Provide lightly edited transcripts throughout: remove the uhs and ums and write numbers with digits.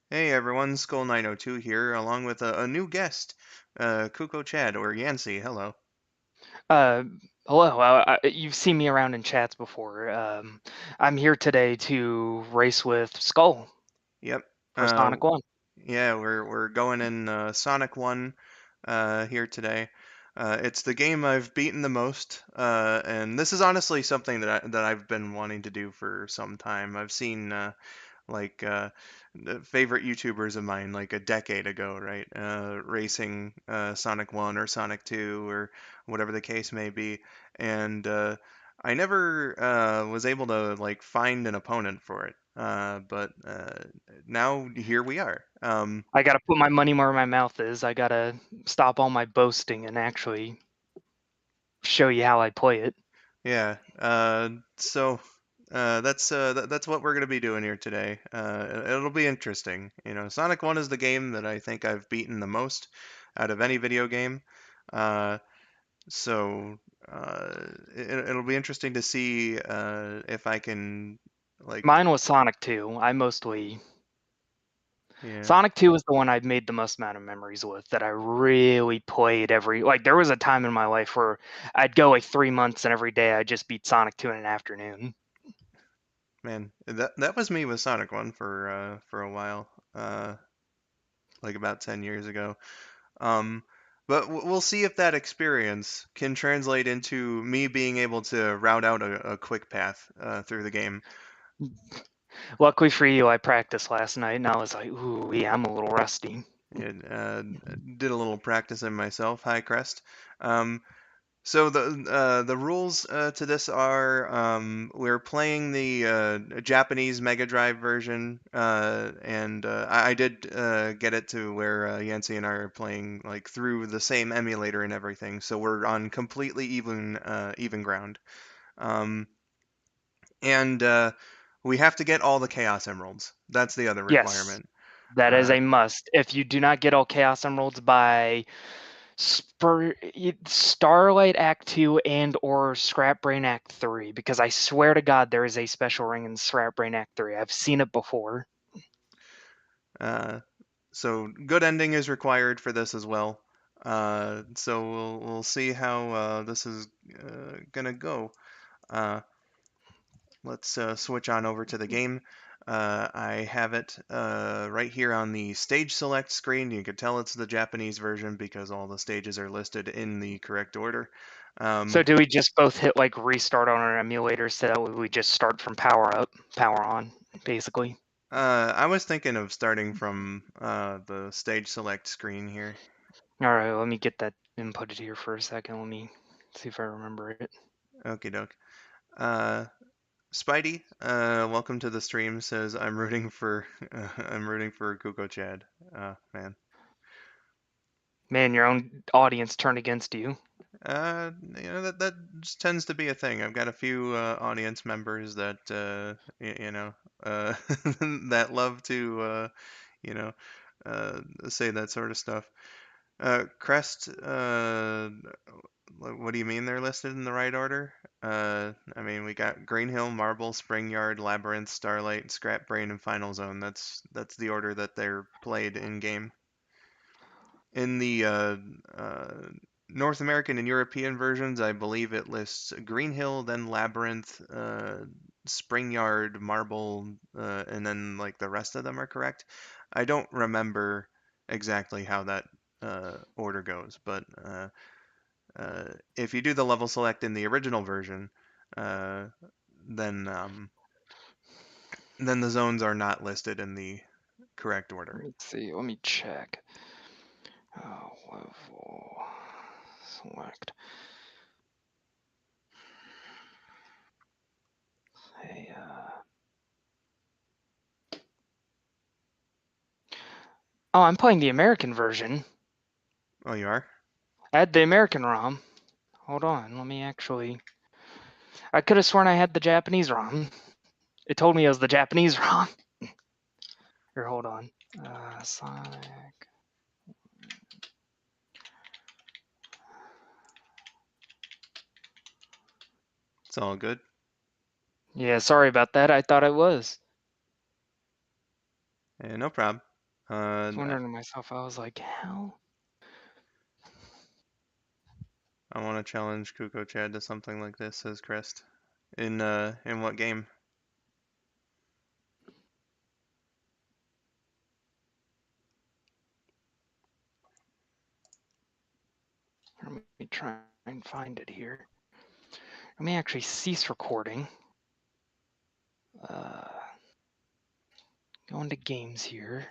Hey everyone, skull902 here, along with a new guest, kUko Chad, or Yancy. Hello. Uh, Hello. You've seen me around in chats before. I'm here today to race with Skull Yep. for Sonic 1. Yeah, we're going in Sonic 1 here today. It's the game I've beaten the most, and this is honestly something that I've been wanting to do for some time. I've seen like the favorite YouTubers of mine like a decade ago, right? Racing Sonic 1 or Sonic 2 or whatever the case may be. And I never was able to like find an opponent for it. But now here we are. I gotta put my money where my mouth is. I gotta stop all my boasting and actually show you how I play it. Yeah. So that's what we're gonna be doing here today. It'll be interesting. You know, Sonic 1 is the game that I think I've beaten the most out of any video game. Uh, so it'll be interesting to see if I can like Mine was Sonic 2. yeah. Sonic 2 is the one I've made the most amount of memories with that I really played there was a time in my life where I'd go like 3 months and every day I'd just beat Sonic 2 in an afternoon. Man, that was me with Sonic 1 for a while. Like about 10 years ago. Um, but we'll see if that experience can translate into me being able to route out a quick path through the game. Luckily for you, I practiced last night and I was like, ooh, yeah, I'm a little rusty. It, did a little practicing myself. Hi, Crest. Um, so the rules to this are we're playing the Japanese Mega Drive version, and I did get it to where Yancy and I are playing like through the same emulator and everything, so we're on completely even ground. Um, and we have to get all the Chaos Emeralds. That's the other Yes, requirement. that is Uh, a must. If you do not get all Chaos Emeralds by Starlight Act 2 and or Scrap Brain Act 3, because I swear to God there is a special ring in Scrap Brain Act 3. I've seen it before. uh, So good ending is required for this as well. So we'll see how this is gonna go. Uh, let's switch on over to the game. I have it right here on the stage select screen. You can tell it's the Japanese version because all the stages are listed in the correct order. So Um, do we just both hit like restart on our emulator so that we just start from power up, power on, basically? I was thinking of starting from the stage select screen here. All right, let me get that inputted here for a second. Let me see if I remember it. Okie doke. Uh, Spidey, welcome to the stream. Says I'm rooting for I'm rooting for kUko Chad. Man. Man, your own audience turned against you. That just tends to be a thing. I've got a few audience members that uh, that love to you know say that sort of stuff. Crest, what do you mean they're listed in the right order? I mean we got Green Hill, Marble, Spring Yard, Labyrinth, Starlight, Scrap Brain, and Final Zone. That's the order that they're played in game. In the uh, North American and European versions, I believe it lists Green Hill, then Labyrinth, Spring Yard, Marble, and then like the rest of them are correct. I don't remember exactly how that order goes, but if you do the level select in the original version, uh, then then the zones are not listed in the correct order. Let's see. Let me check. Oh, level select. Hey, oh, I'm playing the American version. Oh, you are? I had the American ROM. Hold on, let me actually. I could have sworn I had the Japanese ROM. It told me it was the Japanese ROM. Here, hold on. Sonic. It's all good. Yeah, sorry about that. I thought it was. No problem. I was wondering to myself, I was like, how? I want to challenge kUko Chad to something like this, says Crest. In what game? Let me try and find it here. Let me actually cease recording. Go into games here.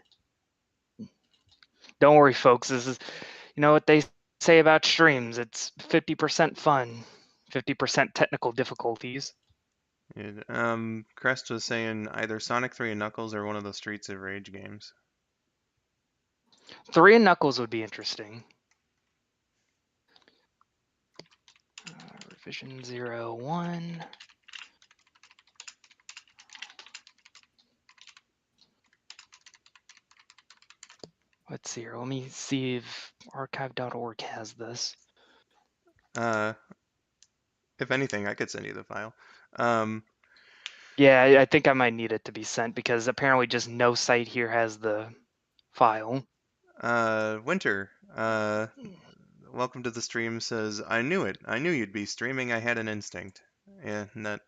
Don't worry, folks. This is, you know what they say about streams. It's 50% fun, 50% technical difficulties. Crest was saying either Sonic 3 and Knuckles or one of the Streets of Rage games. 3 and Knuckles would be interesting. Revision 01. Let's see here. Let me see if archive.org has this. If anything, I could send you the file. Yeah, I think I might need it to be sent because apparently just no site here has the file. Winter, welcome to the stream, says, I knew it. I knew you'd be streaming. I had an instinct. Yeah, that,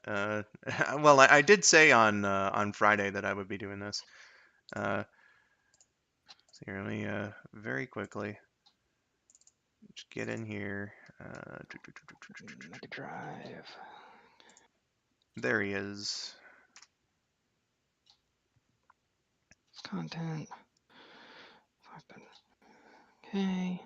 well, I did say on Friday that I would be doing this. So here, let me, very quickly, just get in here. Mega Drive. There he is. Content. Okay.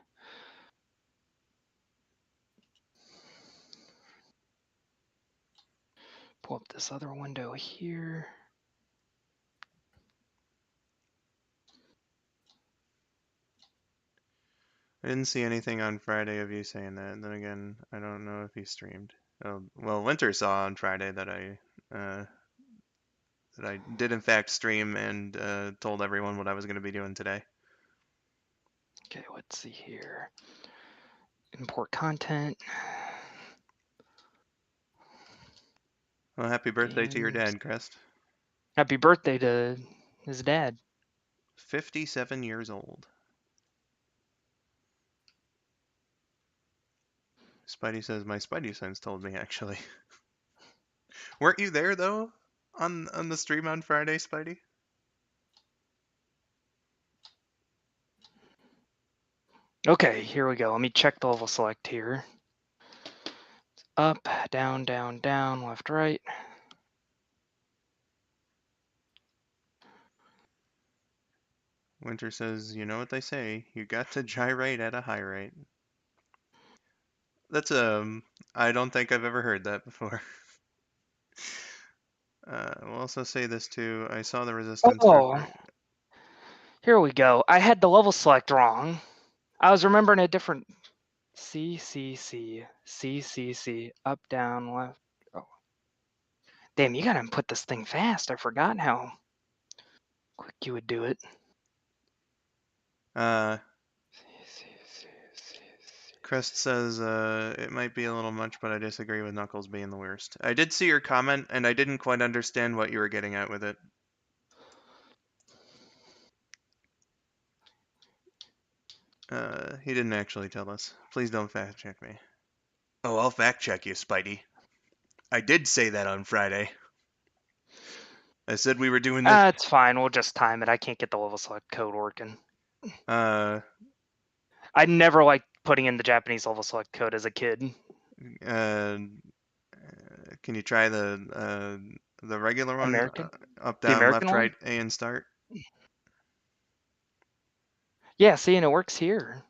Pull up this other window here. I didn't see anything on Friday of you saying that. And then again, I don't know if he streamed. Oh, well, Winter saw on Friday uh, that I did in fact stream and told everyone what I was going to be doing today. Okay, let's see here. Import content. Well, happy birthday to your Games. dad, Crest. Happy birthday to his dad. 57 years old. Spidey says my Spidey sense told me actually. Weren't you there though on the stream on Friday, Spidey? Okay, here we go. Let me check the level select here. Up, down, down, down, left, right. Winter says, you know what they say, you got to gyrate at a high rate. That's I don't think I've ever heard that before. We'll also say this too. I saw the resistance Oh, for. here we go. I had the level select wrong. I was remembering a different C, C, C, C, C, C, up, down, left. Oh. Damn, you gotta input this thing fast. I forgot how quick you would do it. Crest says it might be a little much, but I disagree with Knuckles being the worst. I did see your comment, and I didn't quite understand what you were getting at with it. He didn't actually tell us. Please don't fact check me. Oh, I'll fact check you, Spidey. I did say that on Friday. I said we were doing this. It's fine. We'll just time it. I can't get the level select code working. Uh, I never liked putting in the Japanese level select code as a kid. can you try the regular one? American? Up, The down, American left, one? right, A, and start. Yeah, see, and it works here.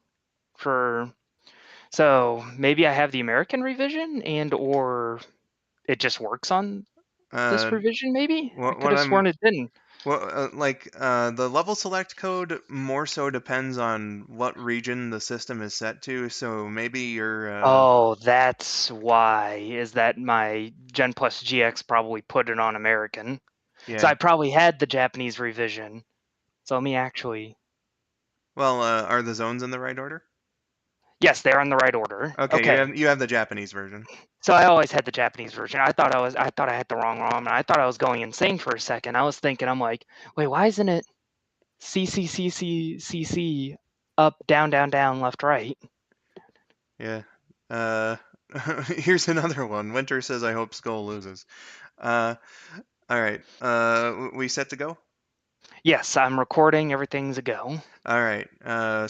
So maybe I have the American revision and or it just works on this Uh, revision, maybe? I could what have I'm sworn it didn't. Well, the level select code more so depends on what region the system is set to. So maybe Oh, that's why. Is that my Gen Plus GX probably put it on American. So yeah. I probably had the Japanese revision. So let me actually. Well, are the zones in the right order? Yes, they're in the right order. Okay, Okay. you have the Japanese version. So I always had the Japanese version. I thought I had the wrong ROM, and I thought I was going insane for a second. I was thinking, I'm like, wait, why isn't it C, C, C, C, C, C, up, down, down, down, left, right. Yeah. Here's another one. Winter says, I hope Skull loses. All right. We set to go? Yes, I'm recording. Everything's a go. All right.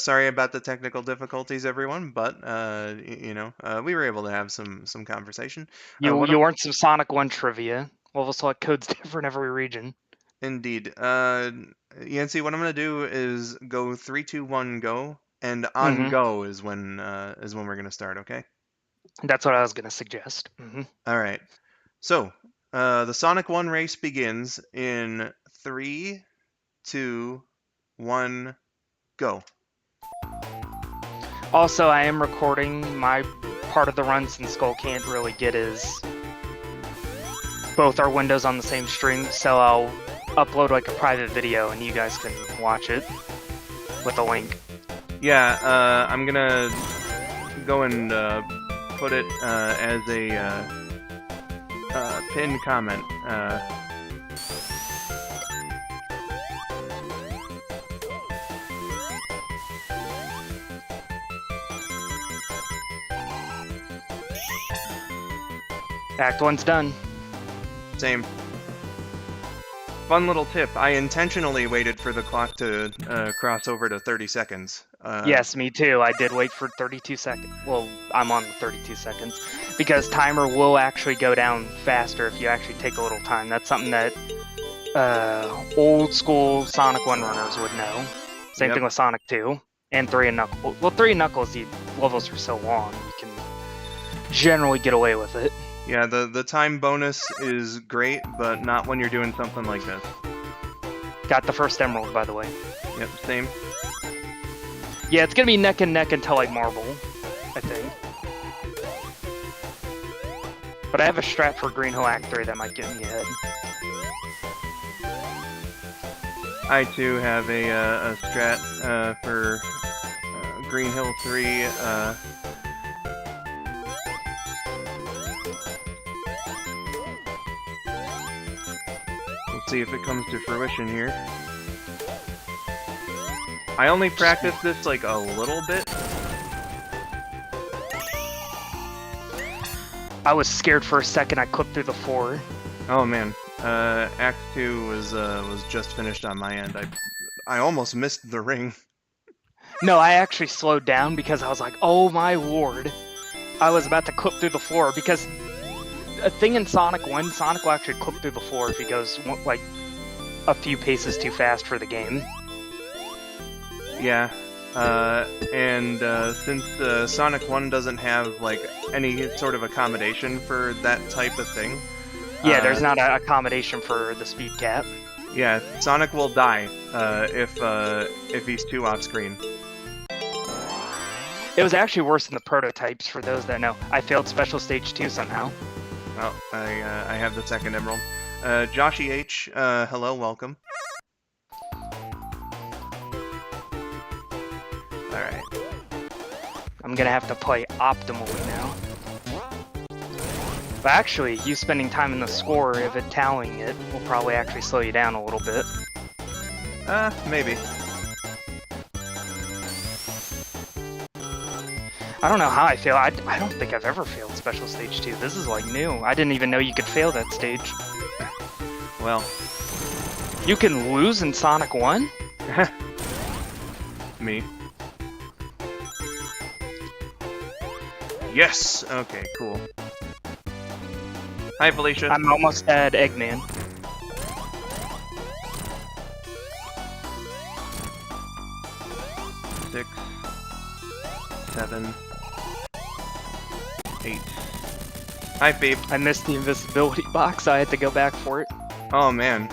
Sorry about the technical difficulties, everyone, but we were able to have some conversation. You weren't some Sonic 1 trivia. Level select code's different every region. Indeed. Yancy, what I'm gonna do is go 3, 2, 1, go, and on Mm-hmm. go is when we're gonna start. Okay. That's what I was gonna suggest. Mm-hmm. All right. So, the Sonic 1 race begins in 3, 2, 1, go. Also, I am recording my part of the run since Skull can't really get his both our windows on the same stream, so I'll upload like a private video and you guys can watch it with a link. Yeah, I'm gonna go and put it as a pinned comment. Act 1's done. Same. Fun little tip. I intentionally waited for the clock to cross over to 30 seconds. Yes, me too. I did wait for 32 seconds. Well, I'm on the 32 seconds. Because timer will actually go down faster if you actually take a little time. That's something that old school Sonic 1 runners would know. Same thing with Sonic 2. And 3 and Knuckles. Well, 3 and Knuckles, the levels are so long, you can generally get away with it. Yeah, the time bonus is great, but not when you're doing something like this. Got the first emerald, by the way. Yep, same. Yeah, it's gonna be neck and neck until like Marble, I think. But I have a strat for Green Hill Act 3 that might get me ahead. I too have a strat for Green Hill 3. Let's see if it comes to fruition here. I only practiced this like a little bit. I was scared for a second. I clipped through the 4. Oh man, Act 2 was just finished on my end. I almost missed the ring. No, I actually slowed down because I was like, oh my lord. I was about to clip through the floor because a thing in Sonic 1, Sonic will actually clip through the floor if he goes like a few paces too fast for the game. Yeah, and since Sonic 1 doesn't have like any sort of accommodation for that type of thing. Yeah, there's not an accommodation for the speed cap. Yeah, Sonic will die if he's too off screen. It was actually worse than the prototypes, for those that know. I failed Special Stage 2 somehow. Oh, I have the second emerald. Joshy H, hello, welcome. Alright. I'm gonna have to play optimally now. But actually, you spending time in the score of it tallying it will probably actually slow you down a little bit. Maybe. I don't know how I fail. I don't think I've ever failed Special Stage 2. This is like new. I didn't even know you could fail that stage. Well. You can lose in Sonic 1? Me. Yes! Okay, cool. Hi, Felicia. I'm almost at Eggman. Six, 7, 8. Hi, Phoebe. I missed the invisibility box. I had to go back for it. Oh, man.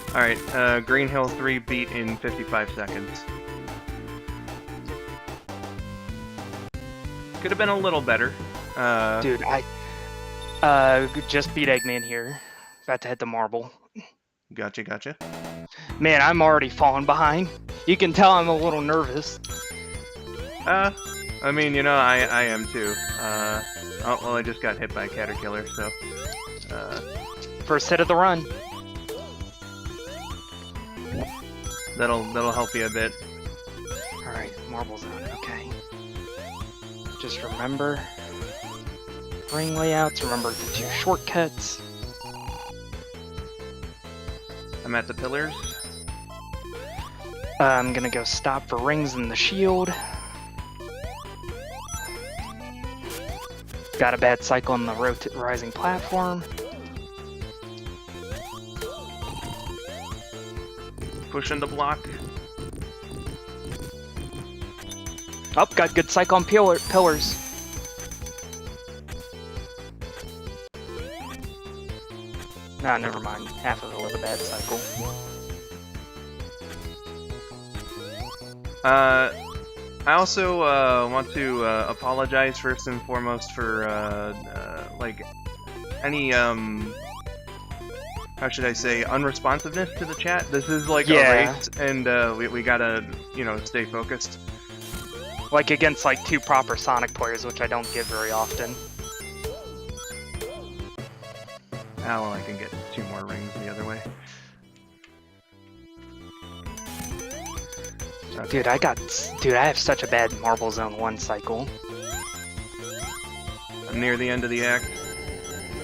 Alright, Green Hill 3 beat in 55 seconds. Could have been a little better. Dude, I just beat Eggman here. About to hit the Marble. Gotcha. Man, I'm already falling behind. You can tell I'm a little nervous. I mean, you know, I am too. Oh, well, I just got hit by a caterpillar, so... First hit of the run. That'll help you a bit. Alright, marble zone, okay. Just remember ring layouts, remember the 2 shortcuts. I'm at the pillars. I'm gonna go stop for rings in the shield. Got a bad cycle on the rising platform. Pushing the block. Oh, got good cycle on pillars. Nah, never mind. Half of it was a bad cycle. I also want to apologize first and foremost for like any how should I say, unresponsiveness to the chat. This is like a race, and we gotta, you know, stay focused. Like against like 2 proper Sonic players, which I don't get very often. Ah, well, I can get 2 more rings the other way. Dude, I have such a bad Marble Zone 1 cycle. I'm near the end of the act.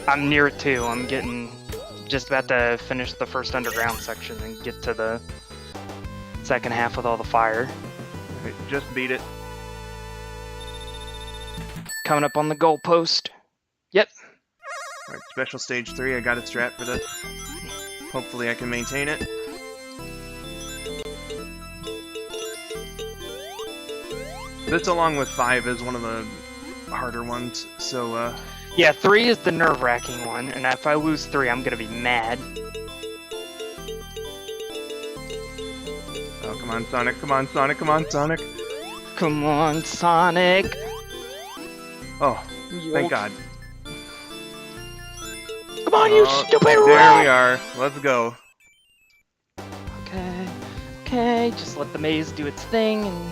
I'm near it too. I'm getting just about to finish the first underground section and get to the second half with all the fire. Right, just beat it. Coming up on the goalpost. Yep. Alright, special stage 3. I got it strapped for this. Hopefully I can maintain it. This, along with 5, is one of the harder ones, so, Yeah, 3 is the nerve-wracking one, and if I lose 3, I'm gonna be mad. Oh, come on, Sonic, come on, Sonic, come on, Sonic! Come on, Sonic! Oh, thank God. Come on, you stupid There rat! we are. Let's go. Okay, just let the maze do its thing, and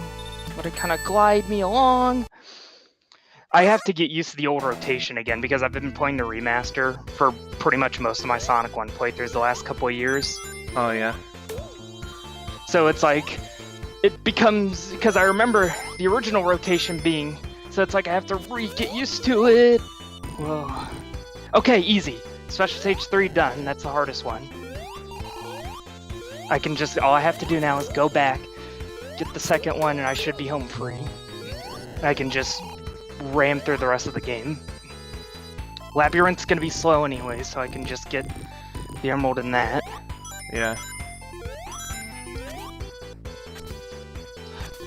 let it kind of glide me along. I have to get used to the old rotation again because I've been playing the remaster for pretty much most of my Sonic 1 playthroughs the last couple of years. Oh, yeah. So it's like, it becomes, because I remember the original rotation being, so it's like I have to get used to it. Whoa. Okay, easy. Special stage 3 done. That's the hardest one. I can just, all I have to do now is go back, get the second one, and I should be home free. I can just ram through the rest of the game. Labyrinth's gonna be slow anyway, so I can just get the emerald in that. Yeah.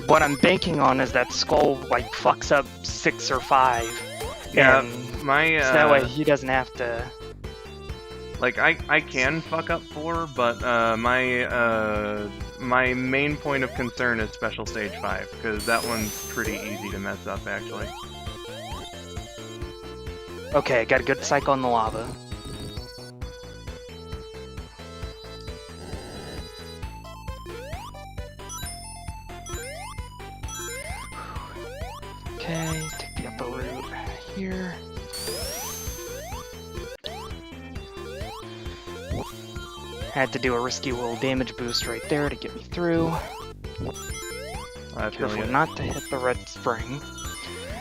What I'm banking on is that Skull, like, fucks up 6 or 5. Yeah, and my, so that way he doesn't have to... Like, I can fuck up 4, but, my main point of concern is Special Stage 5, because that one's pretty easy to mess up, actually. Okay, got a good cycle on the lava. Okay, take the upper route here. Had to do a risky little damage boost right there to get me through. I feel Careful you. not to hit the red spring.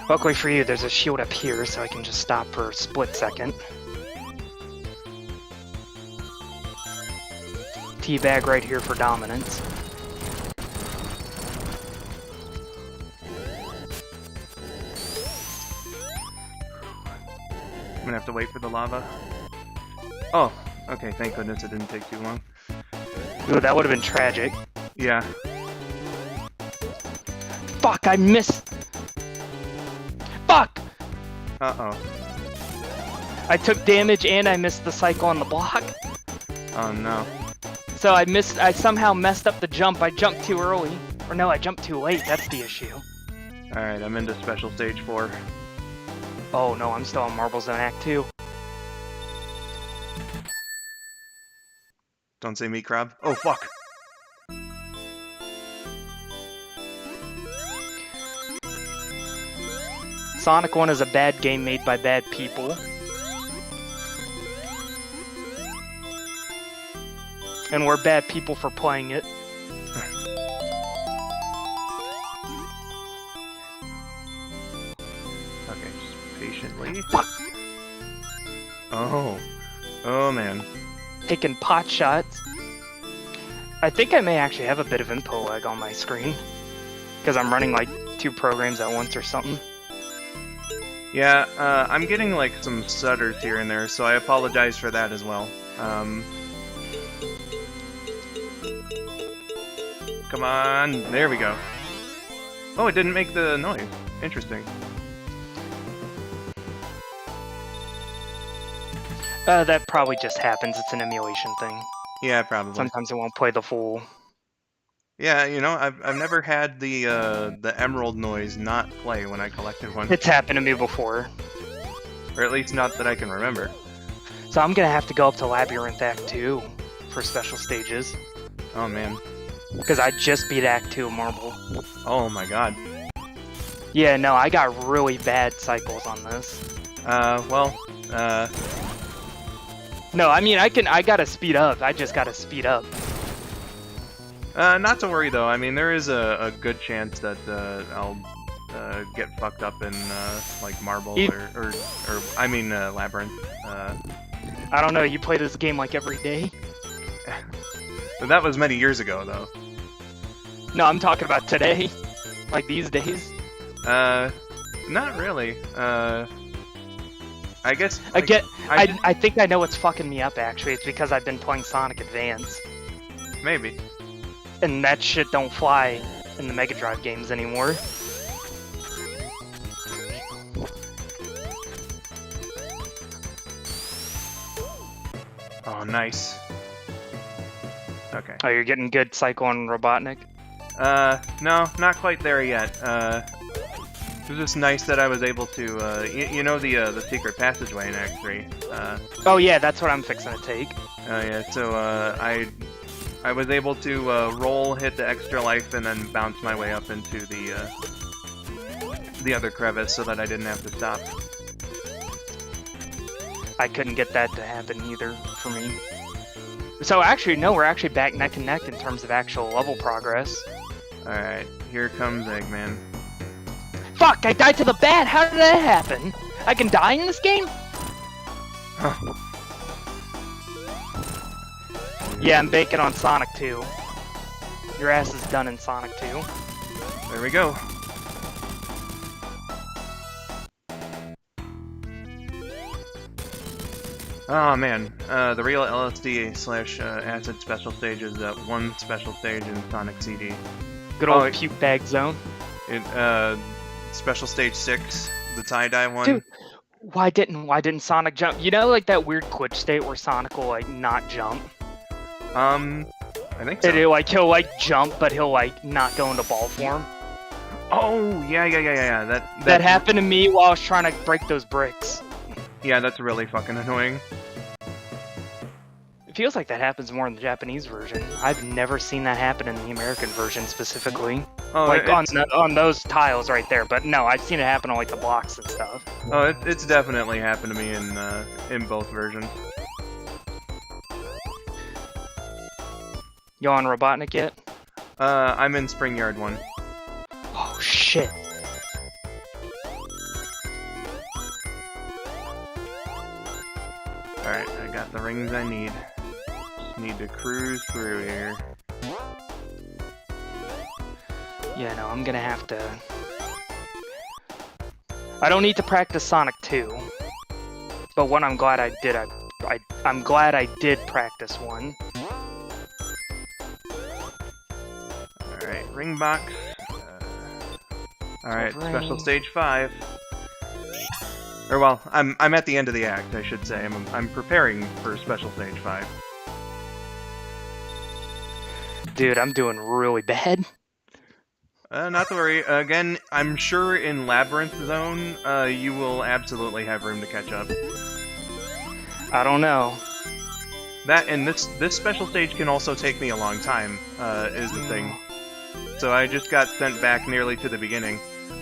Luckily for you, there's a shield up here, so I can just stop for a split second. Teabag right here for dominance. I'm gonna have to wait for the lava. Oh, okay, thank goodness it didn't take too long. Ooh, that would have been tragic. Yeah. Fuck, I missed! Fuck! Uh-oh. I took damage and I missed the cycle on the block. Oh, no. So I somehow messed up the jump. I jumped too early. Or no, I jumped too late. That's the issue. Alright, I'm into Special Stage 4. Oh no, I'm still on Marble Zone Act 2. Don't say meat crab. Oh, fuck! Sonic 1 is a bad game made by bad people. and we're bad people for playing it. Okay, just patiently. Fuck. Oh man. Taking pot shots. I think I may actually have a bit of input lag on my screen because I'm running like 2 programs at once or something. Yeah, I'm getting like some stutters here and there, so I apologize for that as well. Come on, there we go. Oh, it didn't make the noise. Interesting. That probably just happens. It's an emulation thing. Yeah, probably. Sometimes it won't play the full. Yeah, you know, I've never had the emerald noise not play when I collected one. It's happened to me before. Or at least not that I can remember. So I'm gonna have to go up to Labyrinth Act 2 for special stages. Oh man. Because I just beat Act 2 Marble. Oh my god. Yeah, no, I got really bad cycles on this. No, I mean, I gotta speed up. I just gotta speed up. Not to worry though. I mean, there is a good chance that I'll get fucked up in like Marble or I mean Labyrinth. I don't know. You play this game like every day? But that was many years ago though. No, I'm talking about today, like these days. Not really. I guess I think I know what's fucking me up. Actually, it's because I've been playing Sonic Advance. Maybe. And that shit don't fly in the Mega Drive games anymore. Oh, nice. Okay. Oh, you're getting good cycle on Robotnik? No, not quite there yet. It was just nice that I was able to, you know the secret passageway in Act 3. Oh yeah, that's what I'm fixing to take. Oh yeah, so, I was able to roll, hit the extra life, and then bounce my way up into the other crevice so that I didn't have to stop. I couldn't get that to happen either for me. So actually, no, we're actually back neck and neck in terms of actual level progress. Alright, here comes Eggman. Fuck! I died to the bat! How did that happen? I can die in this game? Huh. Yeah, I'm baking on Sonic 2. Your ass is done in Sonic 2. There we go. Oh man, the real LSD / acid special stage is one special stage in Sonic CD. Good old puke bag zone. Special stage 6, the tie-dye one. Dude, why didn't Sonic jump? You know, like that weird glitch state where Sonic will like not jump. I think so. He'll like jump, but he'll like not go into ball form. Oh yeah. That happened to me while I was trying to break those bricks. Yeah, that's really fucking annoying. It feels like that happens more in the Japanese version. I've never seen that happen in the American version specifically. Oh, like on those tiles right there. But no, I've seen it happen on like the blocks and stuff. Oh, it's definitely happened to me in both versions. You on Robotnik yet? I'm in Spring Yard 1. Oh shit. Alright, I got the rings I need. Just need to cruise through here. Yeah, no, I'm gonna have to... I don't need to practice Sonic 2. But what I'm glad I did, I'm glad I did practice one. Alright, ring box. Alright, Ring. special stage 5. Or well, I'm at the end of the act, I should say. I'm preparing for special stage 5. Dude, I'm doing really bad. Not to worry. Again, I'm sure in Labyrinth Zone, you will absolutely have room to catch up. I don't know. That and this special stage can also take me a long time, is the thing. So I just got sent back nearly to the beginning.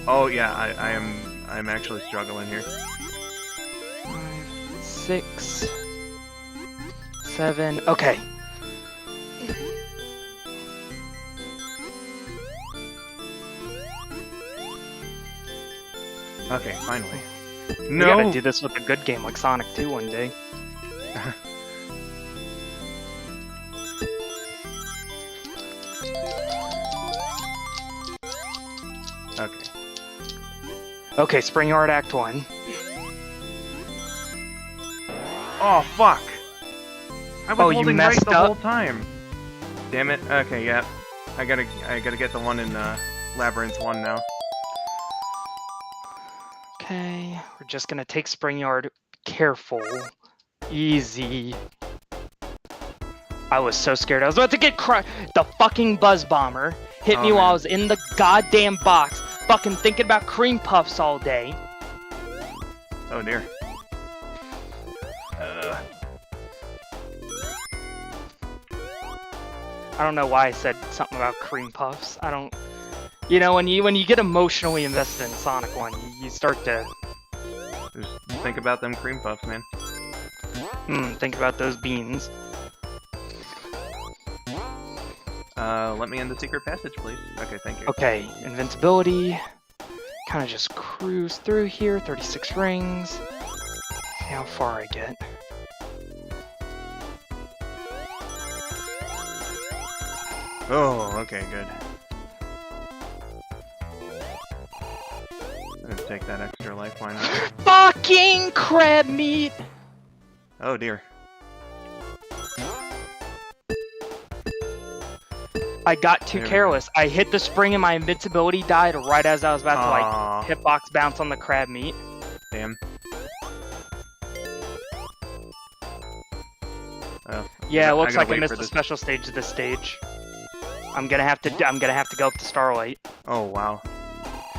Oh yeah, I'm actually struggling here. 5, 6, 7. Okay. Okay, finally. We No! gotta do this with a good game like Sonic 2 one day. Okay. Okay, Spring Yard Act 1. Oh, fuck! I was Oh, you holding right messed the up? whole time! Damn it. Okay, yeah. I gotta get the one in, Labyrinth 1 now. Okay, we're just gonna take Spring Yard. Careful. Easy. I was so scared. I was about to get crushed. The fucking Buzz Bomber hit me Oh, while man. I was in the goddamn box, fucking thinking about cream puffs all day. Oh, dear. I don't know why I said something about cream puffs. I don't. You know, when you get emotionally invested in Sonic 1, you start to Just think about them cream puffs, man. think about those beans. Let me in the secret passage, please. Okay, thank you. Okay, invincibility. Kind of just cruise through here. 36 rings. See how far I get. Oh, okay, good. I'm gonna take that extra life, why not? Fucking crab meat! Oh, dear. I got too There we careless. I hit the spring and my invincibility died right as I was about to Aw. like hitbox bounce on the crab meat. Damn. Yeah, it I looks gotta like I wait missed for the this. special stage of this stage. I'm gonna have to go up to Starlight. Oh, wow.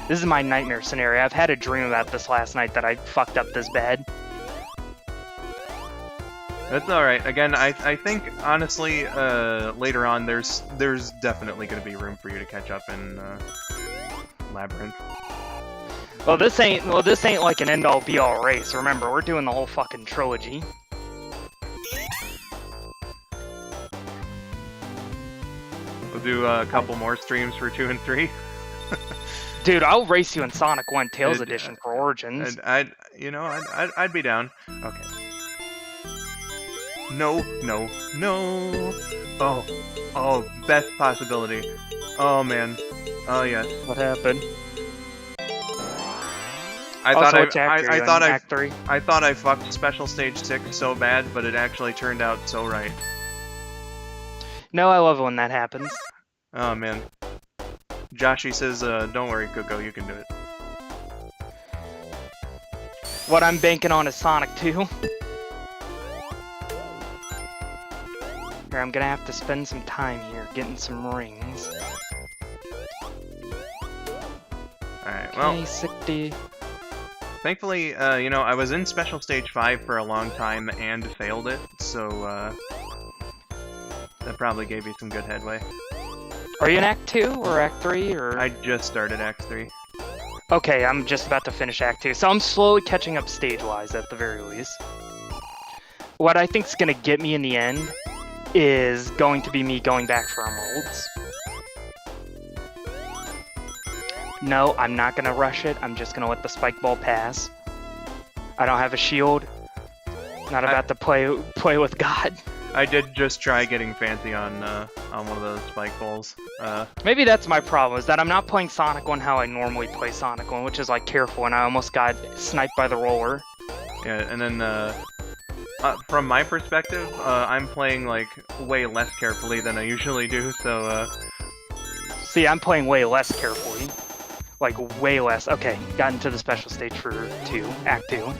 This is my nightmare scenario. I've had a dream about this last night that I fucked up this bad. That's alright. Again, I think, honestly, later on, there's definitely gonna be room for you to catch up in, Labyrinth. Well, this ain't like an end-all be-all race. Remember, we're doing the whole fucking trilogy. We'll do a couple more streams for 2 and 3. Dude, I'll race you in Sonic 1 Tails Edition for Origins. I'd be down. Okay. No, no, no. Oh, best possibility. Oh, man. Oh, yes. What happened? I thought Act 3. I thought I fucked Special Stage 6 so bad, but it actually turned out so right. No, I love when that happens. Oh, man. Joshy says, don't worry, kUko, you can do it. What I'm banking on is Sonic 2. Here, I'm gonna have to spend some time here getting some rings. Alright, well, Okay, 60. thankfully, I was in Special Stage 5 for a long time and failed it, so, that probably gave you some good headway. Are you in Act 2 or Act 3 or? I just started Act 3. Okay, I'm just about to finish Act 2, so I'm slowly catching up stage-wise at the very least. What I think's gonna get me in the end is going to be me going back for emeralds. No, I'm not gonna rush it. I'm just gonna let the spike ball pass. I don't have a shield. Not about to play with God. I did just try getting fancy on one of those spike balls. Maybe that's my problem, is that I'm not playing Sonic 1 how I normally play Sonic 1, which is like careful, and I almost got sniped by the roller. Yeah, and then from my perspective, I'm playing like way less carefully than I usually do. So See, I'm playing way less carefully. Like, way less. Okay, got into the special stage for Act 2.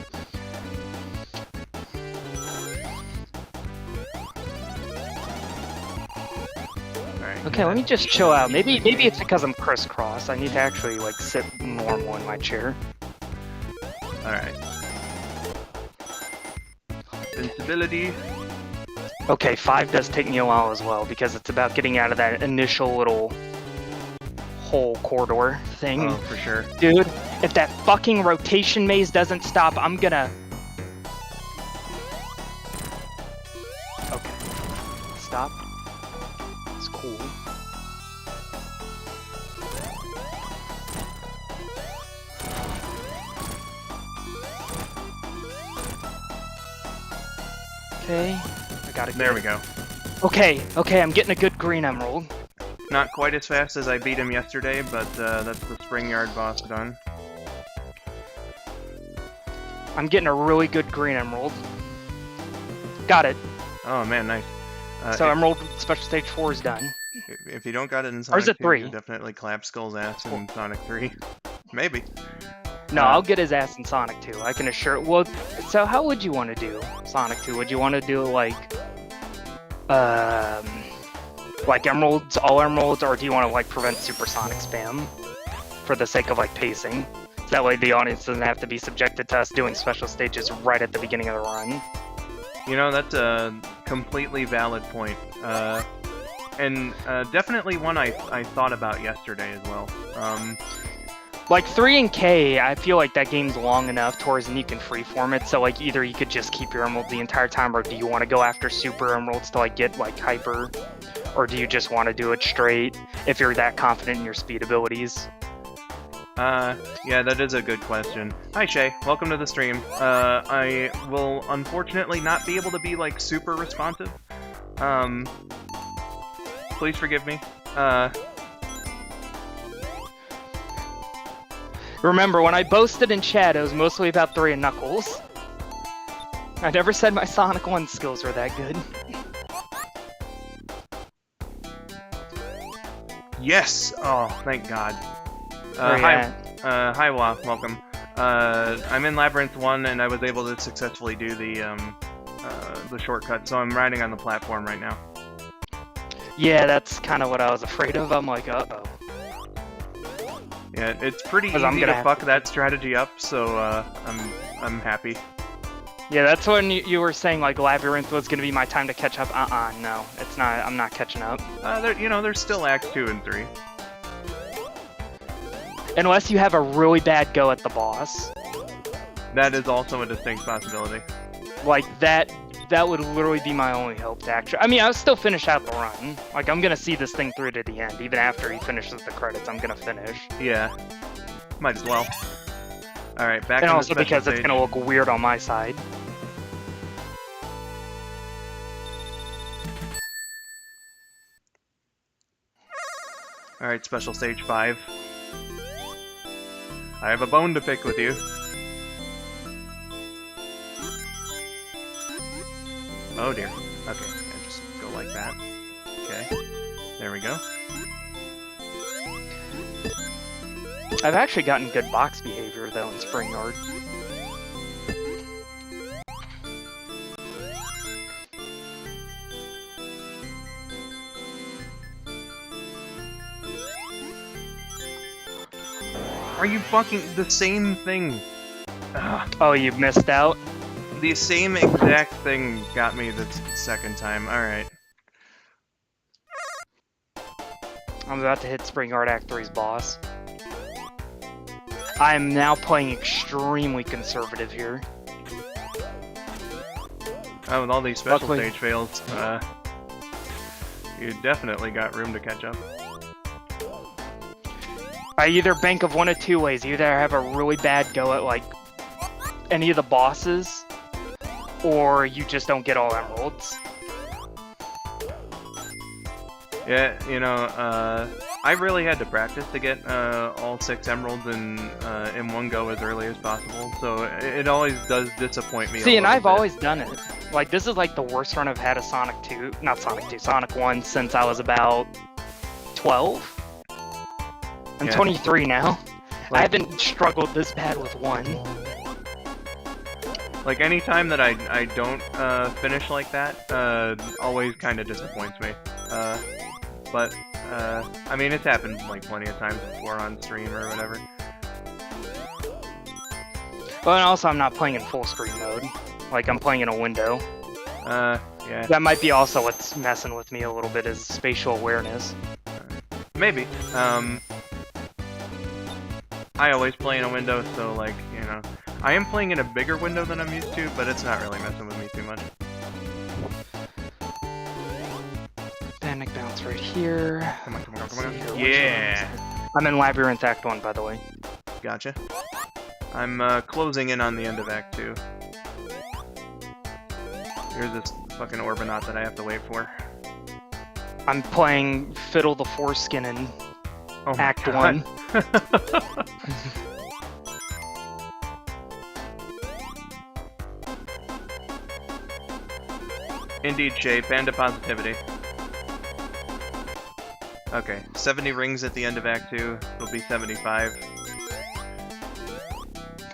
Okay, let me just chill out. Maybe it's because I'm crisscross. I need to actually like sit normal in my chair. Alright. Invincibility. Okay, 5 does take me a while as well because it's about getting out of that initial little hole corridor thing. Oh, for sure. Dude, if that fucking rotation maze doesn't stop, I'm gonna... Okay. Stop. It's cool. Okay, I got it. There we go. Okay, I'm getting a good green emerald. Not quite as fast as I beat him yesterday, but that's the spring yard boss done. I'm getting a really good green emerald. Got it. Oh man, nice. So Emerald Special Stage 4 is done. If you don't got it in Or is Sonic it 2, 3? you definitely clap Skull's ass in Sonic 3. Maybe. No, I'll get his ass in Sonic 2. I can assure. Well, so how would you want to do Sonic 2? Would you want to do like emeralds, all emeralds, or do you want to like prevent supersonic spam for the sake of like pacing? So that way the audience doesn't have to be subjected to us doing special stages right at the beginning of the run. You know, that's a completely valid point. And definitely one I thought about yesterday as well. Like 3 and K, I feel like that game's long enough towards and you can freeform it, so like either you could just keep your emeralds the entire time, or do you want to go after super emeralds to like get like hyper, or do you just want to do it straight if you're that confident in your speed abilities? Yeah, that is a good question. Hi Shay, welcome to the stream. I will unfortunately not be able to be like super responsive. Please forgive me. Remember, when I boasted in chat, it was mostly about 3 and Knuckles. I never said my Sonic 1 skills were that good. Yes! Oh, thank God. Hi, Wa, welcome. I'm in Labyrinth 1 and I was able to successfully do the shortcut, so I'm riding on the platform right now. Yeah, that's kind of what I was afraid of. I'm like, uh-oh. Yeah, it's pretty easy to fuck that strategy up, so I'm happy. Yeah, that's when you were saying like Labyrinth was gonna be my time to catch up. No, it's not. I'm not catching up. There's still Acts 2 and 3. Unless you have a really bad go at the boss. That is also a distinct possibility. Like that would literally be my only hope to actually. I mean, I'll still finish out the run. Like I'm gonna see this thing through to the end, even after he finishes the credits. I'm gonna finish. Yeah, might as well. All right, back. And on also the because stage. It's gonna look weird on my side. All right, special stage 5. I have a bone to pick with you. Oh dear. Okay, yeah, just go like that. Okay, there we go. I've actually gotten good box behavior though in Spring Yard. Are you fucking the same thing? Ugh. Oh, you missed out? The same exact thing got me the second time. Alright. I'm about to hit Spring Yard Act 3's boss. I am now playing extremely conservative here. Oh, with all these special Luckily. stage fails, you definitely got room to catch up. I either bank of one of two ways. You either have a really bad go at like any of the bosses, or you just don't get all emeralds. Yeah, I really had to practice to get all 6 emeralds in one go as early as possible, so it always does disappoint me. See, and I've always done it. Like, this is like the worst run I've had of Sonic 2, not Sonic 2, Sonic 1 since I was about 12. I'm 23 now. I haven't struggled this bad with 1. Like, any time that I don't finish like that, always kind of disappoints me. But I mean, it's happened like plenty of times before on stream or whatever. Well, and also I'm not playing in full screen mode. Like, I'm playing in a window. Yeah. That might be also what's messing with me a little bit, is spatial awareness. Maybe. I always play in a window, so like, I am playing in a bigger window than I'm used to, but it's not really messing with me too much. Panic bounce right here. Come on. Yeah! I'm in Labyrinth Act 1, by the way. Gotcha. I'm closing in on the end of Act 2. Here's this fucking Orbinaut that I have to wait for. I'm playing Fiddle the Foreskin in Act 1. Indeed, Shay. Panda positivity. Okay, 70 rings at the end of Act 2. It'll be 75.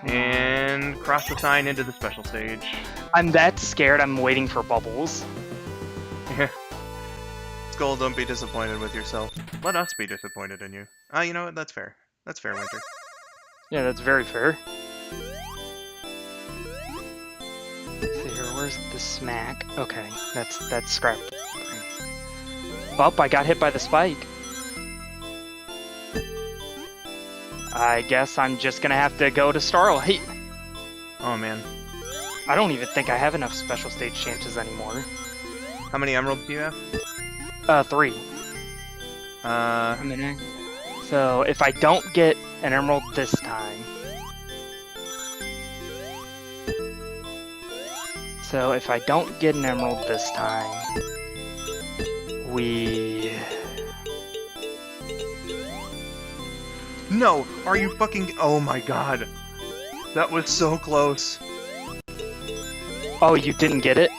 And cross the sign into the special stage. I'm that scared I'm waiting for bubbles. Yeah. Skull, don't be disappointed with yourself. Let us be disappointed in you. You know what? That's fair. That's fair, Winter. Yeah, that's very fair. Let's see here, where's the smack? Okay, that's scrapped. Oh, I got hit by the spike. I guess I'm just gonna have to go to Starlight. Oh man. I don't even think I have enough special stage chances anymore. How many emeralds do you have? 3. So if I don't get an emerald this time... we... No! Are you fucking... Oh my god. That was so close. Oh, you didn't get it?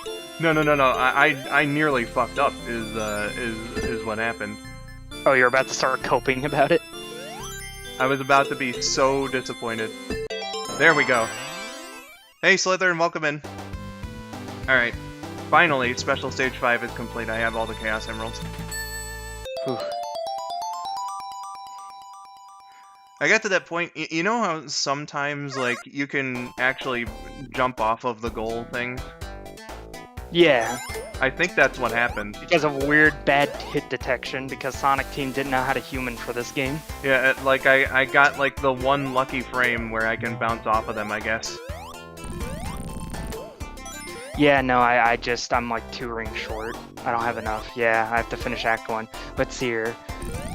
No. I nearly fucked up is what happened. Oh, you're about to start coping about it? I was about to be so disappointed. There we go. Hey, Slytherin, welcome in. Alright. Finally, Special Stage 5 is complete. I have all the Chaos Emeralds. Whew. I got to that point, you know how sometimes, like, you can actually jump off of the goal thing? Yeah. I think that's what happened. Because of weird bad hit detection, because Sonic Team didn't know how to human for this game. Yeah, like, I got, like, the one lucky frame where I can bounce off of them, I guess. Yeah, no, I'm like 2 rings short. I don't have enough. Yeah, I have to finish Act 1. Let's see here.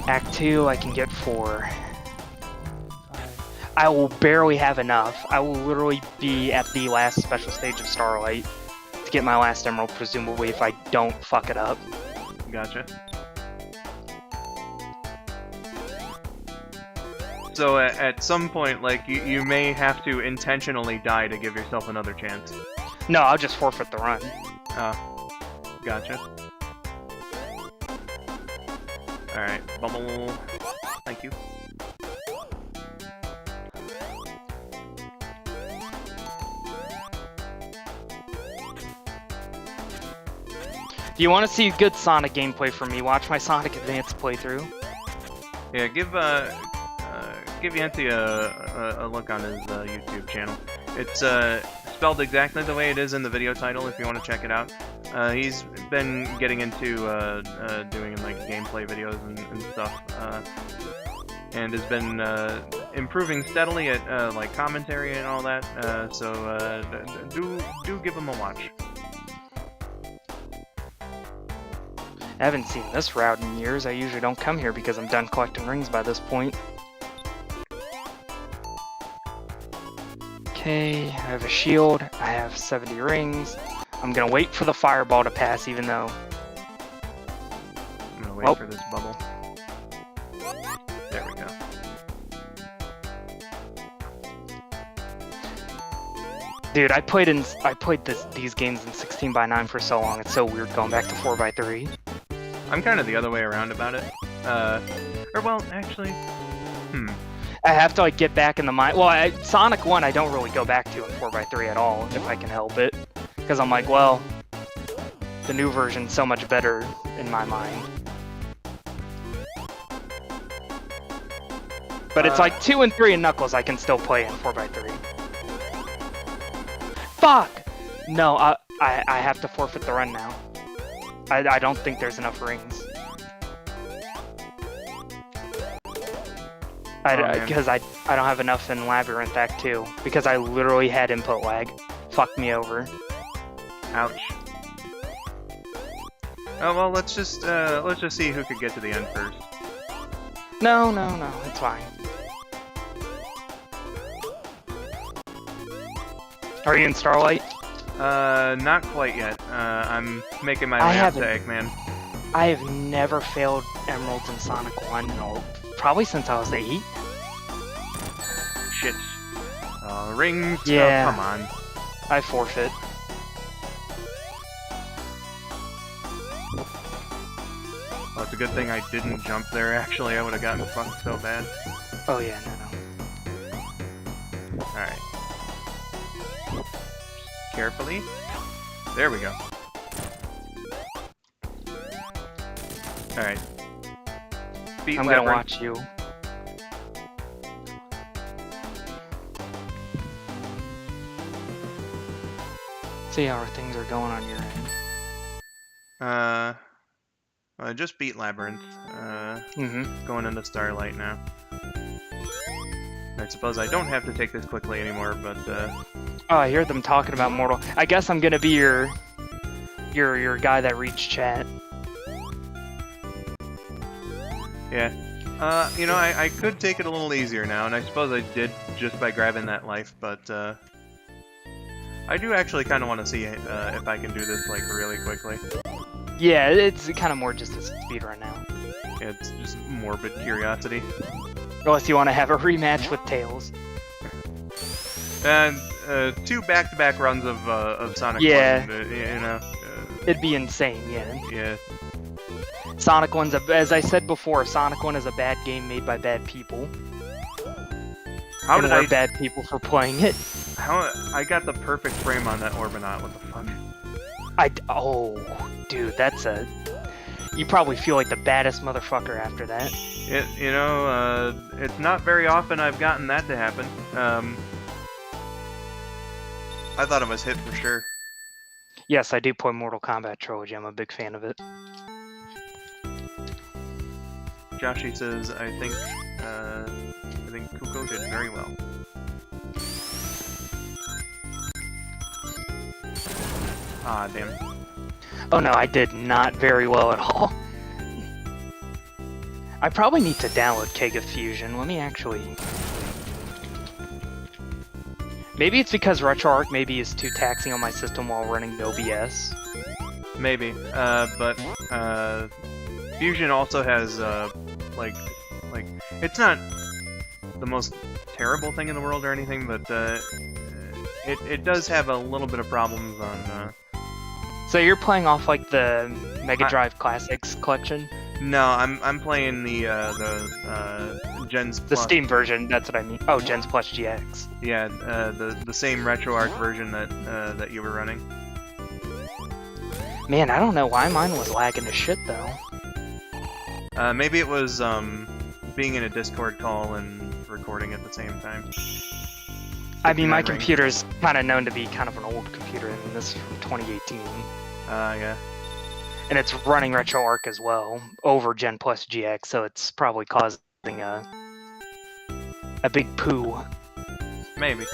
Act 2, I can get 4. I will barely have enough. I will literally be at the last special stage of Starlight to get my last emerald, presumably, if I don't fuck it up. Gotcha. So at some point, like, you may have to intentionally die to give yourself another chance. No, I'll just forfeit the run. Oh. Gotcha. Alright, bubble. Thank you. Do you want to see good Sonic gameplay from me? Watch my Sonic Advance playthrough. Yeah, give Yancy a look on his YouTube channel. It's spelled exactly the way it is in the video title if you want to check it out. He's been getting into doing like gameplay videos and stuff, and has been improving steadily at like commentary and all that. So do give him a watch. I haven't seen this route in years. I usually don't come here because I'm done collecting rings by this point. Okay, I have a shield. I have 70 rings. I'm gonna wait for the fireball to pass, even though... I'm gonna wait for this bubble. There we go. Dude, I played these games in 16:9 for so long. It's so weird going back to 4:3. I'm kind of the other way around about it. Or well, actually, I have to like get back in the mind. Well, Sonic 1 I don't really go back to in 4:3 at all, if I can help it. Because I'm like, well, the new version's so much better in my mind. But it's like 2 and 3 and Knuckles I can still play in 4:3. Fuck! No, I have to forfeit the run now. I don't think there's enough rings. Because I don't have enough in Labyrinth Act 2. Because I literally had input lag. Fucked me over. Ouch. Oh well, let's just see who could get to the end first. No, it's fine. Are you in Starlight? Not quite yet. I'm making my way up to Eggman. I have never failed emeralds in Sonic 1, probably since I was 8. Shit. Rings? Yeah. Oh, come on. I forfeit. Oh, it's a good thing I didn't jump there, actually. I would have gotten fucked so bad. Oh, yeah, no. Alright. Carefully. There we go. Alright. I'm gonna watch you. See how things are going on your end. I just beat Labyrinth. Going into Starlight now. I suppose I don't have to take this quickly anymore, but Oh, I hear them talking about Mortal. I guess I'm gonna be your guy that reads chat. Yeah. You know, I could take it a little easier now, and I suppose I did just by grabbing that life, but I do actually kind of want to see if I can do this, like, really quickly. Yeah, it's kind of more just a speedrun now. It's just morbid curiosity. Unless you want to have a rematch with Tails. And 2 back-to-back runs of Sonic 1, you know. It'd be insane, yeah. Yeah. Sonic 1's, as I said before, Sonic 1 is a bad game made by bad people. How did we're bad people for playing it? How I got the perfect frame on that Orbinaut, what the fuck? Oh, dude, that's a... You probably feel like the baddest motherfucker after that. You know, it's not very often I've gotten that to happen. I thought it was hit for sure. Yes, I do play Mortal Kombat Trilogy. I'm a big fan of it. Joshy says, I think kUko did very well. Ah, damn. Oh no, I did not very well at all. I probably need to download Kega Fusion. Let me actually... Maybe it's because RetroArch maybe is too taxing on my system while running OBS. Maybe, but Fusion also has like it's not the most terrible thing in the world or anything, but it does have a little bit of problems on. So you're playing off like the Mega Drive Classics collection? No, I'm playing the Gens Plus. The Steam version. That's what I mean. Oh, Gens Plus GX. Yeah, the same RetroArch version that you were running. Man, I don't know why mine was lagging to shit though. Maybe it was being in a Discord call and recording at the same time. I mean, my computer's kind of known to be kind of an old computer, and this is from 2018. Yeah. And it's running RetroArch as well, over Gen Plus GX, so it's probably causing a big poo. Maybe.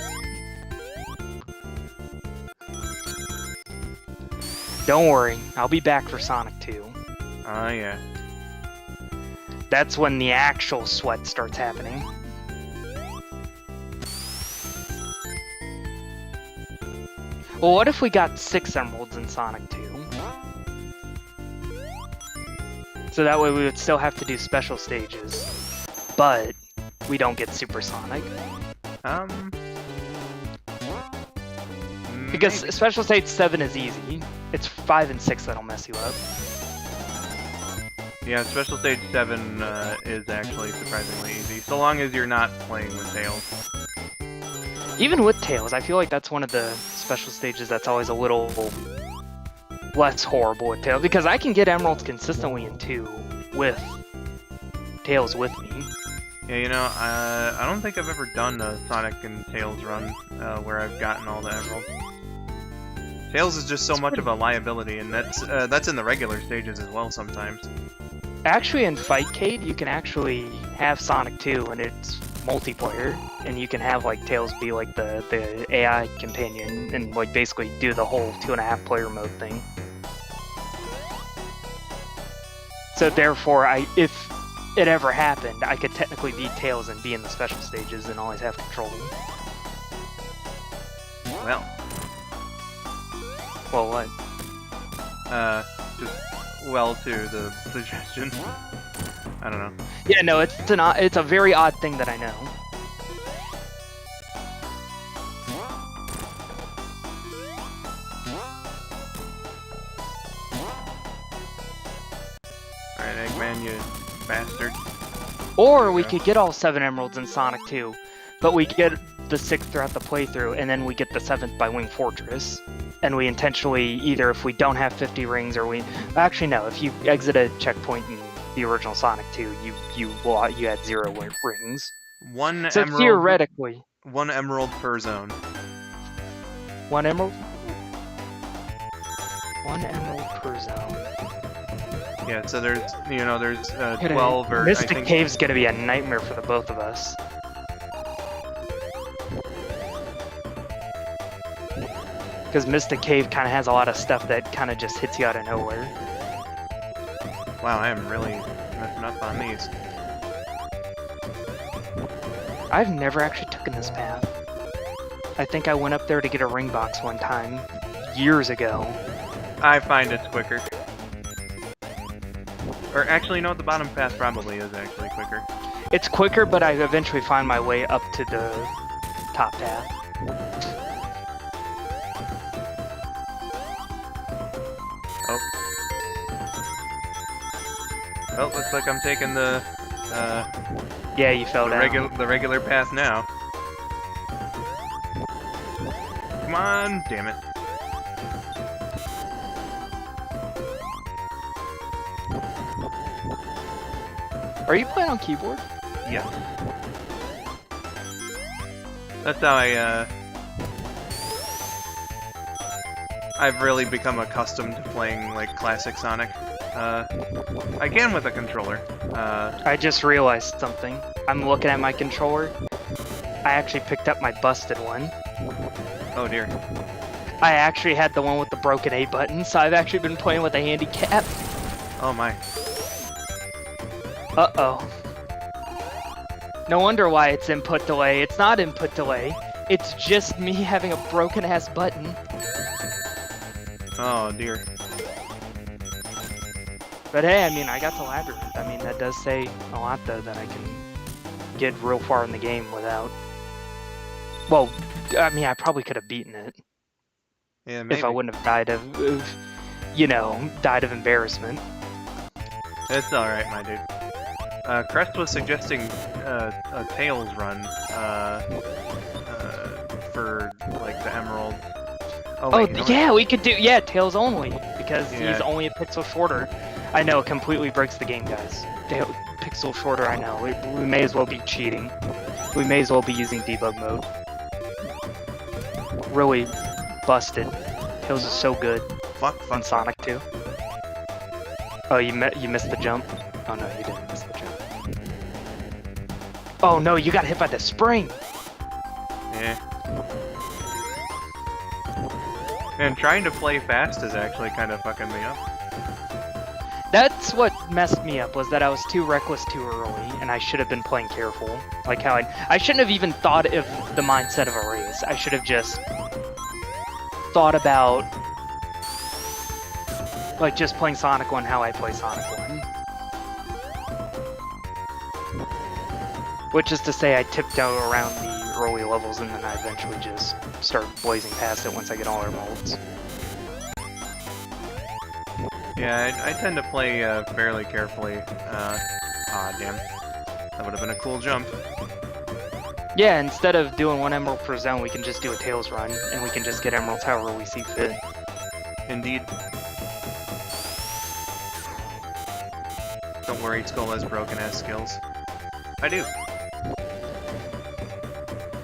Don't worry, I'll be back for Sonic 2. Yeah. That's when the actual sweat starts happening. Well, what if we got 6 emeralds in Sonic 2? So that way we would still have to do special stages, but we don't get supersonic. Because special stage 7 is easy. It's 5 and 6 that'll mess you up. Yeah, special stage 7 is actually surprisingly easy, so long as you're not playing with Tails. Even with Tails, I feel like that's one of the special stages that's always a little less horrible with Tails, because I can get emeralds consistently in 2 with Tails with me. Yeah, you know, I don't think I've ever done a Sonic and Tails run where I've gotten all the emeralds. Tails is just so much of a liability, and that's in the regular stages as well sometimes. Actually, in Fightcade, you can actually have Sonic 2, and it's multiplayer, and you can have like Tails be like the AI companion, and like basically do the whole 2.5 player mode thing. So therefore, if it ever happened, I could technically beat Tails and be in the special stages and always have control. Well, Well, what? Just well to the suggestion. I don't know. Yeah, no, it's a very odd thing that I know. Alright, Eggman, you bastard. Or we could get all 7 emeralds in Sonic 2, but we get the 6th throughout the playthrough, and then we get the 7th by Wing Fortress. And we intentionally, either if we don't have 50 rings, or we... Actually, no, if you exit a checkpoint in the original Sonic 2, you had 0 rings. One So emerald. theoretically... 1 emerald per zone. 1 emerald? 1 emerald per zone. Yeah, so there's, 12 or... Mystic I think... Cave's gonna be a nightmare for the both of us. Because Mystic Cave kind of has a lot of stuff that kind of just hits you out of nowhere. Wow, I am really messing up on these. I've never actually taken this path. I think I went up there to get a ring box one time, years ago. I find it's quicker. Or actually, no, the bottom path probably is actually quicker. It's quicker, but I eventually find my way up to the top path. Oh, looks like I'm taking the Yeah, you fell down. the regular path now. Come on, damn it. Are you playing on keyboard? Yeah. That's how I've really become accustomed to playing like classic Sonic. Again with a controller. I just realized something. I'm looking at my controller. I actually picked up my busted one. Oh dear. I actually had the one with the broken A button, so I've actually been playing with a handicap. Oh my. Uh-oh. No wonder why it's input delay. It's not input delay. It's just me having a broken-ass button. Oh dear. But hey, I mean, I got the Labyrinth. I mean, that does say a lot, though, that I can get real far in the game without... Well, I mean, I probably could have beaten it. Yeah, maybe. If I wouldn't have died of died of embarrassment. It's alright, my dude. Crest was suggesting a Tails run for, like, the Emerald. Oh, yeah, we could do... Yeah, Tails only, because he's only a pixel shorter. I know, it completely breaks the game, guys. Pixel shorter, I know. We may as well be cheating. We may as well be using debug mode. Really busted. Tails is so good. On Sonic 2. Oh, you missed the jump? Oh no, you didn't miss the jump. Oh no, you got hit by the spring! Yeah. And trying to play fast is actually kind of fucking me up. That's what messed me up, was that I was too reckless too early, and I should have been playing careful. Like how I shouldn't have even thought of the mindset of a race. I should have just thought about like just playing Sonic 1 how I play Sonic 1. Which is to say I tiptoe around the early levels and then I eventually just start blazing past it once I get all our molds. Yeah, I tend to play fairly carefully. Damn. That would have been a cool jump. Yeah, instead of doing 1 emerald per zone, we can just do a Tails run, and we can just get emeralds however we see fit. Indeed. Don't worry, Skull has broken-ass skills. I do.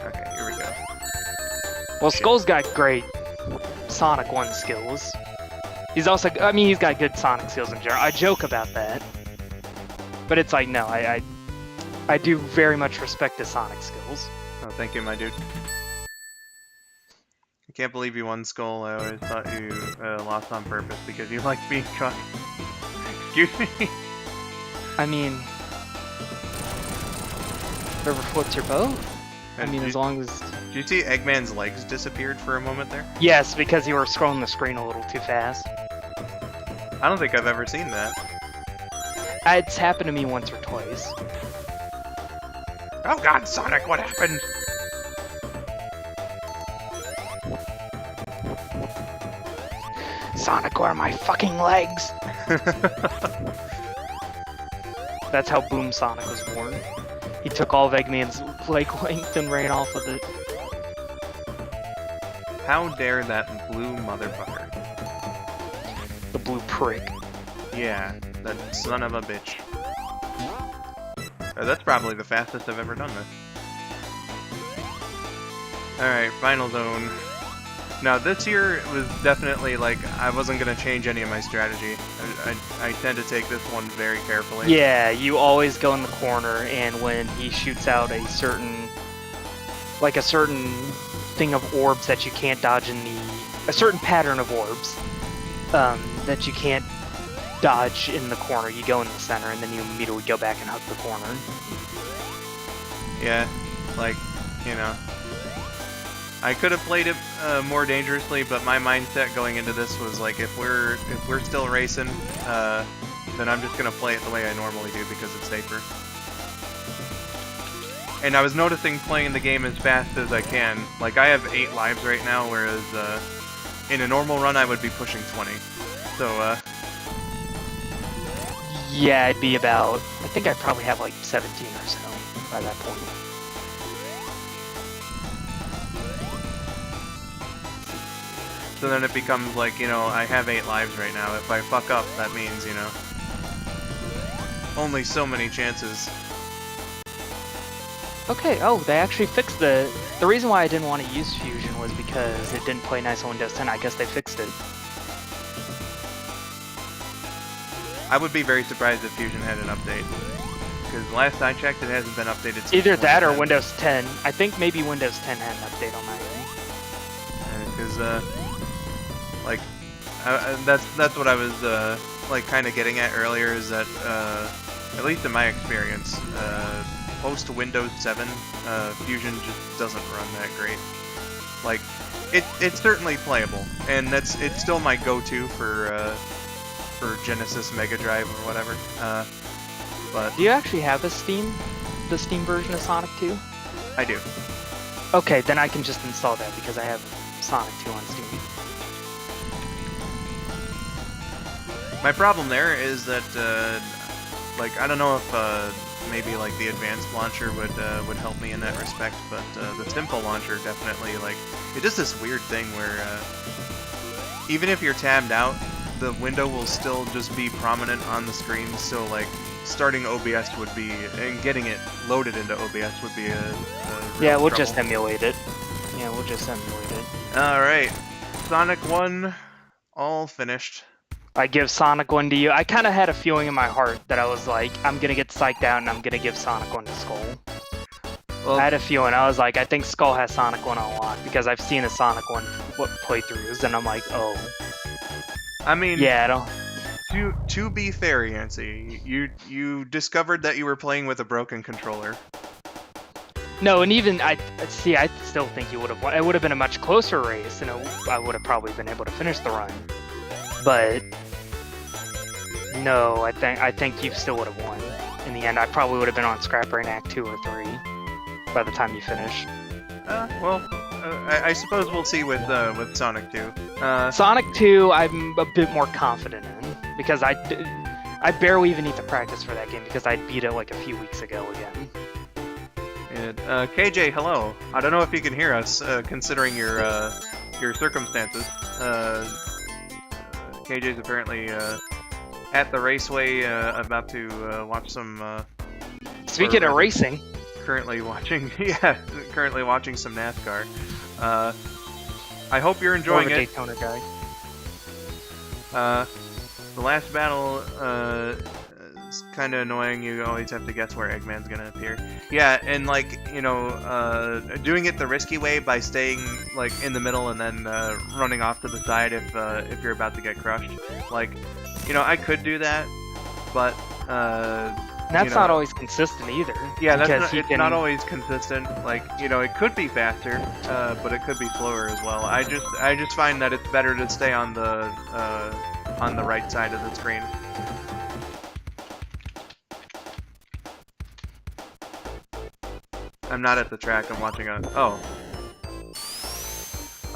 Okay, here we go. Well, Skull's got great Sonic 1 skills. He's also, I mean, he's got good Sonic skills in general. I joke about that. But it's like, no, I do very much respect his Sonic skills. Oh, thank you, my dude. I can't believe you won, Skull. I always thought you lost on purpose because you like being caught. Excuse me? I mean... Whoever floats your boat? I mean, as long as Did you see Eggman's legs disappeared for a moment there? Yes, because you were scrolling the screen a little too fast. I don't think I've ever seen that. It's happened to me once or twice. Oh god, Sonic, what happened? Sonic, where are my fucking legs? That's how Boom Sonic was born. He took all of Eggman's leg length and ran off with it. How dare that blue motherfucker? The blue prick. Yeah, that son of a bitch. That's probably the fastest I've ever done this. Alright, final zone. Now this here was definitely like, I wasn't going to change any of my strategy. I tend to take this one very carefully. Yeah, you always go in the corner, and when he shoots out a certain thing of orbs that you can't dodge a certain pattern of orbs that you can't dodge in the corner, you go in the center, and then you immediately go back and hug the corner. Yeah, like, you know, I could have played it more dangerously, but my mindset going into this was like, if we're still racing, then I'm just gonna play it the way I normally do because it's safer. And I was noticing playing the game as fast as I can. Like, I have 8 lives right now, whereas in a normal run I would be pushing 20. So yeah, it'd be about, I think I'd probably have like 17 or so by that point. So then it becomes like, you know, I have 8 lives right now. If I fuck up, that means, you know, only so many chances. Okay, oh, they actually fixed the reason why I didn't want to use Fusion was because it didn't play nice on Windows 10. I guess they fixed it. I would be very surprised if Fusion had an update. Because last I checked, it hasn't been updated since Either that or 2010. Windows 10. I think maybe Windows 10 had an update on that end. Because, like, that's what I was, like, kind of getting at earlier, is that, at least in my experience, post Windows 7, Fusion just doesn't run that great. Like, it's certainly playable, and it's still my go-to for Genesis Mega Drive or whatever. But Do you actually have the Steam version of Sonic 2? I do. Okay, then I can just install that because I have Sonic 2 on Steam. My problem there is that, like, I don't know if maybe like the advanced launcher would help me in that respect, but the simple launcher definitely, like, it does this weird thing where even if you're tabbed out, the window will still just be prominent on the screen. So like starting OBS would be, and getting it loaded into OBS would be a real Yeah, we'll trouble. just emulate it. Yeah, we'll just emulate it. All right, Sonic 1, all finished. I give Sonic 1 to you. I kind of had a feeling in my heart that I was like, I'm gonna get psyched out and I'm gonna give Sonic 1 to Skull. Well, I had a feeling. I was like, I think Skull has Sonic 1 on lock because I've seen a Sonic 1 playthroughs, and I'm like, oh. I mean, Yeah, I don't. to be fair, Yancy, you discovered that you were playing with a broken controller. No, and even I still think you would have won. It would have been a much closer race, and I would have probably been able to finish the run. But no, I think you still would have won. In the end, I probably would have been on Scrap Brain Act 2 or 3 by the time you finish. Well, I suppose we'll see with Sonic 2. Sonic 2, I'm a bit more confident in because I barely even need to practice for that game because I beat it like a few weeks ago again. And, KJ, hello. I don't know if you can hear us, considering your circumstances. KJ's apparently at the raceway, about to watch some. Speaking of racing, currently watching some NASCAR. I hope you're enjoying it. Daytona guy. The last battle is kind of annoying. You always have to guess where Eggman's gonna appear. Yeah, and like, you know, doing it the risky way by staying like in the middle and then running off to the side if you're about to get crushed. Like, you know, I could do that, but That's not always consistent either. Yeah, because he it's not can. always consistent. Like, it could be faster, but it could be slower as well. I just find that it's better to stay on the right side of the screen. I'm not at the track. I'm watching on. Oh.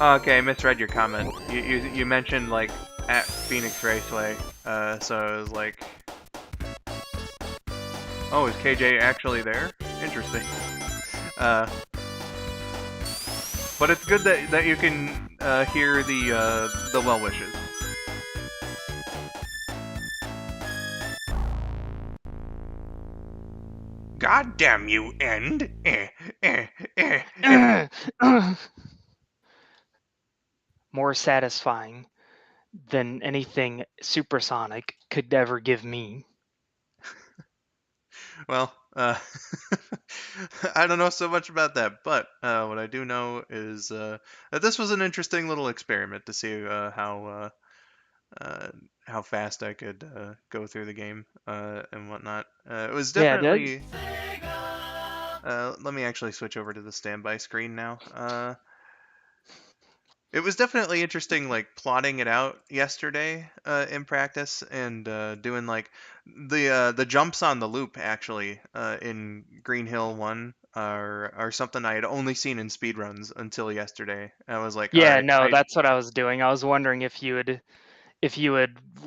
Okay, I misread your comment. You mentioned like at Phoenix Raceway. So I was like, oh, is KJ actually there? Interesting. But it's good that you can hear the well wishes. God damn you, End! More satisfying than anything supersonic could ever give me. Well, I don't know so much about that, but what I do know is that this was an interesting little experiment to see how fast I could go through the game and whatnot. It was Yeah, dude. definitely. Let me actually switch over to the standby screen now. It was definitely interesting, like plotting it out yesterday in practice and doing like the jumps on the loop actually in Green Hill One are something I had only seen in speedruns until yesterday. I was like, all Yeah, right, no, that's what I was doing. I was wondering if you had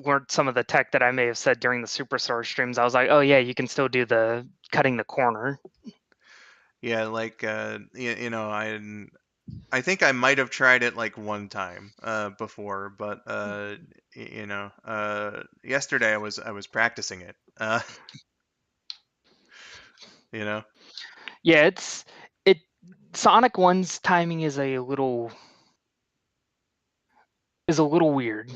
learned some of the tech that I may have said during the Superstar streams. I was like, oh yeah, you can still do the cutting the corner. yeah, like I think I might have tried it like one time before, but yesterday I was practicing it. You know. Yeah, it Sonic One's timing is a little weird.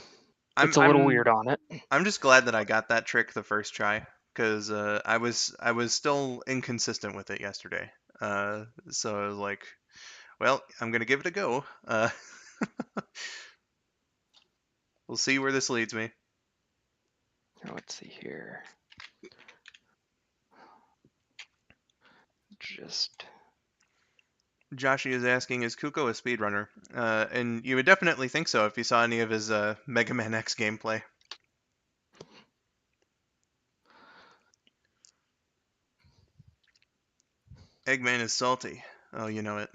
I'm It's a little I'm weird on it. I'm just glad that I got that trick the first try because I was still inconsistent with it yesterday. So I was like, well, I'm gonna give it a go. We'll see where this leads me. Let's see here. Just Joshi is asking, is kUko a speedrunner? And you would definitely think so if you saw any of his Mega Man X gameplay. Eggman is salty. Oh, you know it.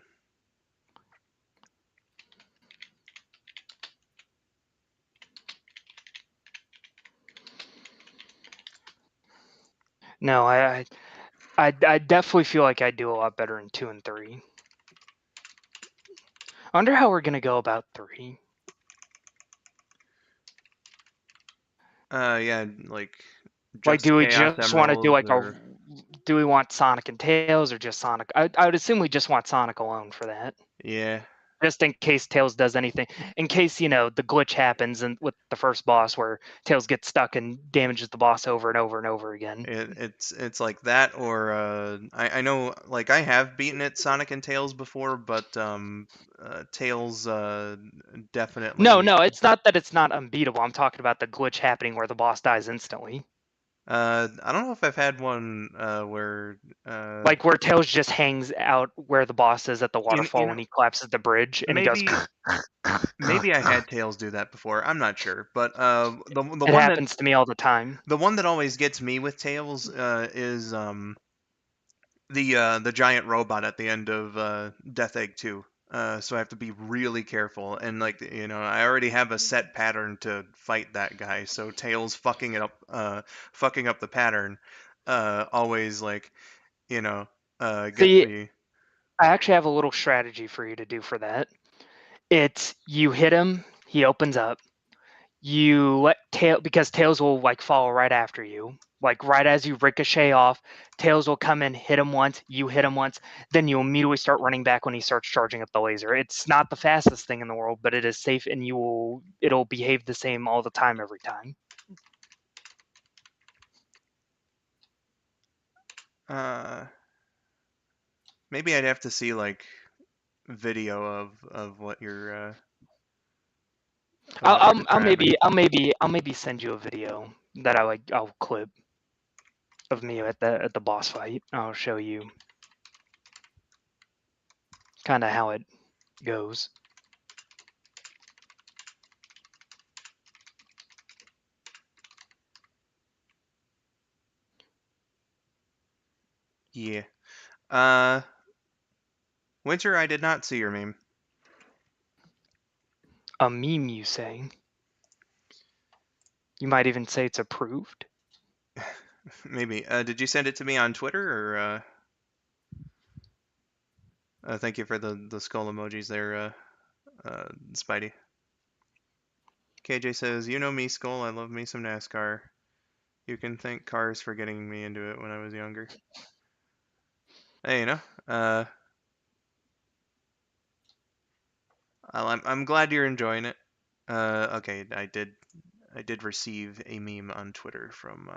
no, I definitely feel like I do a lot better in 2 and 3. I wonder how we're gonna go about 3. Yeah, like Like, just do we Chaos just want to do Emeralds like a? or Do we want Sonic and Tails or just Sonic? I would assume we just want Sonic alone for that. yeah. Just in case Tails does anything, in case the glitch happens and with the first boss where Tails gets stuck and damages the boss over and over and over again. It's like that, or I know like I have beaten it Sonic and Tails before, but Tails No, definitely. no, it's not that it's not unbeatable. I'm talking about the glitch happening where the boss dies instantly. I don't know if I've had one where Like where Tails just hangs out where the boss is at the you, you waterfall when know he collapses the bridge and he goes. maybe I had Tails do that before. I'm not sure, but It happens to me all the time. the one that always gets me with Tails is the giant robot at the end of Death Egg 2. So I have to be really careful, and like I already have a set pattern to fight that guy. So Tails fucking up the pattern, always like gets See, me. I actually have a little strategy for you to do for that. It's you hit him, he opens up. You let because Tails will like follow right after you. Like right as you ricochet off, Tails will come in, hit him once, you hit him once, then you immediately start running back when he starts charging up the laser. It's not the fastest thing in the world, but it is safe and it'll behave the same all the time every time. Uh, Maybe I'd have to see like video of what you're I'll describing. maybe send you a video that I'll clip. of me at the boss fight. I'll show you kind of how it goes. Yeah. Winter, I did not see your meme. A meme, you say? You might even say it's approved. Maybe. Did you send it to me on Twitter or? Thank you for the skull emojis there, Spidey. KJ says, "You know me, Skull. I love me some NASCAR. You can thank cars for getting me into it when I was younger." Hey, I'm glad you're enjoying it. Okay, I did receive a meme on Twitter from.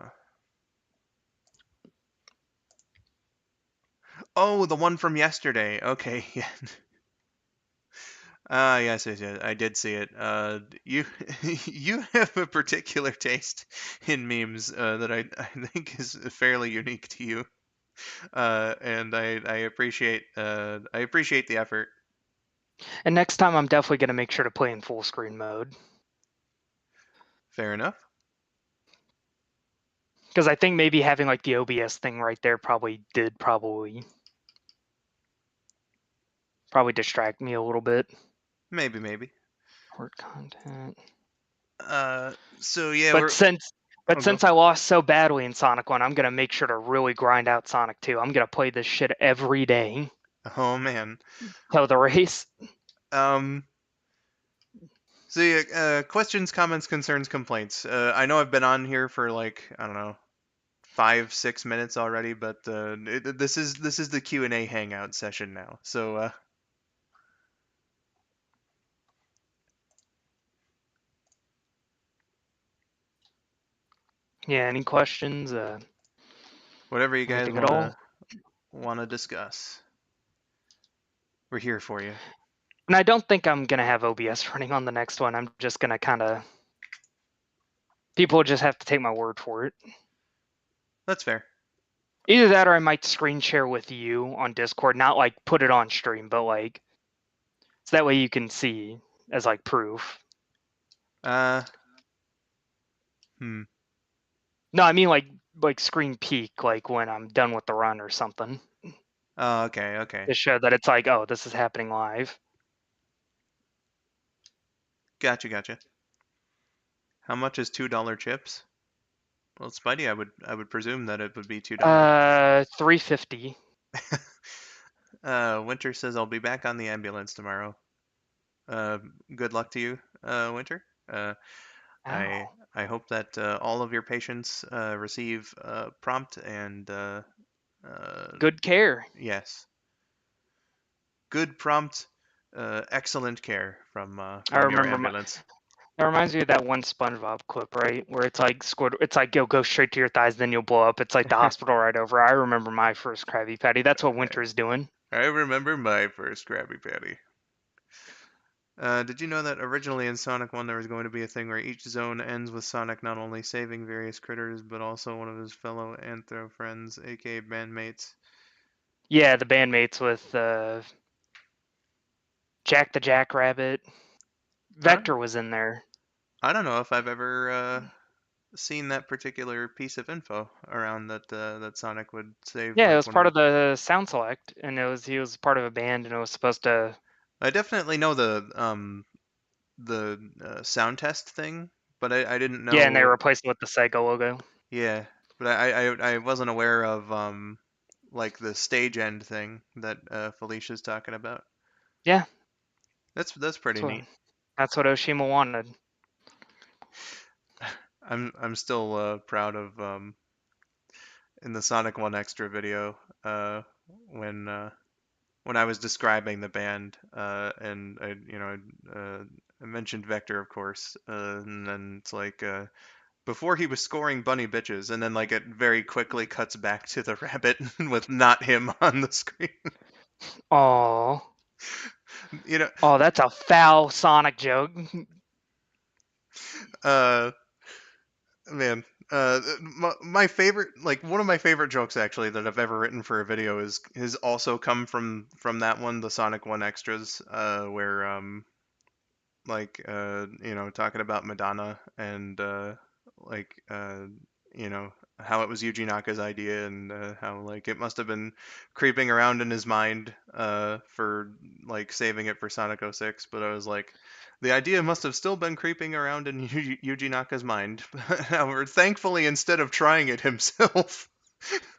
Oh, the one from yesterday. Okay, yeah. Yes, yes, yes, I did see it. You you have a particular taste in memes that I think is fairly unique to you, and I appreciate the effort. And next time, I'm definitely going to make sure to play in full screen mode. Fair enough. Because I think maybe having like the OBS thing right there probably distract me a little bit. Maybe, maybe. Port content. So yeah, But since oh, go. I lost so badly in Sonic 1, I'm gonna make sure to really grind out Sonic 2. I'm gonna play this shit every day Oh man. till the race. Um. So yeah, questions, comments, concerns, complaints. I know I've been on here for like I don't know 5, 6 minutes already, but this is the Q&A hangout session now. So Yeah, any questions? whatever you guys Anything at all? wanna discuss, we're here for you. And I don't think I'm gonna have OBS running on the next one. I'm just gonna kind of. People just have to take my word for it. That's fair. Either that or I might screen share with you on Discord, not like put it on stream, but like so that way you can see as like proof. Uh, hmm. No, I mean like screen peek, like when I'm done with the run or something, Oh, okay, okay. to show that it's like, oh, this is happening live. Gotcha, gotcha. How much is $2 chips? Well, Spidey, I would presume that it would be $2. 350. Winter says I'll be back on the ambulance tomorrow. Good luck to you, Winter. I Ow. I hope that all of your patients receive prompt and Good care. yes, good prompt, excellent care I from your remember ambulance. that reminds me of that one SpongeBob clip, right? Where it's like Squid, it's like you'll go straight to your thighs, then you'll blow up. It's like the hospital right over. I remember my first Krabby Patty. That's what Winter's doing. I remember my first Krabby Patty. Did you know that originally in Sonic 1 there was going to be a thing where each zone ends with Sonic not only saving various critters, but also one of his fellow Anthro friends, aka bandmates? Yeah, the bandmates with Jack the Jackrabbit. I don't, Vector was in there. I don't know if I've ever seen that particular piece of info around that Sonic would save Yeah, it like was one of part his. of the sound select, and he was part of a band, and it was supposed to. I definitely know the sound test thing, but I didn't Yeah, and they know. replaced it with the Sega logo. Yeah, but I wasn't aware of like the stage end thing that Felicia's talking about. Yeah, That's pretty that's what neat. that's what Oshima wanted. I'm still proud of in the Sonic One Extra video when when I was describing the band and I mentioned Vector of course and then it's like before he was scoring bunny bitches and then like it very quickly cuts back to the rabbit with not him on the screen. Oh, you know oh, that's a foul Sonic joke. uh man my favorite, like one of my favorite jokes actually that I've ever written for a video is has also come from that one, the Sonic One extras, where like talking about Madonna and like how it was Yuji Naka's idea and how like it must have been creeping around in his mind for like saving it for Sonic 06, but I was like the idea must have still been creeping around in Yuji Naka's mind. However, thankfully instead of trying it himself.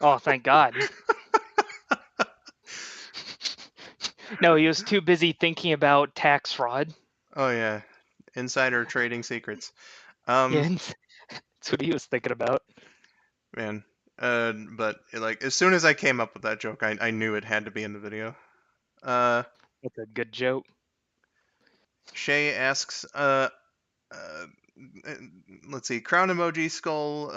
Oh, thank God. No, he was too busy thinking about tax fraud. Oh yeah, insider trading secrets. Yeah, Um that's what he was thinking about. Man. But like as soon as I came up with that joke, I knew it had to be in the video. Uh, That's a good joke. Shay asks, uh, let's see, crown emoji, skull,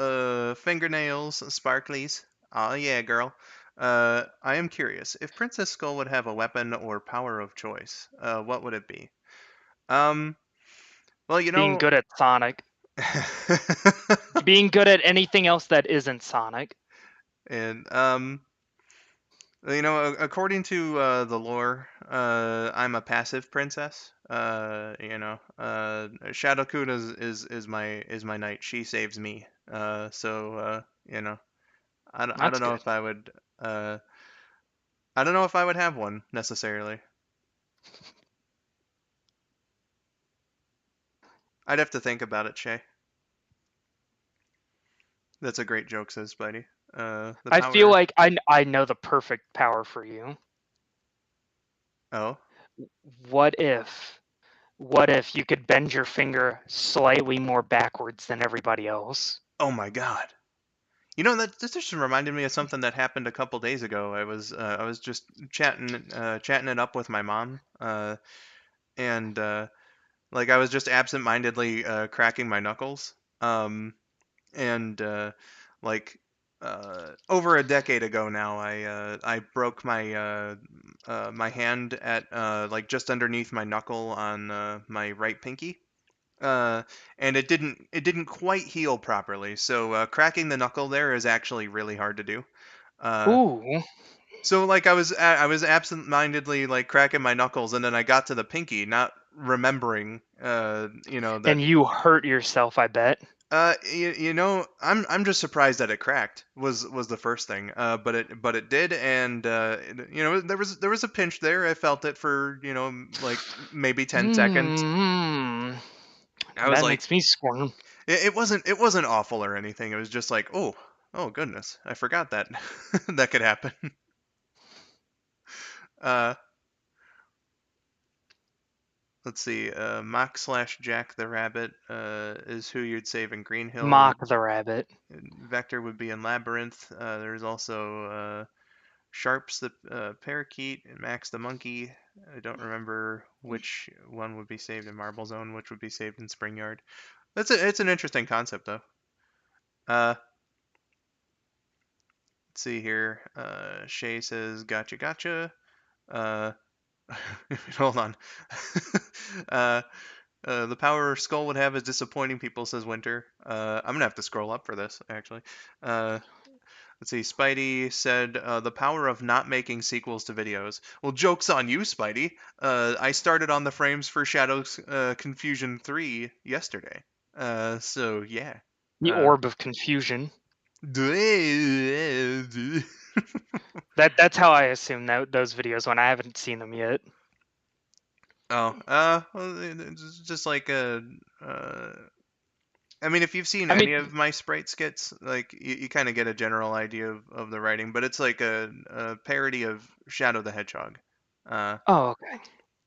fingernails, sparklies. Aw, yeah, girl. I am curious if Princess Skull would have a weapon or power of choice. What would it be? Um, well, Being good at Sonic. Being good at anything else that isn't Sonic. and according to the lore, I'm a passive princess. Shadow Kun is my knight. She saves me. I That's don't know good. if I don't know if I would have one necessarily. I'd have to think about it, Shay. That's a great joke, says Spidey. The I feel power. like I know the perfect power for you. Oh, What if what if you could bend your finger slightly more backwards than everybody else? oh my God. You know that this just reminded me of something that happened a couple days ago. I was just chatting it up with my mom, and like I was just absent-mindedly cracking my knuckles. And like over a decade ago now, I broke my hand at like just underneath my knuckle on my right pinky. And it didn't quite heal properly. So cracking the knuckle there is actually really hard to do. Uh, Ooh, so like I was absent-mindedly like cracking my knuckles, and then I got to the pinky, not remembering, that. and you hurt yourself, I bet. I'm just surprised that it cracked. Was the first thing. But it did, and there was a pinch there. I felt it for like maybe 10 seconds. Hmm. I was That like, makes me squirm. it wasn't awful or anything. It was just like, oh goodness, I forgot that that could happen. Uh, let's see. Mock/Jack the Rabbit is who you'd save in Green Hill. Mock the rabbit. Vector would be in Labyrinth. There's also Sharps the parakeet and Max the monkey. I don't remember which one would be saved in Marble Zone, which would be saved in Spring Yard. It's an interesting concept though. Uh, let's see here. Shay says, "Gotcha, gotcha." Uh, hold on. uh, the power Skull would have is disappointing people, says Winter. I'm gonna have to scroll up for this actually. Uh, Let's see. Spidey said the power of not making sequels to videos. Well, joke's on you, Spidey. I started on the frames for Shadows Confusion 3 yesterday. So yeah. The Uh, orb of confusion. oh, That's how I assume that those videos when I haven't seen them yet. well, it's just like I mean, if you've seen I mean, any of my sprite skits, like you kind of get a general idea of the writing, but it's like a parody of Shadow the Hedgehog. Uh, oh, okay.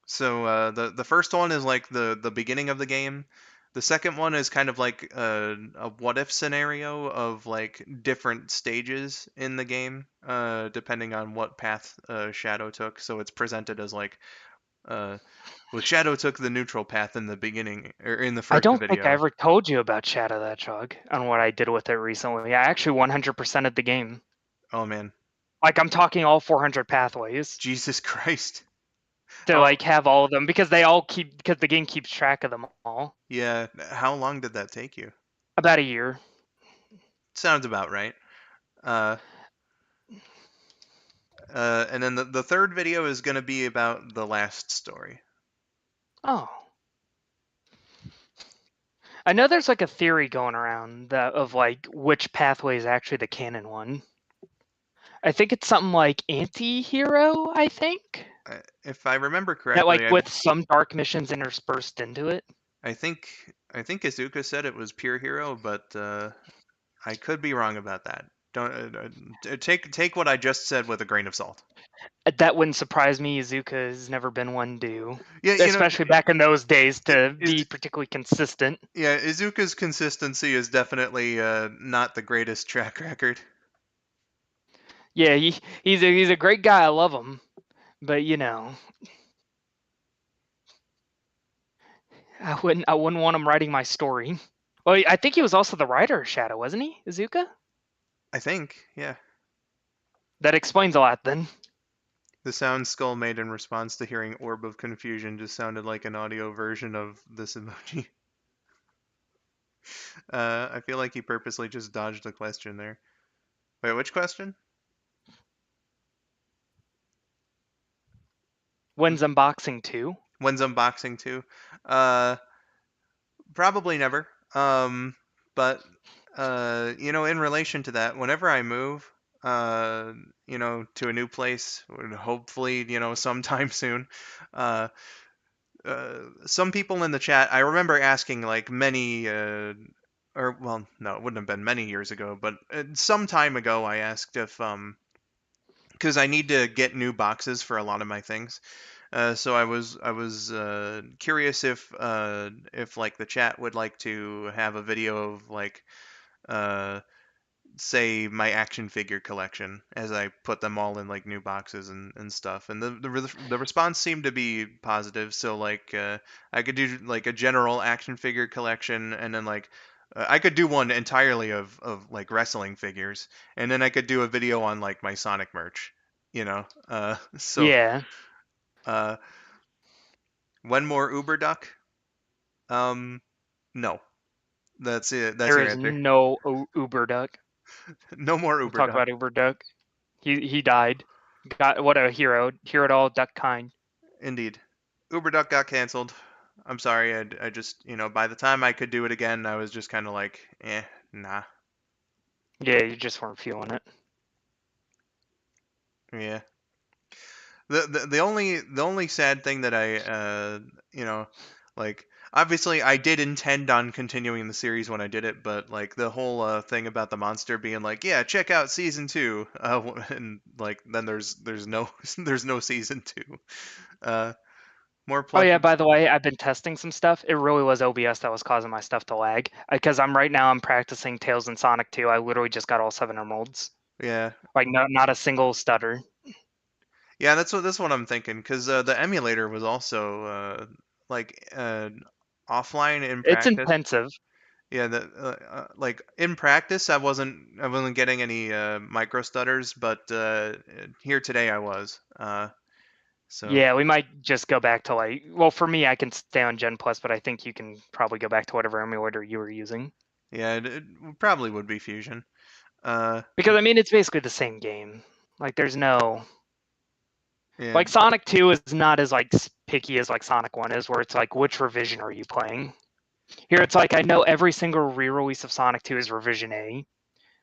So the first one is like the beginning of the game. The second one is kind of like a what if scenario of like different stages in the game, depending on what path Shadow took. So it's presented as like, uh, well, Shadow took the neutral path in the beginning or in the I first don't think I video. ever told you about Shadow the Hedgehog and what I did with it recently. I actually 100% of the game. Oh man, Like I'm talking all 400 pathways Jesus Christ! to How like have all of them because they all keep because the game keeps track of them all. yeah? How long did that take you? About a year. sounds about right. Uh, and then the third video is going to be about the last story. Oh. I know there's like a theory going around that of like which pathway is actually the canon one. I think it's something like anti-hero, I think. If I remember That like correctly, with some dark missions interspersed into it. I think I think Izuka said it was pure hero, but I could be wrong about that. Don't take what I just said with a grain of salt. That wouldn't surprise me. Izuka has never been one to, Yeah, especially back in those days, to is be particularly consistent. yeah, Izuka's consistency is definitely not the greatest track record. Yeah, he's a great guy. I love him, but I wouldn't want him writing my story. Well, I think he was also the writer of Shadow, wasn't he, Izuka? I think, yeah. That explains a lot then. The sound Skull made in response to hearing Orb of Confusion just sounded like an audio version of this emoji. I feel like he purposely just dodged the question there. Wait, which question? When's unboxing 2? When's unboxing too? Uh, Probably never. But in relation to that, whenever I move, uh, to a new place, hopefully, sometime soon, uh, some people in the chat, I remember asking like many, or well, no, it wouldn't have been many years ago, but some time ago, I asked if because I need to get new boxes for a lot of my things. So I was curious if like the chat would like to have a video of like uh, say my action figure collection as I put them all in like new boxes and stuff. And the response seemed to be positive. So like I could do like a general action figure collection, and then like I could do one entirely of like wrestling figures, and then I could do a video on like my Sonic merch. So Yeah, uh, one more Uber Duck. Um, no, that's it. That's there your is answer. no Uber Duck. No more We'll Uber talk Duck. about Uber Duck. He died. God, what a hero! Hero to all duck kind. Indeed. Uber Duck got canceled. I'm sorry. I just, by the time I could do it again, I was just kind of like, nah. Yeah, you just weren't feeling it. Yeah. The only sad thing that you know, like obviously I did intend on continuing the series when I did it, but like the whole thing about the monster being like, yeah, check out season 2, and like then there's no there's no season 2. Uh, more Oh plush. yeah, by the way, I've been testing some stuff. It really was OBS that was causing my stuff to lag. Because I'm practicing Tails and Sonic 2. I literally just got all 7 emeralds. Yeah. Like not a single stutter. Yeah, that's what I'm thinking, because the emulator was also like offline in It's practice. intensive. Yeah, like in practice, I wasn't getting any micro stutters, but here today I was. So Yeah, we might just go back to well, for me, I can stay on Gen Plus, but I think you can probably go back to whatever emulator you were using. yeah, it probably would be Fusion. Uh, Because I mean, it's basically the same game. Like there's no yeah, like Sonic 2 is not as like picky as like Sonic 1 is, where it's like which revision are you playing? Here it's like I know every single re-release of Sonic 2 is revision A,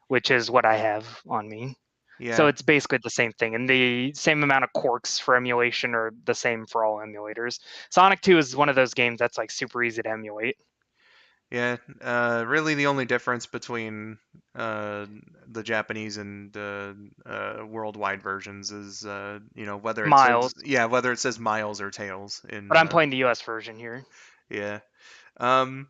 which is what I have on me. So yeah, it's basically the same thing, and the same amount of quirks for emulation are the same for all emulators. Sonic 2 is one of those games that's like super easy to emulate. yeah. Really, the only difference between uh, the Japanese and worldwide versions is whether it says Miles, whether it says Miles or Tails in but I'm playing the US version here. yeah. Um,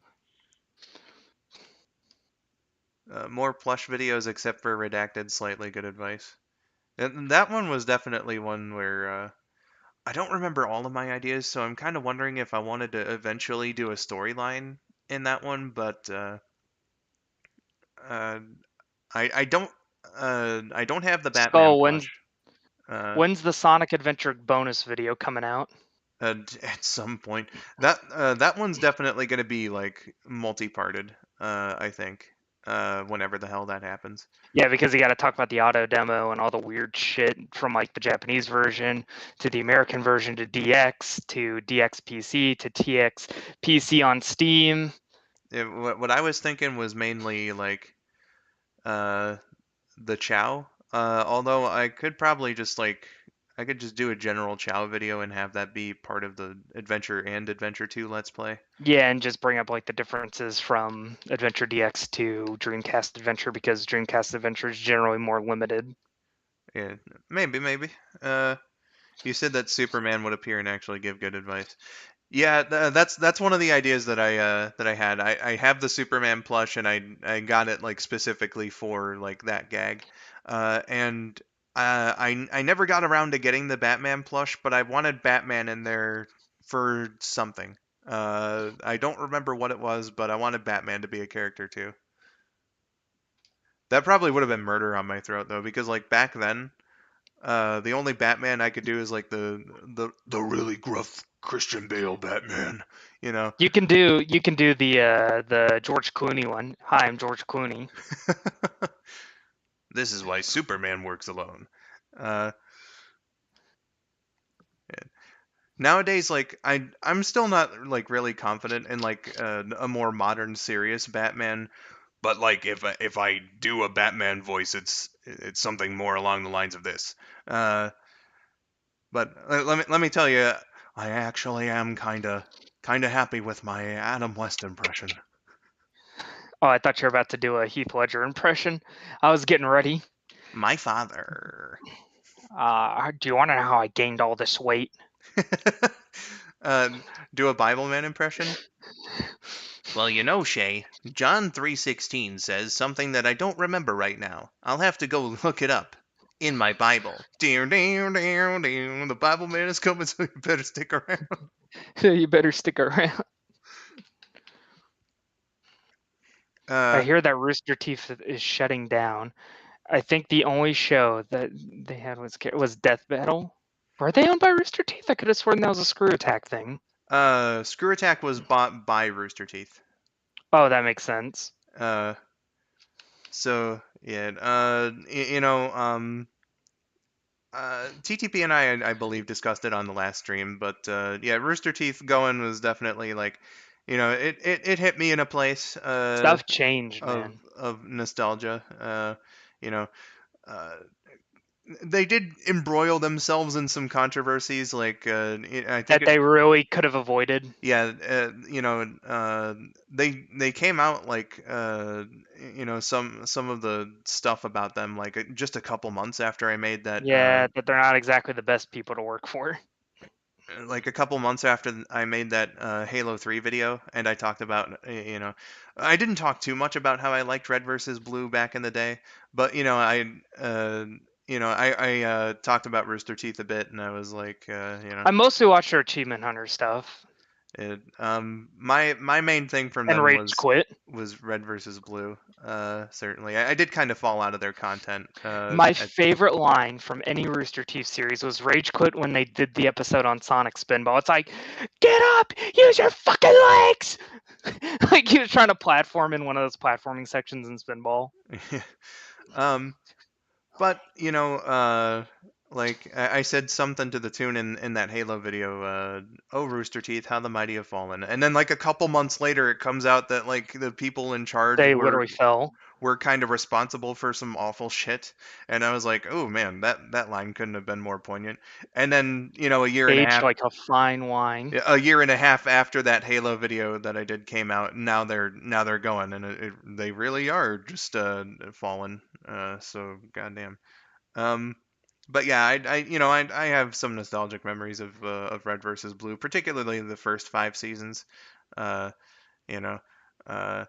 more plush videos except for redacted, slightly good advice. And that one was definitely one where I don't remember all of my ideas, so I'm kind of wondering if I wanted to eventually do a storyline in that one, but uh, I don't have the Batman Skull, when's plush. Uh, when's the Sonic Adventure bonus video coming out? at some point, that one's definitely going to be like multi-parted. I think. whenever the hell that happens. Yeah, because you got to talk about the auto demo and all the weird shit from like the Japanese version to the American version to DX to DX PC to TX PC on Steam. What I was thinking was mainly like uh, the Chow. Although I could probably just like I could just do a general Chow video and have that be part of the Adventure and Adventure 2 Let's Play. Yeah, and just bring up like the differences from Adventure DX to Dreamcast Adventure because Dreamcast Adventure is generally more limited. Yeah, maybe. Uh, you said that Superman would appear and actually give good advice. Yeah, that's one of the ideas that I had. I have the Superman plush and I got it like specifically for like that gag. And I never got around to getting the Batman plush, but I wanted Batman in there for something. I don't remember what it was, but I wanted Batman to be a character too. That probably would have been murder on my throat though, because like back then, the only Batman I could do is like the really gruff Christian Bale Batman, you know. You can do the George Clooney one. Hi, I'm George Clooney. This is why Superman works alone. Uh, Nowadays, like I'm still not like really confident in like a more modern, serious Batman. But like if I do a Batman voice, it's something more along the lines of this. Uh, but let me tell you, I actually am kinda happy with my Adam West impression. Oh, I thought you were about to do a Heath Ledger impression. I was getting ready. My father. Do you want to know how I gained all this weight? uh, do a Bible man impression? Well, you know, Shay, John 3:16 says something that I don't remember right now. I'll have to go look it up in my Bible. Dear, dear, dear, dear, the Bible man is coming, so you better stick around. You better stick around. I Uh, hear that Rooster Teeth is shutting down. I think the only show that they had was Death Battle. Were they owned by Rooster Teeth? I could have sworn that was a Screw Attack thing. Screw Attack was bought by Rooster Teeth. Oh, that makes sense. Uh, so yeah, TTP and I believe, discussed it on the last stream, but yeah, Rooster Teeth going was definitely like, it hit me in a place Stuff changed, man. of nostalgia. You know, uh, they did embroil themselves in some controversies, like I think That it, they really could have avoided. yeah, they came out like some of the stuff about them like just a couple months after I made that Yeah, that they're not exactly the best people to work for. like a couple months after I made that Halo 3 video, and I talked about, I didn't talk too much about how I liked Red versus Blue back in the day, but I talked about Rooster Teeth a bit, and I was like, I mostly watch their Achievement Hunter stuff my main thing from and them Rage Quit. was Red versus Blue. Certainly, I did kind of fall out of their content. My favorite line from any Rooster Teeth series was Rage Quit when they did the episode on Sonic Spinball. It's like, get up, use your fucking legs. Like he was trying to platform in one of those platforming sections in Spinball. um, But like I said something to the tune in that Halo video, "Oh Rooster Teeth, how the mighty have fallen," and then like a couple months later, it comes out that like the people in charge They literally fell. were kind of responsible for some awful shit, and I was like, "Oh man, that line couldn't have been more poignant." And then Aged like a fine wine. a year and a half after that Halo video that I did came out, now they're going, and they really are just fallen. So goddamn. Um, but yeah, I have some nostalgic memories of Red versus Blue, particularly the first 5 seasons. Uh, you know, uh,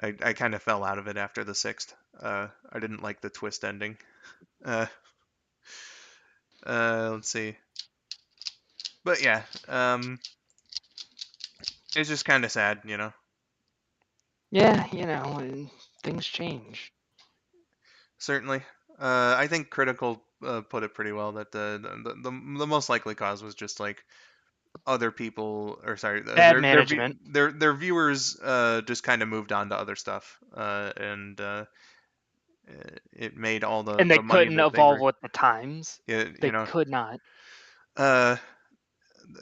I kind of fell out of it after the sixth. I didn't like the twist ending. Uh, let's see, but yeah, it's just kind of sad, Yeah, and things change. Certainly. I think Critical put it pretty well that the most likely cause was just like other people, or sorry, Bad management. their viewers just kind of moved on to other stuff, and it made all And they the money couldn't that they evolve were, with the times. yeah, They could not. uh,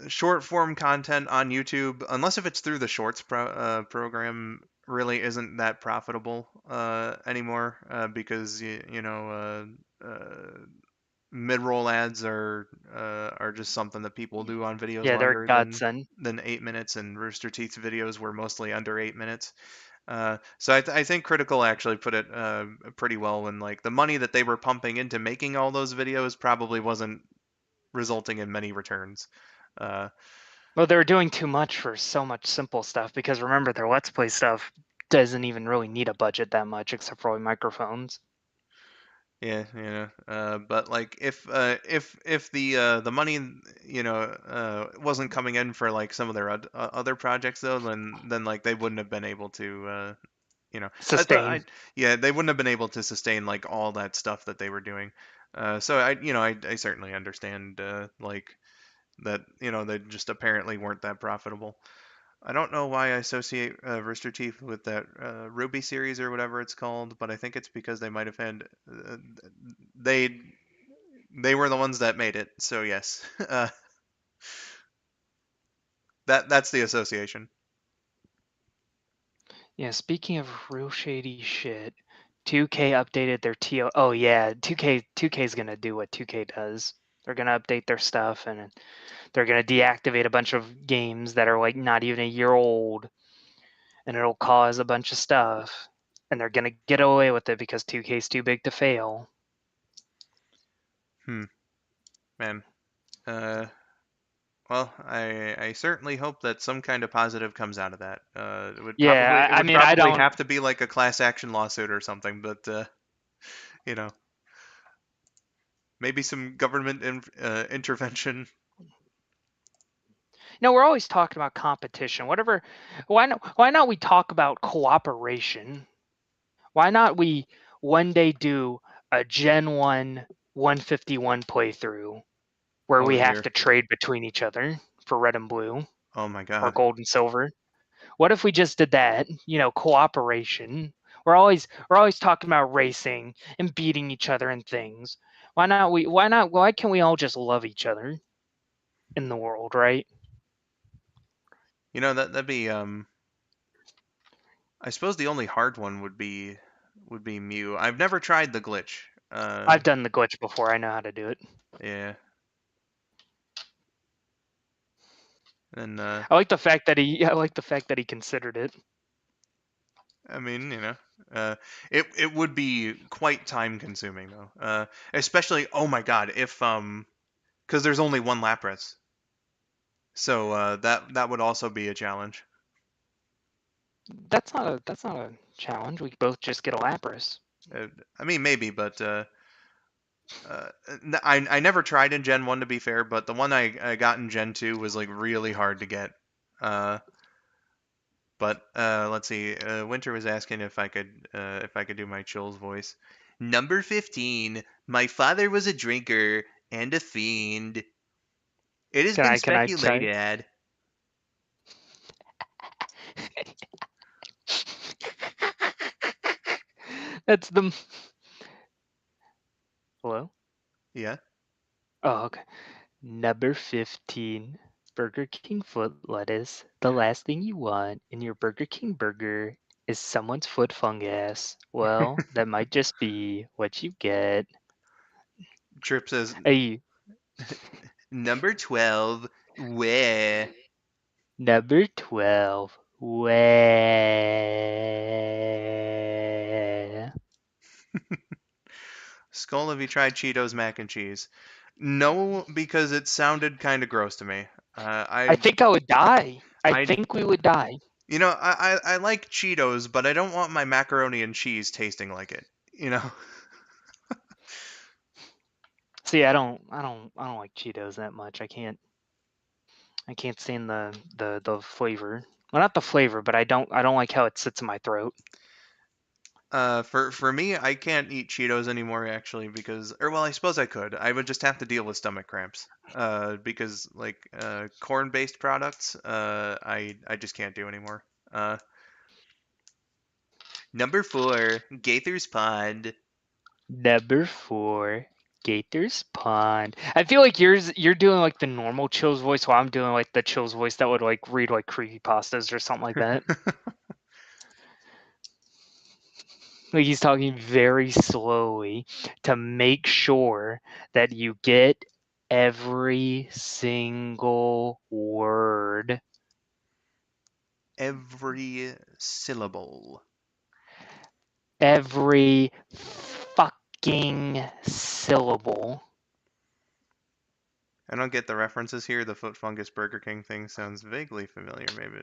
short form content on YouTube, unless if it's through the Shorts program, really isn't that profitable anymore, because mid roll ads are just something that people do on videos Yeah, they're longer godsend. than 8 minutes, and Rooster Teeth's videos were mostly under 8 minutes. So I think Critical actually put it pretty well when, like, the money that they were pumping into making all those videos probably wasn't resulting in many returns. Uh, Well, they were doing too much for so much simple stuff because remember, their Let's Play stuff doesn't even really need a budget that much except for microphones. Yeah, but like if the money wasn't coming in for like some of their other projects though, then like they wouldn't have been able to Sustain. yeah, they wouldn't have been able to sustain like all that stuff that they were doing. So I certainly understand like that they just apparently weren't that profitable. I don't know why I associate Rooster Teeth with that Ruby series or whatever it's called, but I think it's because they might have had they they were the ones that made it. So yes, that's the association. Yeah, speaking of real shady shit, 2K updated their TO. Oh yeah, 2K is gonna do what 2K does. They're gonna update their stuff and they're gonna deactivate a bunch of games that are like not even a year old, and it'll cause a bunch of stuff. And they're gonna get away with it because 2K is too big to fail. Hmm, man. Uh, well, I certainly hope that some kind of positive comes out of that. Yeah, It I would mean, I probably don't. have to be like a class action lawsuit or something, but you know, maybe some government intervention. No, we're always talking about competition. Whatever. Why not we talk about cooperation? Why not we one day do a Gen 1 151 playthrough where Oh we have dear. to trade between each other for red and blue Oh my or God. gold and silver? What if we just did that? Cooperation. We're always talking about racing and beating each other and things. Why can't we all just love each other in the world, right? That'd be I suppose the only hard one would be Mew. I've never tried the glitch. I've done the glitch before. I know how to do it. Yeah. And I like the fact that he considered it. I mean, it would be quite time consuming though. Especially, oh my God, if because there's only one Lapras, so that would also be a challenge. That's not a challenge. We both just get a Lapras. Uh, I mean, maybe, but uh, I never tried in Gen 1 to be fair, but the one I got in Gen 2 was like really hard to get. Uh, but let's see. Winter was asking if I could do my Chills voice. Number 15. My father was a drinker and a fiend. It has Can been I can I try? speculated. That's the hello. Yeah. Oh, okay. Number 15, Burger King foot lettuce. The last thing you want in your Burger King burger is someone's foot fungus. Well, that might just be what you get. Trip says Hey, number 12. Where? number 12. Where? Skull, have you tried Cheetos mac and cheese? No, because it sounded kind of gross to me. I think I would die. I I, think we would die. I like Cheetos, but I don't want my macaroni and cheese tasting like it. You know, See, I don't like Cheetos that much. I can't stand the flavor. Well, not the flavor, but I don't like how it sits in my throat. For me, I can't eat Cheetos anymore actually because, or well, I suppose I could. I would just have to deal with stomach cramps. Because like corn-based products, I just can't do anymore. Uh, Number four, Gaither's Pond. Number four, Gator's Pond. I feel like you're doing like the normal Chills voice while I'm doing like the Chills voice that would like read like creepypastas or something like that. Like he's talking very slowly to make sure that you get every single word. Every syllable. Every fucking syllable. I don't get the references here. The foot fungus Burger King thing sounds vaguely familiar, maybe,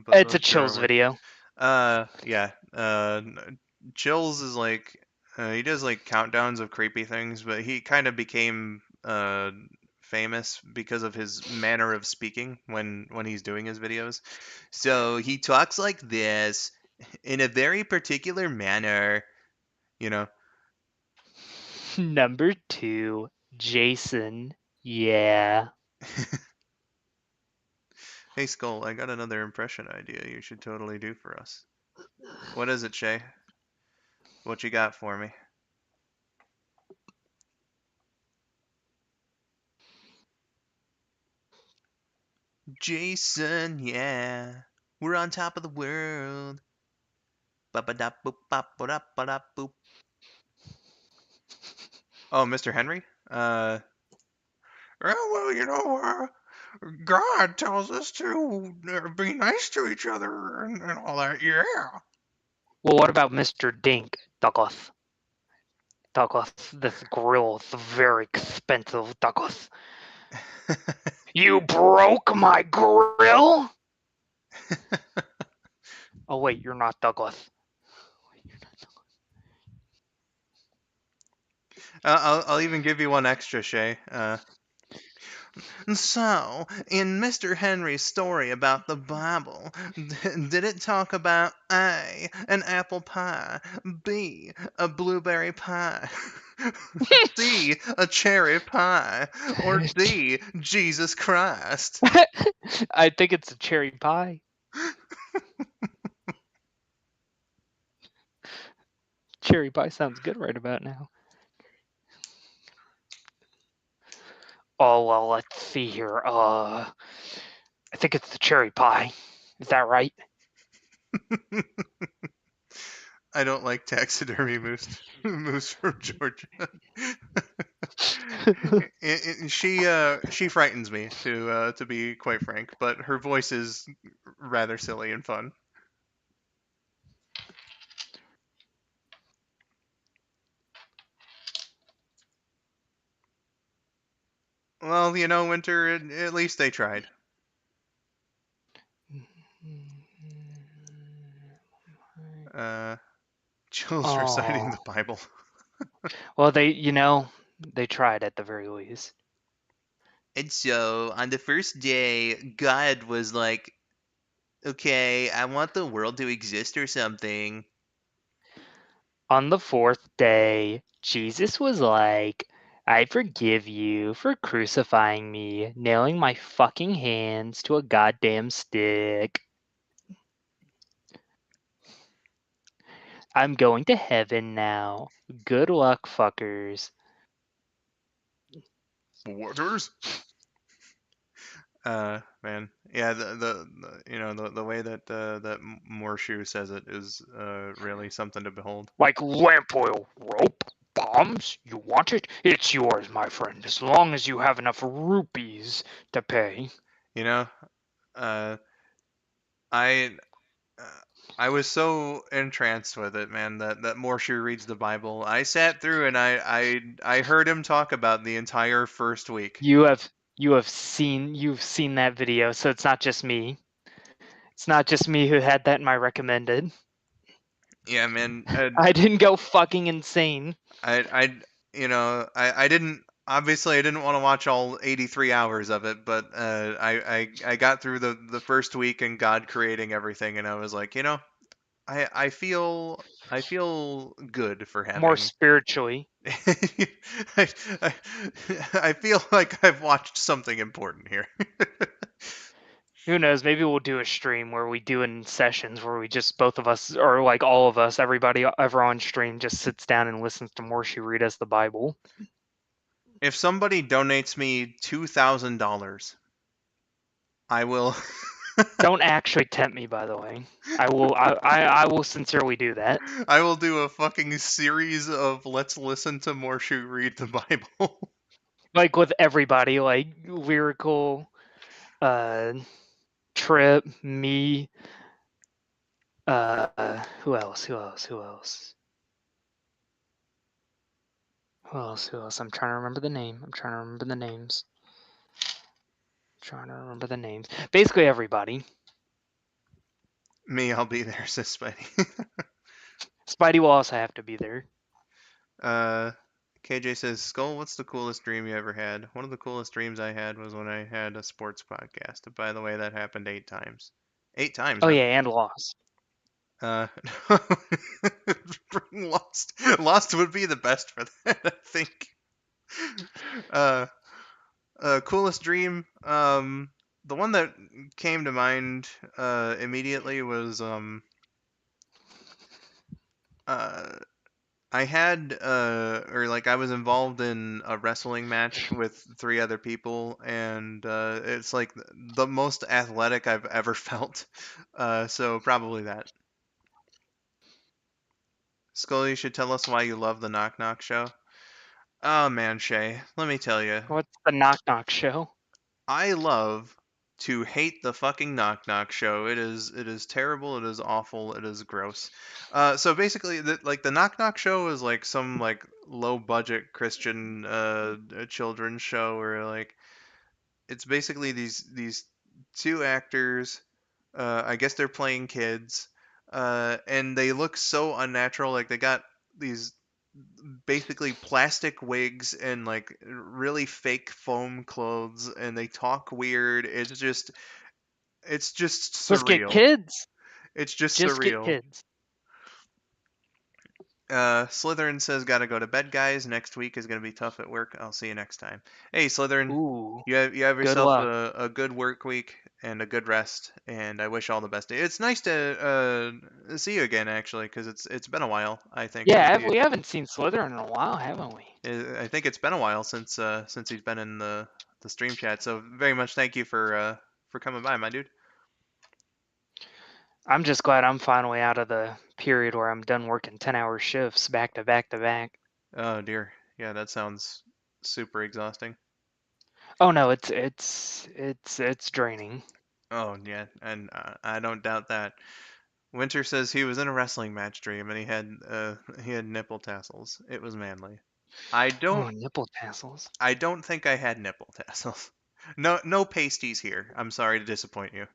but It's a not sure Chills what. video. Yeah. Chills is like he does like countdowns of creepy things, but he kind of became famous because of his manner of speaking when he's doing his videos. So he talks like this in a very particular manner, you know. Number two, Jason. Yeah. Hey Skull, I got another impression idea you should totally do for us. What is it, Shay? What you got for me? Jason, yeah. We're on top of the world. Ba-ba-da-boop, bop-ba-da-ba-da-boop. Oh, Mr. Henry? Well, God tells us to be nice to each other and all that, yeah. Well, what about Mr. Dink, Douglas? Douglas, this grill is very expensive, Douglas. You broke my grill? Oh, wait, you're not Douglas. I'll even give you one extra, Shay. So, in Mr. Henry's story about the Bible, did it talk about A, an apple pie, B, a blueberry pie, C, a cherry pie, or D, Jesus Christ? I think it's a cherry pie. Cherry pie sounds good right about now. Oh, well, let's see here. I think it's the cherry pie. Is that right? I don't like taxidermy moose, moose from Georgia. She frightens me to be quite frank, but her voice is rather silly and fun. Well, Winter, at least they tried. Uh, Chills reciting Oh, the Bible. well, they tried at the very least. And so, on the first day, God was like, okay, I want the world to exist or something. On the fourth day, Jesus was like, I forgive you for crucifying me, nailing my fucking hands to a goddamn stick. I'm going to heaven now. Good luck, fuckers. Waters? Man, yeah, the way that that Morshu says it is really something to behold. Like lamp oil, rope, bombs? You want it? It's yours, my friend, as long as you have enough rupees to pay. You know, uh, I uh, I was so entranced with it, man, that Morshu reads the Bible. I sat through and I heard him talk about the entire first week. You have you've seen that video, so it's not just me. It's not just me who had that in my recommended. Yeah, man. I didn't go fucking insane. I I didn't obviously I didn't want to watch all 83 hours of it, but I got through the first week and God creating everything, and I was like, I feel I feel good for More having. spiritually. I, I, I feel like I've watched something important here. Who knows? Maybe we'll do a stream where we do in sessions where we just both of us, or like all of us, everybody ever on stream, just sits down and listens to Morshu read us the Bible. If somebody donates me $2,000, I will. Don't actually tempt me, by the way. I will. I will sincerely do that. I will do a fucking series of let's listen to Morshu read the Bible. Like with everybody, like lyrical, Trip, me, who else? Who else? Who else? Who else? Who else? I'm trying to remember the name. I'm trying to remember the names. Trying to remember the names. Basically everybody. Me, I'll be there, says Spidey. Spidey will also have to be there. uh, KJ says, Skull, what's the coolest dream you ever had? One of the coolest dreams I had was when I had a sports podcast. By the way, that happened 8 times. 8 times, Oh huh? yeah, and Lost. Uh, bring Lost. Lost would be the best for that, I think. Uh, Coolest dream. The one that came to mind immediately was uh, I had or like I was involved in a wrestling match with 3 other people, and it's like the most athletic I've ever felt. So probably that. Scully, you should tell us why you love the Knock Knock show. Oh man, Shay, let me tell you, What's the Knock Knock show? I love to hate the fucking Knock Knock show. It is terrible. It is awful. It is gross. So basically, the Knock Knock show is like some like low budget Christian children's show where like it's basically these 2 actors. I guess they're playing kids, and they look so unnatural. Like they got these basically plastic wigs and like really fake foam clothes, and they talk weird. It's just Let's get surreal. kids. It's just Just get surreal. kids. Slytherin says, "Gotta go to bed, guys. Next week is gonna be tough at work. I'll see you next time." Hey, Slytherin, Ooh, you have good yourself luck. a good work week and a good rest, and I wish all the best. It's nice to see you again, actually, because it's been a while. I think since Yeah, we haven't seen Slytherin in a while, haven't we? I think it's been a while since he's been in the stream chat. So very much thank you for coming by, my dude. I'm just glad I'm finally out of the period where I'm done working 10-hour shifts back to back to back. Oh dear, yeah, that sounds super exhausting. Oh no, it's draining. Oh yeah, and I don't doubt that. Winter says he was in a wrestling match dream and he had nipple tassels. It was manly. I don't Oh, nipple tassels. I don't think I had nipple tassels. No pasties here. I'm sorry to disappoint you.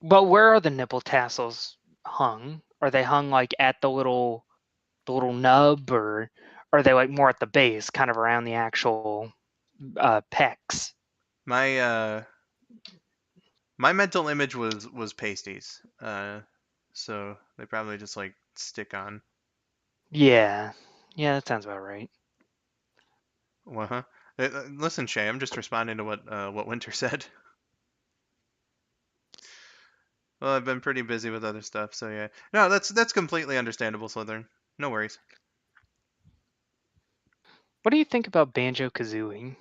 But where are the nipple tassels hung? Are they hung like at the little nub, or are they like more at the base, kind of around the actual pecs? My my mental image was pasties. So they probably just like stick on. Yeah, yeah, that sounds about right. Uh-huh. Listen, Shay, I'm just responding to what Winter said. Well, I've been pretty busy with other stuff, so yeah. No, that's completely understandable, Slytherin. No worries. What do you think about Banjo Kazooie?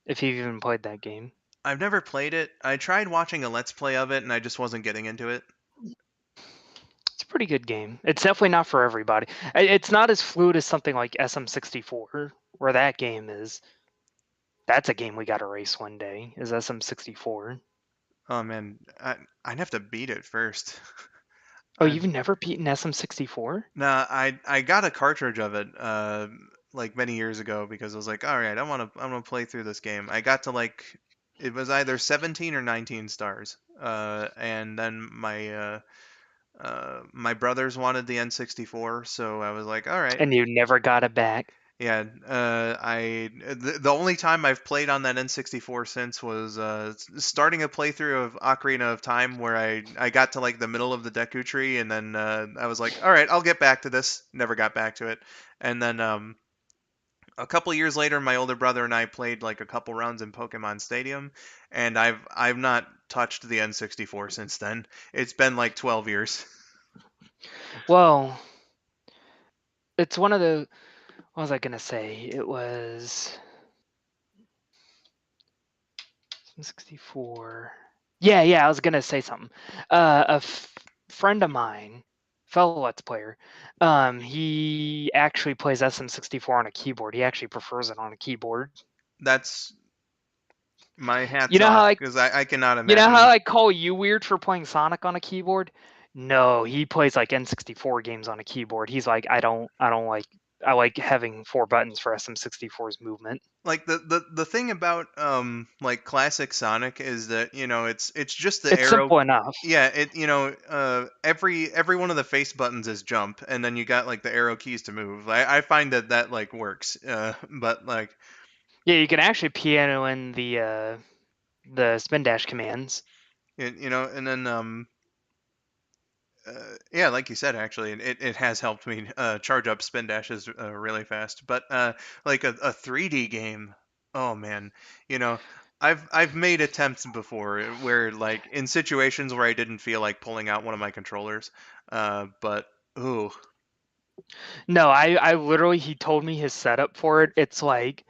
If you've even played that game. I've never played it. I tried watching a Let's Play of it, and I just wasn't getting into it. It's a pretty good game. It's definitely not for everybody. It's not as fluid as something like SM64, where that game is. That's a game we got to race one day. Is SM64? Oh man, I'd have to beat it first. Oh, I you've never beaten SM64? Nah, I got a cartridge of it like many years ago because I was like, all right, I want to play through this game. I got to like it was either 17 or 19 stars. And then my brothers wanted the N64, so I was like, all right. And you never got it back. Yeah, the only time I've played on that N64 since was starting a playthrough of Ocarina of Time, where I got to like the middle of the Deku Tree, and then I was like, all right, I'll get back to this. Never got back to it, and then a couple years later, my older brother and I played like a couple rounds in Pokemon Stadium, and I've not touched the N64 since then. It's been like 12 years. Well, it's one of the. What was I gonna say? It was 64. Yeah, I was gonna say something. Friend of mine, fellow Let's Player, he actually plays SM64 on a keyboard. He actually prefers it on a keyboard. That's my You hats know how off I, because I cannot you know how imagine. I call you weird for playing Sonic on a keyboard? No, he plays like N64 games on a keyboard. He's like, I don't like. I like having 4 buttons for SM64's movement. Like the thing about like classic Sonic is that it's just the It's arrow. simple enough. Yeah, every one of the face buttons is jump, and then you got like the arrow keys to move. I find that like works, but like Yeah, you can actually piano in the spin dash commands. and then yeah, like you said, actually, it has helped me charge up spin dashes really fast. But like a 3D game, oh man, you know, I've made attempts before where like in situations where I didn't feel like pulling out one of my controllers, but ooh, No, I literally he told me his setup for it. It's like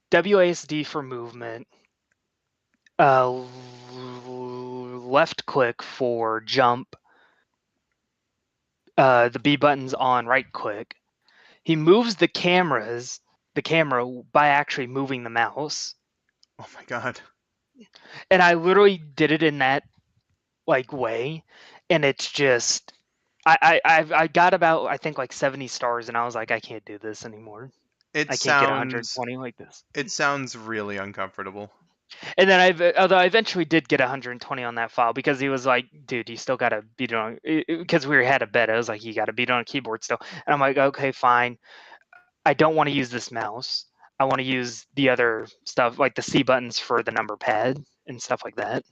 WASD for movement, uh, left click for jump, the B button's on right click. He moves the camera by actually moving the mouse, oh my god, and I literally did it in that like way, and it's just I got about I think like 70 stars, and I was like I can't do this anymore. it I can't get sounds 120 like this. it sounds really uncomfortable. And then although I eventually did get 120 on that file because he was like, dude, you still got to beat it on, because we had a bet. I was like, you got to beat it on a keyboard still. And I'm like, okay, fine. I don't want to use this mouse. I want to use the other stuff like the C buttons for the number pad and stuff like that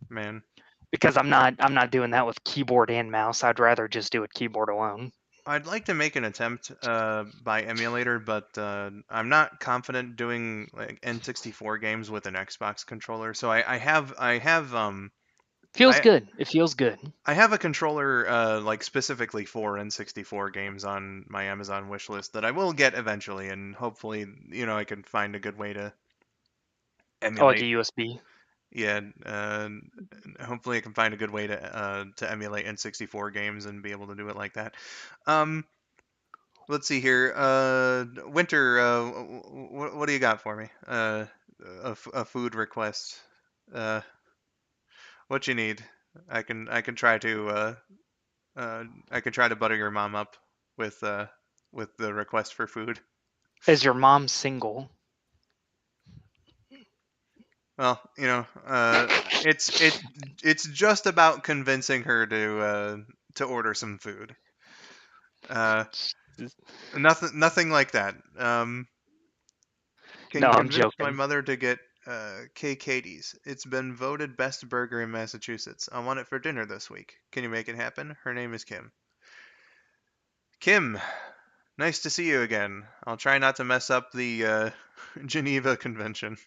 Man, because I'm not doing that with keyboard and mouse. I'd rather just do it keyboard alone. I'd like to make an attempt by emulator, but I'm not confident doing like N64 games with an Xbox controller. So Feels I good. It feels good. I have a controller like specifically for N64 games on my Amazon wish list that I will get eventually, and hopefully I can find a good way to Oh, like a emulate. USB. Yeah, hopefully I can find a good way to emulate N64 games and be able to do it like that. Um, Let's see here. Winter, what do you got for me? A food request. Uh, what you need? I can try to I can try to butter your mom up with uh with the request for food. Is your mom single? Well, it's just about convincing her to order some food. Uh, nothing like that. Can No, you I'm convince my joking. mother to get Katie's? It's been voted best burger in Massachusetts. I want it for dinner this week. Can you make it happen? Her name is Kim. Kim, nice to see you again. I'll try not to mess up the Geneva Convention.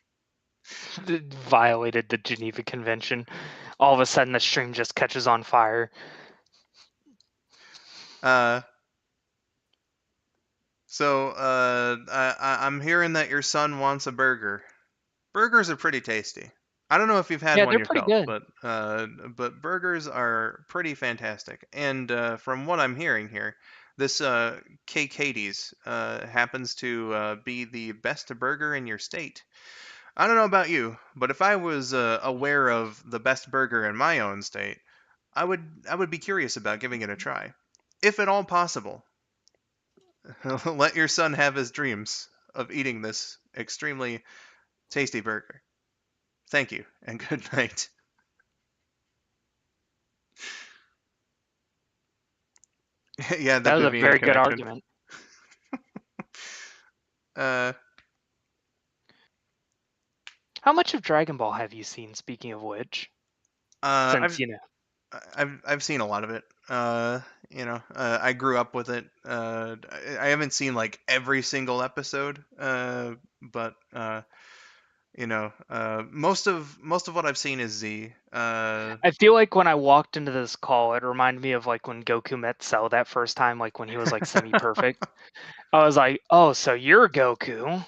Violated the Geneva Convention. All of a sudden, the stream just catches on fire. Uh, I'm hearing that your son wants a burger. Burgers are pretty tasty. I don't know if you've had Yeah, one they're pretty yourself, good. but burgers are pretty fantastic. And from what I'm hearing here, this K Katie's happens to be the best burger in your state. I don't know about you, but if I was aware of the best burger in my own state, I would be curious about giving it a try, if at all possible. Let your son have his dreams of eating this extremely tasty burger. Thank you, and good night. Yeah, the That was a Davina very good connection. argument. Uh, How much of Dragon Ball have you seen, speaking of which? uh, Since, I've you know, I've seen a lot of it. I grew up with it. I haven't seen like every single episode. But most of what I've seen is Z. I feel like when I walked into this call, it reminded me of like when Goku met Cell that first time, like when he was like semi-perfect. I was like, oh, so you're Goku.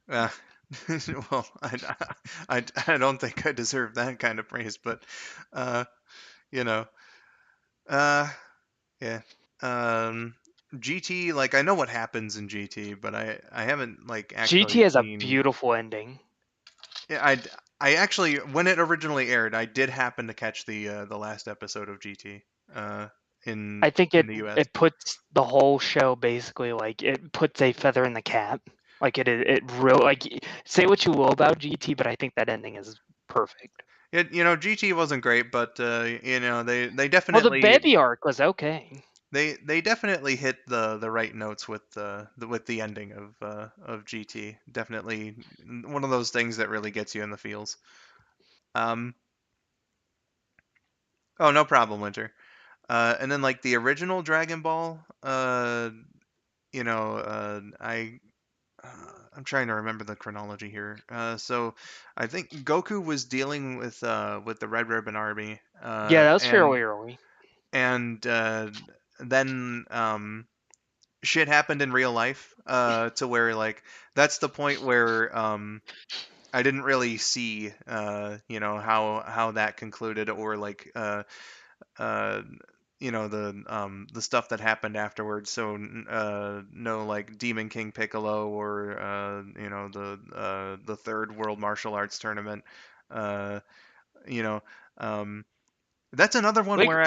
uh, well, I don't think I deserve that kind of praise, but uh, you know, uh, yeah. Um, GT, like I know what happens in GT, but I haven't like GT actually has a seen. beautiful ending. Yeah, I actually, when it originally aired, I did happen to catch the last episode of GT uh I think in it the US. it puts the whole show basically like it puts a feather in the cap. Like it real like say what you will about GT, but I think that ending is perfect. GT wasn't great, but they Well, the definitely baby arc was okay. they definitely hit the right notes with with the ending of GT. Definitely one of those things that really gets you in the feels. Um, oh, no problem, Winter. And then like the original Dragon Ball, I I'm trying to remember the chronology here. So I think Goku was dealing with the Red Ribbon Army, Yeah, that was fairly early. and then shit happened in real life, to where like that's the point where I didn't really see how that concluded, or like uh, the stuff that happened afterwards. So no, like Demon King Piccolo, or the third World Martial Arts Tournament. Uh, you know, um, that's another one Like, where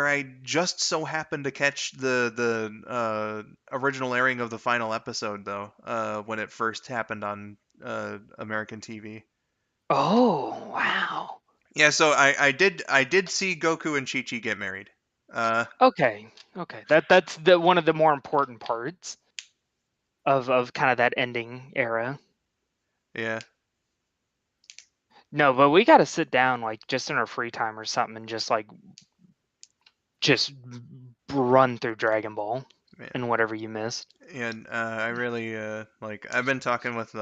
I just so happened to catch the original airing of the final episode, though, when it first happened on American TV. oh wow. Yeah, so I did see Goku and Chi Chi get married. Uh, Okay, okay. That's the one of the more important parts of kind of that ending era. yeah. No, but we got to sit down like just in our free time or something and just run through Dragon Ball and whatever you missed. And I really like. I've been talking with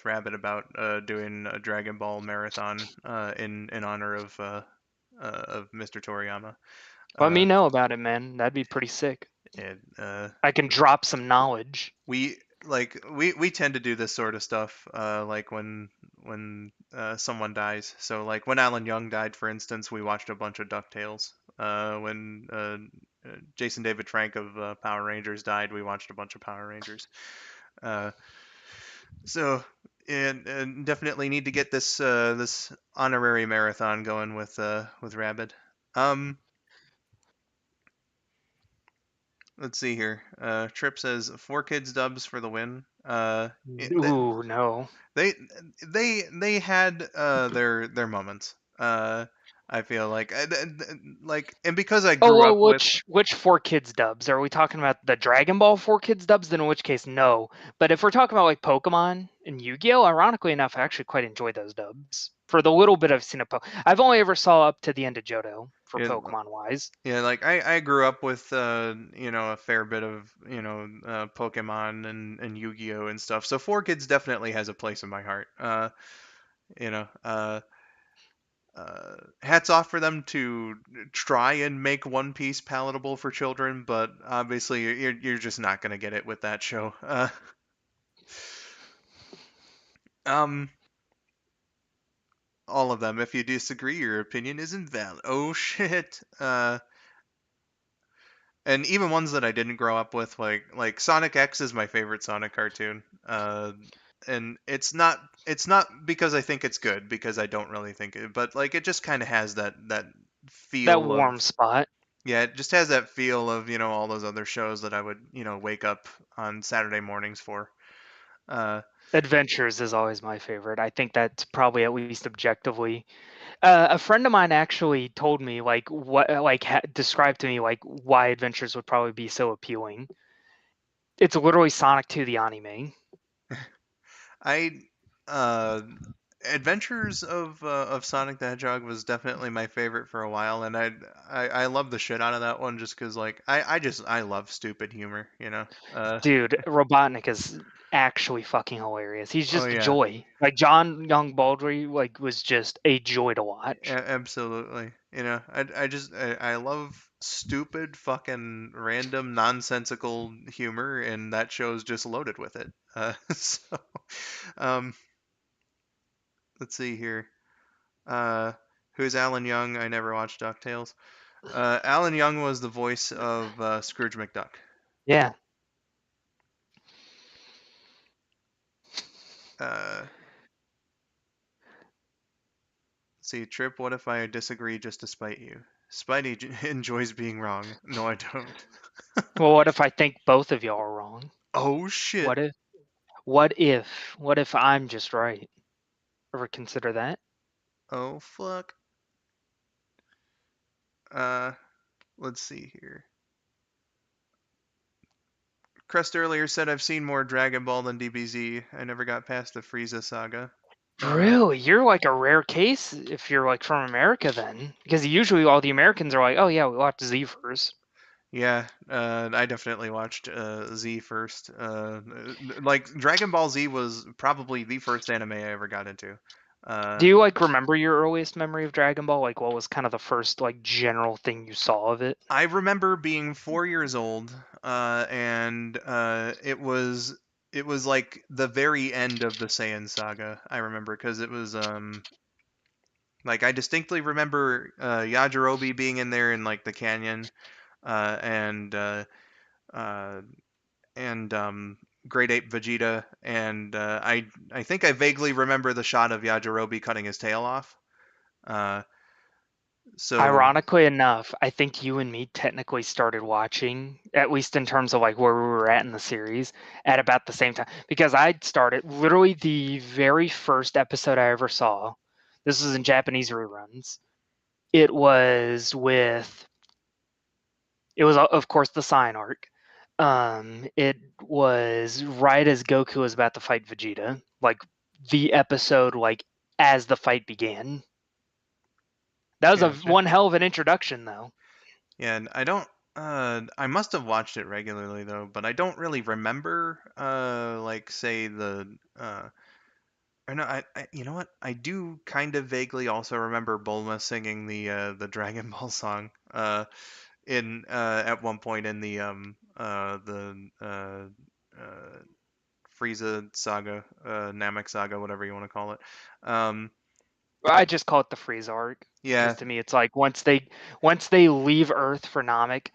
Rabbit about doing a Dragon Ball marathon in honor of Mr. Toriyama. Let Uh, me know about it, man. That'd be pretty sick. and I can drop some knowledge. we tend to do this sort of stuff like when someone dies. So like when Alan Young died, for instance, we watched a bunch of DuckTales. When Jason David Frank of Power Rangers died, we watched a bunch of Power Rangers. Uh, So, and definitely need to get this honorary marathon going with Rabid. Um, let's see here. Trip says 4 kids dubs for the win. It, Ooh, no. they they had their moments. I feel like like, and because I Oh, grew well, up with. which 4 kids dubs? Are we talking about the Dragon Ball 4 kids dubs? Then in which case, no. But if we're talking about like Pokemon and Yu-Gi-Oh, ironically enough, I actually quite enjoy those dubs. For the little bit I've seen of I've only ever saw up to the end of Johto for Yeah, Pokemon wise. yeah, like I grew up with a fair bit of Pokemon and Yu-Gi-Oh and stuff. So 4 kids definitely has a place in my heart. You know, uh, Hats off for them to try and make One Piece palatable for children, but obviously you're just not gonna get it with that show. Um, all of them. If you disagree, your opinion is invalid. Oh shit. And even ones that I didn't grow up with, like Sonic X is my favorite Sonic cartoon. And it's not because I think it's good, because I don't really think it, but like it just kind of has that That feel of. warm spot. Yeah, it just has that feel of all those other shows that I would wake up on Saturday mornings for. Uh, Adventures is always my favorite. I think that's probably at least objectively. A friend of mine actually told me like what described to me like why Adventures would probably be so appealing. It's literally Sonic 2 the anime. I uh Adventures of Sonic the Hedgehog was definitely my favorite for a while, and I love the shit out of that one just because like I love stupid humor, you know. Dude, Robotnik is actually fucking hilarious. He's Oh just a yeah, joy. Like John Young Baldry, like was just a joy to watch. absolutely. You know, I love stupid fucking random nonsensical humor, and that show's just loaded with it. So um, let's see here. Uh, who's Alan Young? I never watched DuckTales. Alan Young was the voice of Scrooge McDuck. Yeah. Uh, see, Trip, what if I disagree just to spite you? Spidey enjoys being wrong. No, I don't. Well, what if I think both of y'all are wrong? Oh shit. What if? What if? What if I'm just right? Ever consider that? Oh fuck. Uh, let's see here. Crest earlier said I've seen more Dragon Ball than DBZ. I never got past the Frieza saga. Really? You're like a rare case if you're like from America then. Because usually all the Americans are like, oh yeah, we watch Z first. Yeah, I definitely watched Z first. Like Dragon Ball Z was probably the first anime I ever got into. Do Uh, you like remember your earliest memory of Dragon Ball? Like what was kind of the first like general thing you saw of it? I remember being 4 years old, and it was like the very end of the Saiyan saga. I remember because it was like I distinctly remember Yajirobe being in there in like the canyon, uh, and uh, uh, and Great Ape Vegeta, and I think I vaguely remember the shot of Yajirobe cutting his tail off. Uh, so Ironically enough, I think you and me technically started watching, at least in terms of like where we were at in the series, at about the same time. Because I'd started literally the very first episode I ever saw. This was in Japanese reruns. It was with, it was of course the sign arc. It was right as Goku was about to fight Vegeta, like the episode, like as the fight began. That was a gotcha. one hell of an introduction, though. Yeah, and I don't. I must have watched it regularly though, but I don't really remember. Like say the. Or no, you know what? I do kind of vaguely also remember Bulma singing the Dragon Ball song. In at one point in the uh Frieza saga, Namek saga, whatever you want to call it. Um, I just call it the freeze arc because yeah, to me it's like once they leave Earth for Namek,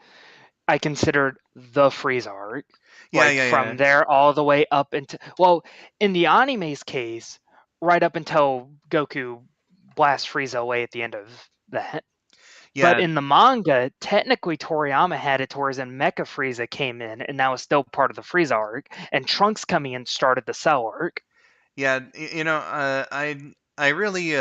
I consider it the freeze arc. yeah, Like yeah, yeah, from there all the way up into well, in the anime's case, right up until Goku blasts Frieza away at the end of that. But yeah, in the manga, technically Toriyama had it towards when Mecha Frieza came in, and that was still part of the Frieza arc, and Trunks coming in started the Cell arc. yeah. You know, I really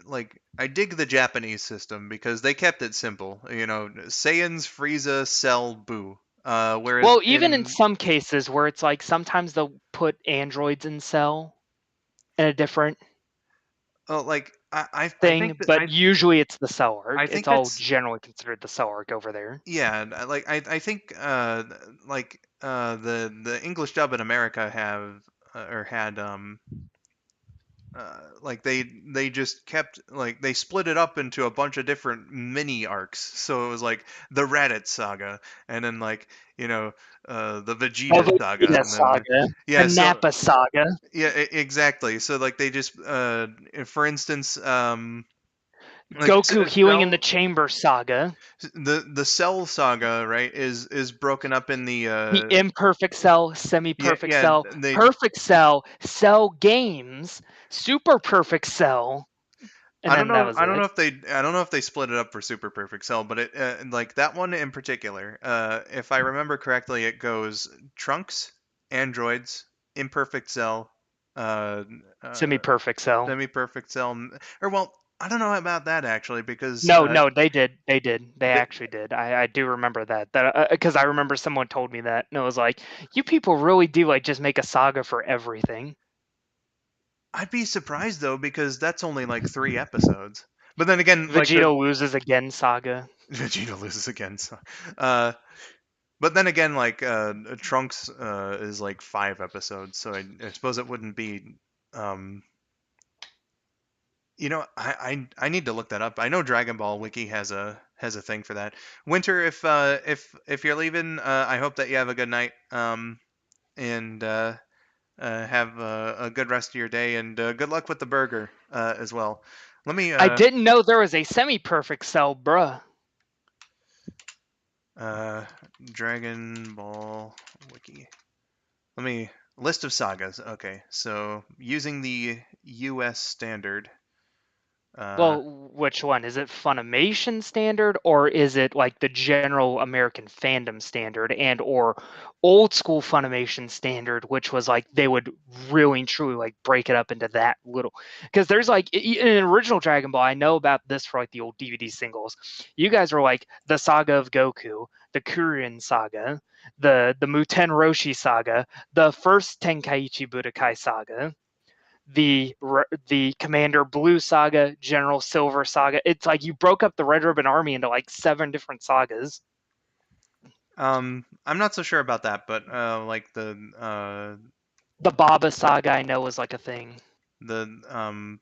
like I dig the Japanese system because they kept it simple. You know, Saiyans, Frieza, Cell, Boo. Whereas Well, even in in some cases where it's like sometimes they'll put androids in Cell in a different oh, like I think thing, that but usually it's the Cell I arc. It's think all that's generally considered the Cell arc over there. yeah. Like I think like the English dub in America have or had like they just kept like they split it up into a bunch of different mini arcs. So it was like the Raditz saga, and then like you know the The Vegeta saga, Vegeta and then saga, the yeah. So Nappa saga, yeah, exactly. So like they just for instance like Goku healing in the Cell chamber saga, the Cell saga right is broken up in the the imperfect cell, yeah semi-perfect yeah cell, they perfect cell, cell games, super perfect cell, and then that was I don't know it. if they I don't know if they split it up for Super Perfect Cell, but it like that one in particular, if I remember correctly, it goes Trunks, Androids, Imperfect Cell, uh, uh, Semi-perfect cell. Semi Perfect Cell, or well. I don't know about that actually because No, they did. They did. They th actually did. I do remember that. That because I remember someone told me that, and it was like, you people really do like just make a saga for everything. I'd be surprised though because that's only like 3 episodes. But then again, like the Vegeta loses again saga. Vegeta loses again. So, uh, but then again, like Trunks is like 5 episodes, so I suppose it wouldn't be. Um, I need to look that up. I know Dragon Ball Wiki has a thing for that. Winter, if you're leaving, I hope that you have a good night. And have a good rest of your day, and good luck with the burger as well. Let me I didn't know there was a semi-perfect cell, bruh. uh, Dragon Ball Wiki. Let me list of sagas. Okay, so using the U.S. standard. Uh, Well, which one? Is it Funimation standard or is it like the general American fandom standard and or old school Funimation standard, which was like they would really and truly like break it up into that little because there's like in an original Dragon Ball, I know about this for like the old DVD singles. You guys were like the Saga of Goku, the Kuririn Saga, the Muten Roshi Saga, the first Tenkaichi Budokai Saga, the Commander Blue saga, General Silver saga. It's like you broke up the Red Ribbon Army into like 7 different sagas. I'm not so sure about that, but like The Baba saga I know was like a thing. the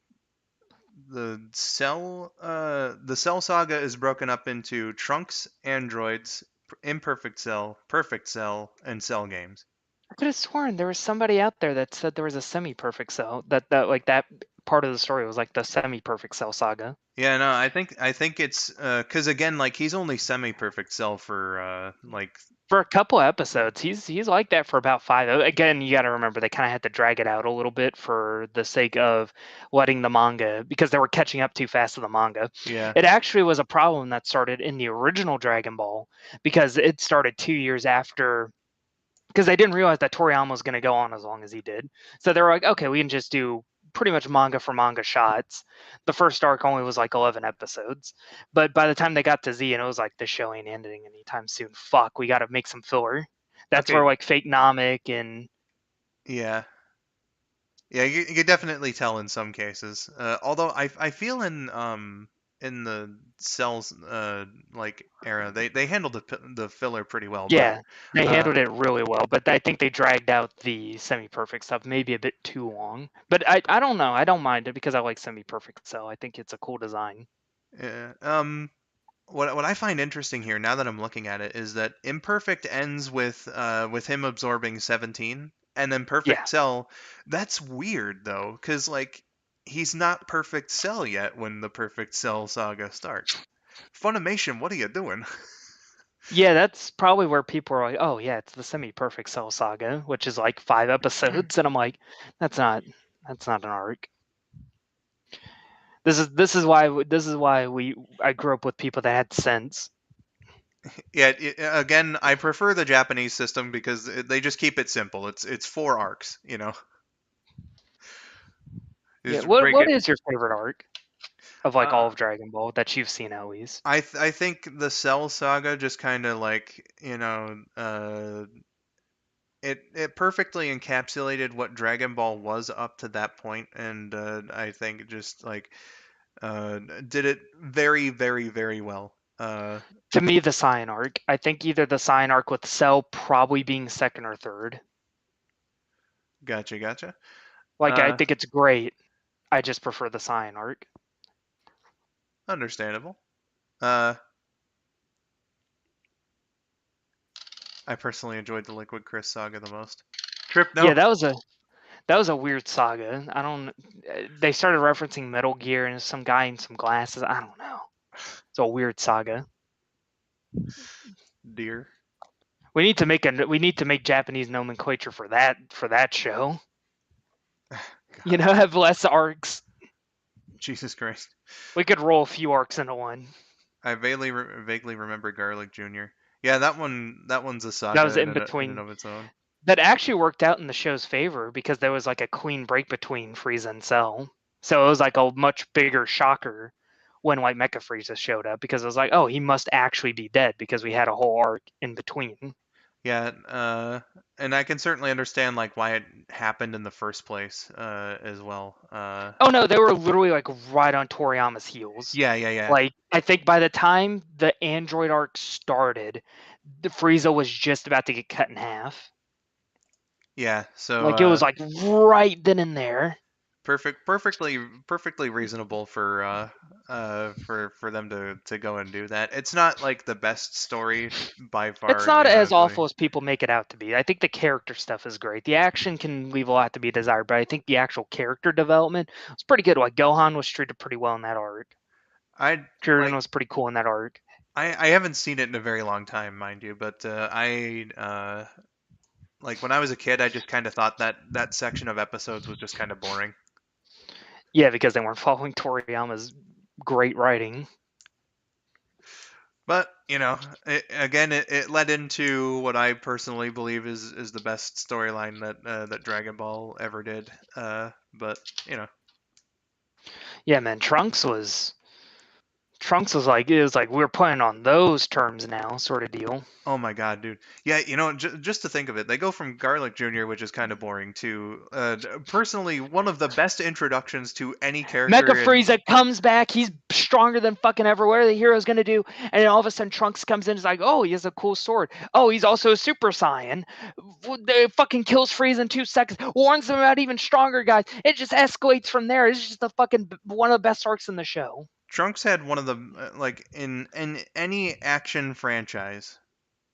the Cell saga is broken up into Trunks, Androids, Imperfect Cell, Perfect Cell, and Cell games. I could have sworn there was somebody out there that said there was a semi-perfect cell. That like that part of the story was like the semi-perfect cell saga. Yeah, no, I think it's because again, like he's only semi-perfect Cell for like For a couple episodes, he's like that for about 5. Again, you got to remember they kind of had to drag it out a little bit for the sake of letting the manga because they were catching up too fast to the manga. yeah. It actually was a problem that started in the original Dragon Ball because it started 2 years after because they didn't realize that Toriyama was going to go on as long as he did. So they were like, okay, we can just do pretty much manga for manga shots. The first arc only was like 11 episodes. But by the time they got to Z and it was like, the show ain't ending anytime soon. Fuck, we got to make some filler. That's where Okay. like Fake Namek and Yeah. Yeah, you could definitely tell in some cases. Although I feel in the cells like era they handled the filler pretty well, but yeah, they uh handled it really well. But I think they dragged out the semi perfect stuff maybe a bit too long. But I don't know. I don't mind it because I like semi perfect cell. I think it's a cool design. yeah, what I find interesting here now that I'm looking at it is that Imperfect ends with him absorbing 17 and then Yeah. Perfect Cell. That's weird though, cuz like he's not Perfect Cell yet when the Perfect Cell saga starts. Funimation, what are you doing? Yeah, that's probably where people are like, "Oh yeah, it's the semi-perfect Cell Saga," which is like 5 episodes, and I'm like, "That's not an arc." This is why I grew up with people that had sense. Yeah, again, I prefer the Japanese system because they just keep it simple. It's 4 arcs, you know. Yeah, Just break what it. is your favorite arc of like all Uh, of Dragon Ball that you've seen at least? I think the Cell Saga just kind of like it perfectly encapsulated what Dragon Ball was up to that point, and I think it just like did it very very well. To me, the Cyan arc. I think either the Cyan arc with Cell probably being second or third. Gotcha. Like I Uh, think it's great. I just prefer the Cyan arc. Understandable. Uh, I personally enjoyed the Liquid Chris saga the most. Trip, Yeah, no. that was a weird saga. I don't. They started referencing Metal Gear and some guy in some glasses. I don't know. It's a weird saga. Dear. We need to make Japanese nomenclature for that show. God, Have less arcs. Jesus Christ. We could roll a few arcs into one. I vaguely remember Garlic Jr. Yeah, that one's a That saga was in in and between. of its own. That actually worked out in the show's favor because there was like a clean break between Frieza and Cell. So it was like a much bigger shocker when like Mecha Frieza showed up, because it was like, oh, he must actually be dead, because we had a whole arc in between. Yeah, and I can certainly understand like why it happened in the first place, as well. Oh no, they were literally like right on Toriyama's heels. Yeah, yeah, yeah, Like I think by the time the Android arc started, the Frieza was just about to get cut in half. yeah. So, Like it was like right then and there. perfectly reasonable for them to go and do that. It's not like the best story by It's far, not you know, as including. awful as people make it out to be. I think the character stuff is great. The action can leave a lot to be desired, but I think the actual character development was pretty good. Like Gohan was treated pretty well in that arc. I Jiren like was pretty cool in that arc. I haven't seen it in a very long time, mind you, but I like when I was a kid, I just kind of thought that that section of episodes was just kind of boring. Yeah, because they weren't following Toriyama's great writing. But it led into what I personally believe is the best storyline that Dragon Ball ever did. But you know, Yeah, man, Trunks was like, it was like we're playing on those terms now, sort of deal. oh my God, dude. Yeah, just to think of it, they go from Garlic Jr., which is kind of boring, to personally one of the best introductions to any Mecha character in. Frieza comes back, he's stronger than fucking ever. What are the heroes gonna do? And then all of a sudden Trunks comes in, and is like, oh, he has a cool sword. Oh, he's also a Super Saiyan. They fucking kills Frieza in 2 seconds. Warns them about even stronger guys. It just escalates from there. It's just the fucking one of the best arcs in the show. Trunks had one of the like in any action franchise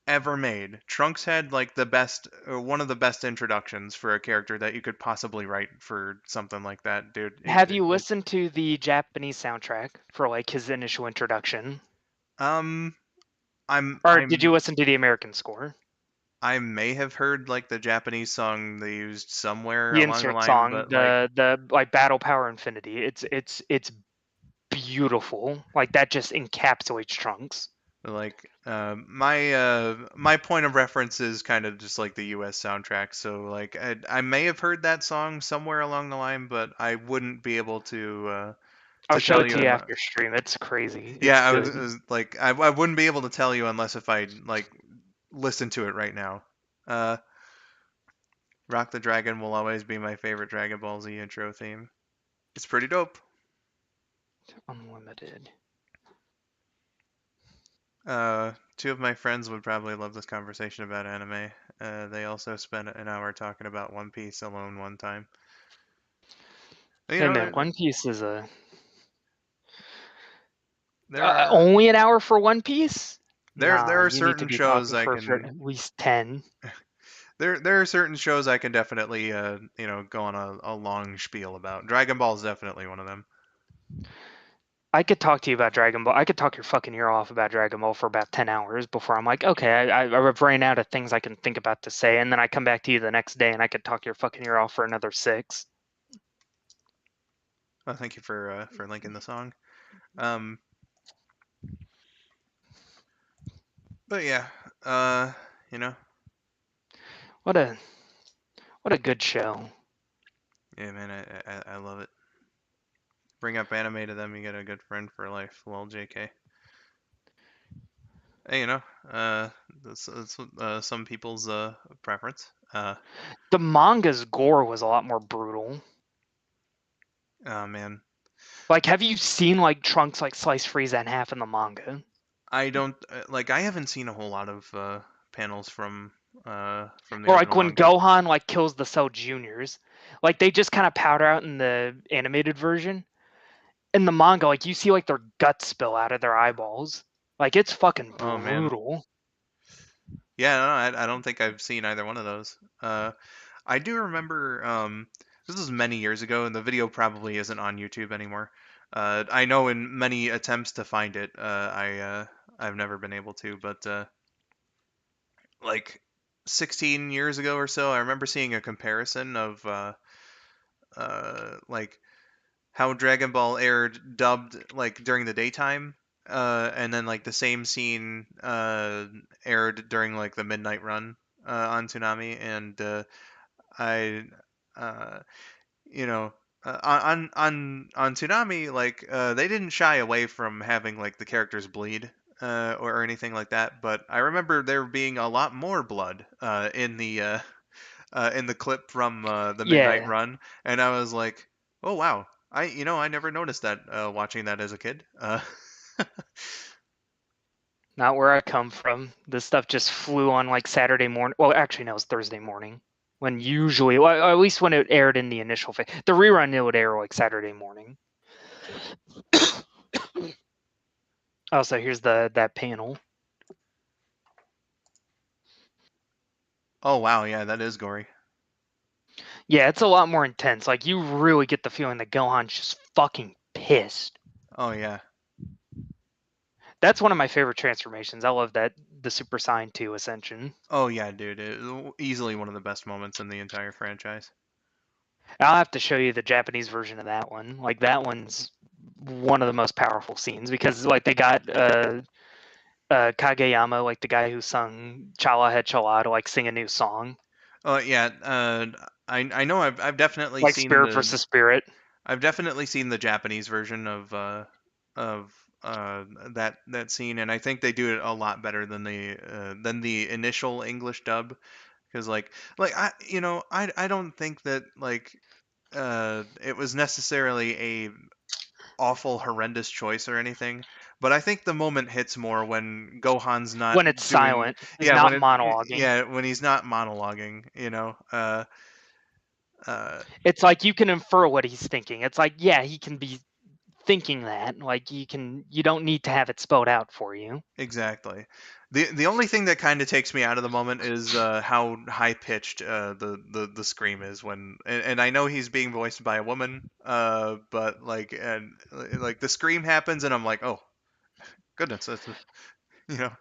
ever made. Trunks had like the best, one of the best introductions for a character that you could possibly write for something like that, dude. Have you listened to the Japanese soundtrack for like his initial introduction? Um, I'm Or did you I'm listen to the American score? I may have heard like the Japanese song they used somewhere The along the insert line, song, but the like Battle Power Infinity. It's beautiful. Like that just encapsulates Trunks. my point of reference is kind of just like the U.S. soundtrack. So like I may have heard that song somewhere along the line, but I wouldn't be able I'll to show tell it you to you unless. after stream. It's crazy. Yeah, It's good. I wouldn't be able to tell you unless if I like listen to it right now. Uh, Rock the Dragon will always be my favorite Dragon Ball Z intro theme. It's pretty dope. Unlimited. Two of my friends would probably love this conversation about anime. They also spent an hour talking about One Piece alone one time. You Hey know, man, One Piece is a there are only an hour for One Piece. there Nah, are you need to certain be shows talking I for can at least 10. there are certain shows I can definitely go on a long spiel about. Dragon Ball is definitely one of them. I could talk to you about Dragon Ball. I could talk your fucking ear off about Dragon Ball for about 10 hours before I'm like, okay, I've ran out of things I can think about to say. And then I come back to you the next day and I could talk your fucking ear off for another 6. Well, thank you for linking the song. Um, but yeah, uh, you know, What a what a good show. yeah, man, I love it. Bring up anime to them, you get a good friend for life. Well, JK. Hey, that's some people's preference. The manga's gore was a lot more brutal. Oh man, Like, have you seen like Trunks like slice Frieza in half in the manga? I don't like. I haven't seen a whole lot of panels from the Or like original when manga. Gohan like kills the Cell Juniors, like they just kind of powder out in the animated version. In the manga, like you see like their guts spill out of their eyeballs. Like it's fucking Oh man, brutal. yeah, no, I don't think I've seen either one of those. I do remember. This was many years ago, and the video probably isn't on YouTube anymore. I know in many attempts to find it, I've never been able to, but like 16 years ago or so, I remember seeing a comparison of like how Dragon Ball aired dubbed like during the daytime, and then like the same scene aired during like the midnight run on Toonami, and I, uh, you know. on Tsunami, like they didn't shy away from having like the characters bleed or anything like that, but I remember there being a lot more blood in the clip from the Midnight Yeah, Run, and I was like, oh wow, I never noticed that watching that as a kid. not where I come from. This stuff just flew on like Saturday morning. Well, actually, no, it was Thursday morning. When usually, well, at least when it aired in the initial phase, the rerun it would air like Saturday morning. Oh, so here's that panel. Oh wow, yeah, that is gory. Yeah, it's a lot more intense. Like you really get the feeling that Gohan's just fucking pissed. Oh yeah. That's one of my favorite transformations. I love that the Super Saiyan 2 Ascension. Oh yeah, dude. Easily one of the best moments in the entire franchise. I'll have to show you the Japanese version of that one. Like that one's one of the most powerful scenes because like they got Kageyama, like the guy who sung Chala Had Chala, to like sing a new song, Oh yeah. I know I've definitely like seen Spirit the versus Spirit. Japanese version of that scene, and I think they do it a lot better than the initial English dub. Because I don't think that it was necessarily a awful horrendous choice or anything, but I think the moment hits more when Gohan's not When it's doing silent, he's not monologuing. when he's not monologuing, uh It's like you can infer what he's thinking. It's like, yeah, he can be thinking that. Like you don't need to have it spelled out for you. exactly. The only thing that kind of takes me out of the moment is how high pitched the scream is and I know he's being voiced by a woman, but like the scream happens and I'm like, oh goodness, you know.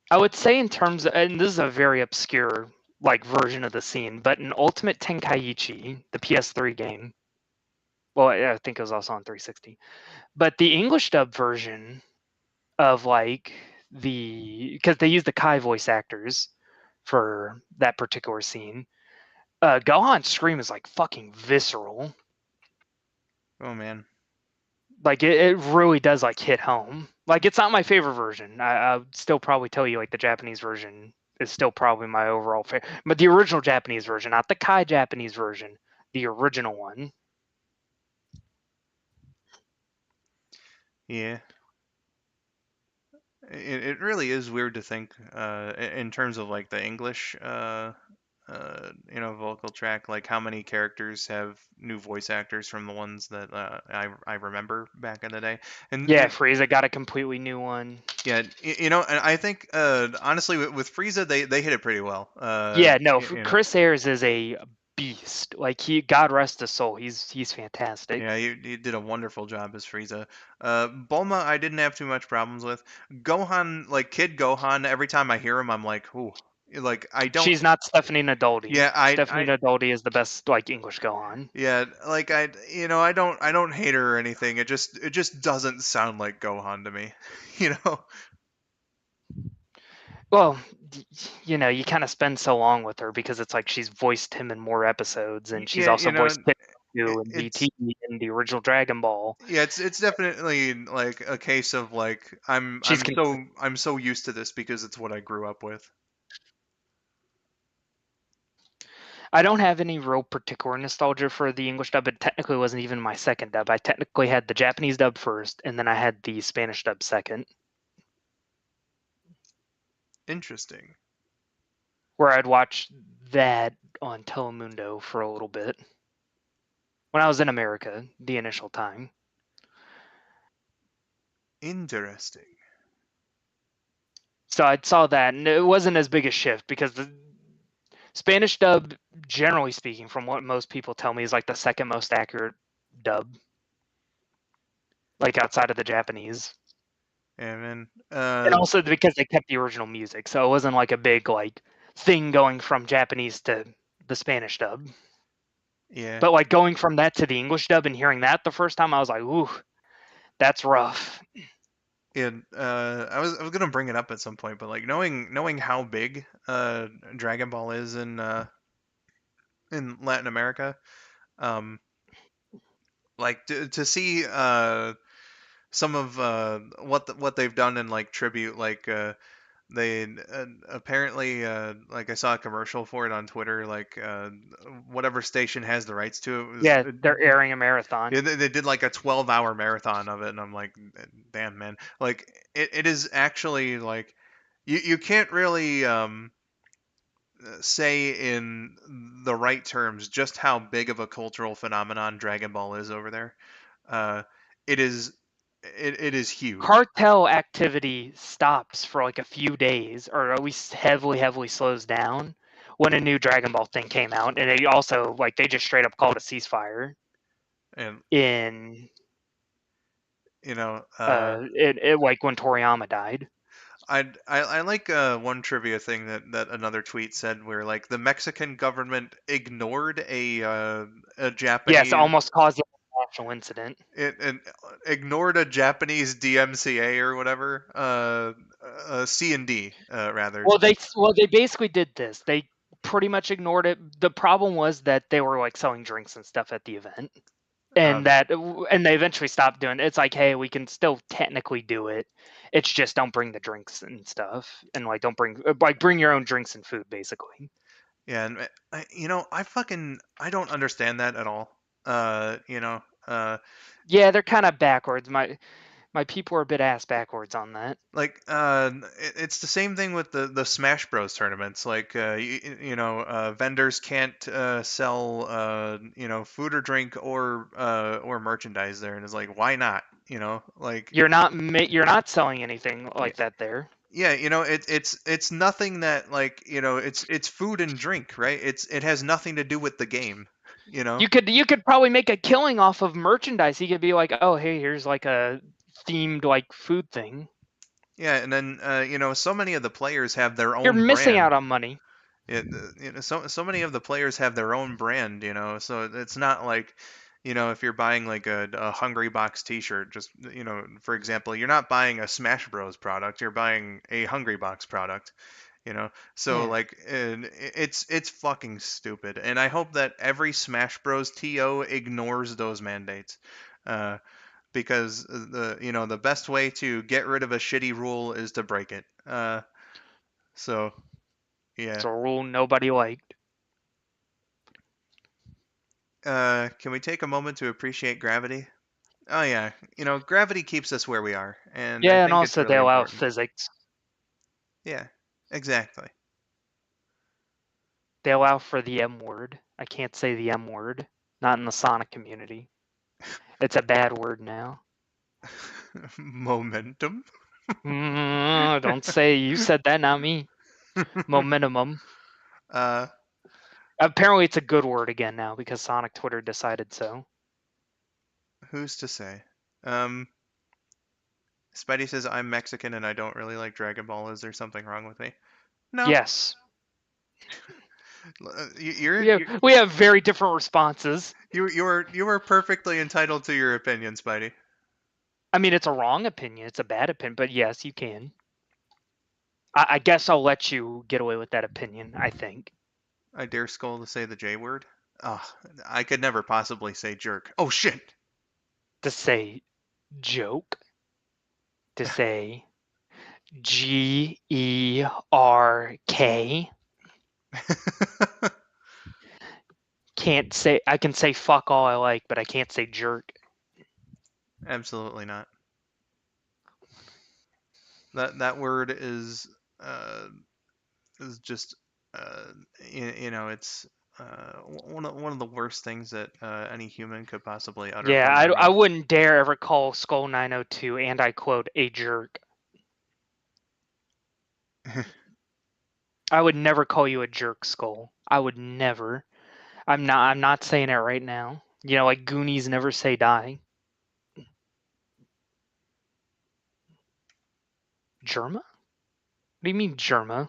I would say in terms of, and this is a very obscure like version of the scene, but in Ultimate Tenkaichi, the PS3 game, well, I think it was also on 360, but the English dub version of like because they use the Kai voice actors for that particular scene. Gohan's scream is like fucking visceral. Oh man. Like it really does like hit home. Like it's not my favorite version. I would still probably tell you like the Japanese version is still probably my overall favorite. But the original Japanese version, not the Kai Japanese version, the original one. Yeah. It really is weird to think in terms of like the English vocal track, like how many characters have new voice actors from the ones that I remember back in the day. Yeah, And Frieza got a completely new one. yeah, and I think honestly with Frieza they hit it pretty well. Yeah, no, Chris Ayres is a beast. Like God rest his soul. He's fantastic. Yeah, you did a wonderful job as Frieza. Bulma, I didn't have too much problems with. Gohan, like Kid Gohan, every time I hear him, I'm like, ooh, like I don't. She's not Stephanie Nadoldi. Yeah, Stephanie Nadoldi is the best like English Gohan. yeah, like I don't hate her or anything. It just doesn't sound like Gohan to me, you know. Well, you know, you kind of spend so long with her because it's like she's voiced him in more episodes, and she's Yeah, also voiced Kid in it's BT and the original Dragon Ball. yeah, it's definitely like a case of like She's I'm so used to this because it's what I grew up with. I don't have any real particular nostalgia for the English dub. It technically wasn't even my second dub. I technically had the Japanese dub first, and then I had the Spanish dub second, Interesting. where I'd watch that on Telemundo for a little bit when I was in America, the initial time. Interesting. So I saw that, and it wasn't as big a shift because the Spanish dub, generally speaking, from what most people tell me, is like the second most accurate dub, like outside of the Japanese. Yeah, man. And also because they kept the original music, so it wasn't like a big like thing going from Japanese to the Spanish dub. Yeah. But like going from that to the English dub and hearing that the first time, I was like, ooh, that's rough. And I was gonna bring it up at some point, but like knowing how big Dragon Ball is in Latin America, Um, like to see some of what they've done in like tribute, like they apparently like I saw a commercial for it on Twitter, like whatever station has the rights to it was Yeah, they're airing a marathon. yeah, they did like a 12-hour marathon of it, and I'm like, damn man, like it is actually like you can't really say in the right terms just how big of a cultural phenomenon Dragon Ball is over there. Uh, it is it is huge. Cartel activity stops for like a few days, or at least heavily slows down when a new Dragon Ball thing came out, and they also like they just straight up called a ceasefire And in you know, it like when Toriyama died. I like one trivia thing that another tweet said, where like the Mexican government ignored a Yes, Japanese almost caused an actual incident. it ignored a Japanese DMCA or whatever, C&D rather. Well they basically did this. They pretty much ignored it. The problem was that they were like selling drinks and stuff at the event. And Okay. that and they eventually stopped doing it. It's like, hey, we can still technically do it. It's just don't bring the drinks and stuff, and like don't bring like bring your own drinks and food basically. Yeah, and I don't understand that at all. You know, Yeah, they're kind of backwards. My people are a bit ass backwards on that. like it's the same thing with the Smash Bros tournaments. Like vendors can't sell food or drink or merchandise there, and it's like, why not? Like, You're not selling anything yeah, like that there. yeah, it's nothing that, like, it's food and drink, right? It has nothing to do with the game, you know. You could probably make a killing off of merchandise. You could be like, oh hey, here's like a themed like food thing. Yeah, and then so many of the players have their You're own missing brand. out on money. So many of the players have their own brand, so it's not like, if you're buying like a Hungry Box T-shirt, just, for example, you're not buying a Smash Bros product, you're buying a Hungry Box product, so Yeah, like, and it's fucking stupid, and I hope that every Smash Bros TO ignores those mandates, uh, because the best way to get rid of a shitty rule is to break it. So it's yeah. a rule nobody liked. Can we take a moment to appreciate gravity? Oh yeah, gravity keeps us where we are, and I Yeah, and think it's also they really allow important. physics. Yeah, exactly. They allow for the M word. I can't say the M word. Not in the Sonic community. It's a bad word now. Momentum. Don't say you said that, not me. Momentum. uh, Apparently, it's a good word again now because Sonic Twitter decided so. who's to say? Um, Spidey says I'm Mexican and I don't really like Dragon Ball. Is there something wrong with me? No. Yes, You're we have very different responses. you are perfectly entitled to your opinion, Spidey. I mean, it's a wrong opinion. It's a bad opinion, but yes, you can. I guess I'll let you get away with that opinion. I think I dare Skull to say the J word. Ah, I could never possibly say jerk. Oh shit. to say joke, to say GERK. Can't say I can say fuck all I like, but I can't say jerk. Absolutely not. That word uh, is just uh, it's one of the worst things that any human could possibly utter Yeah, from their I mouth. wouldn't dare ever call skull902, and I quote, a jerk. I would never call you a jerk, Skull. I would never. I'm not saying it right now. You know, like Goonies never say die. Germa? What do you mean Germa?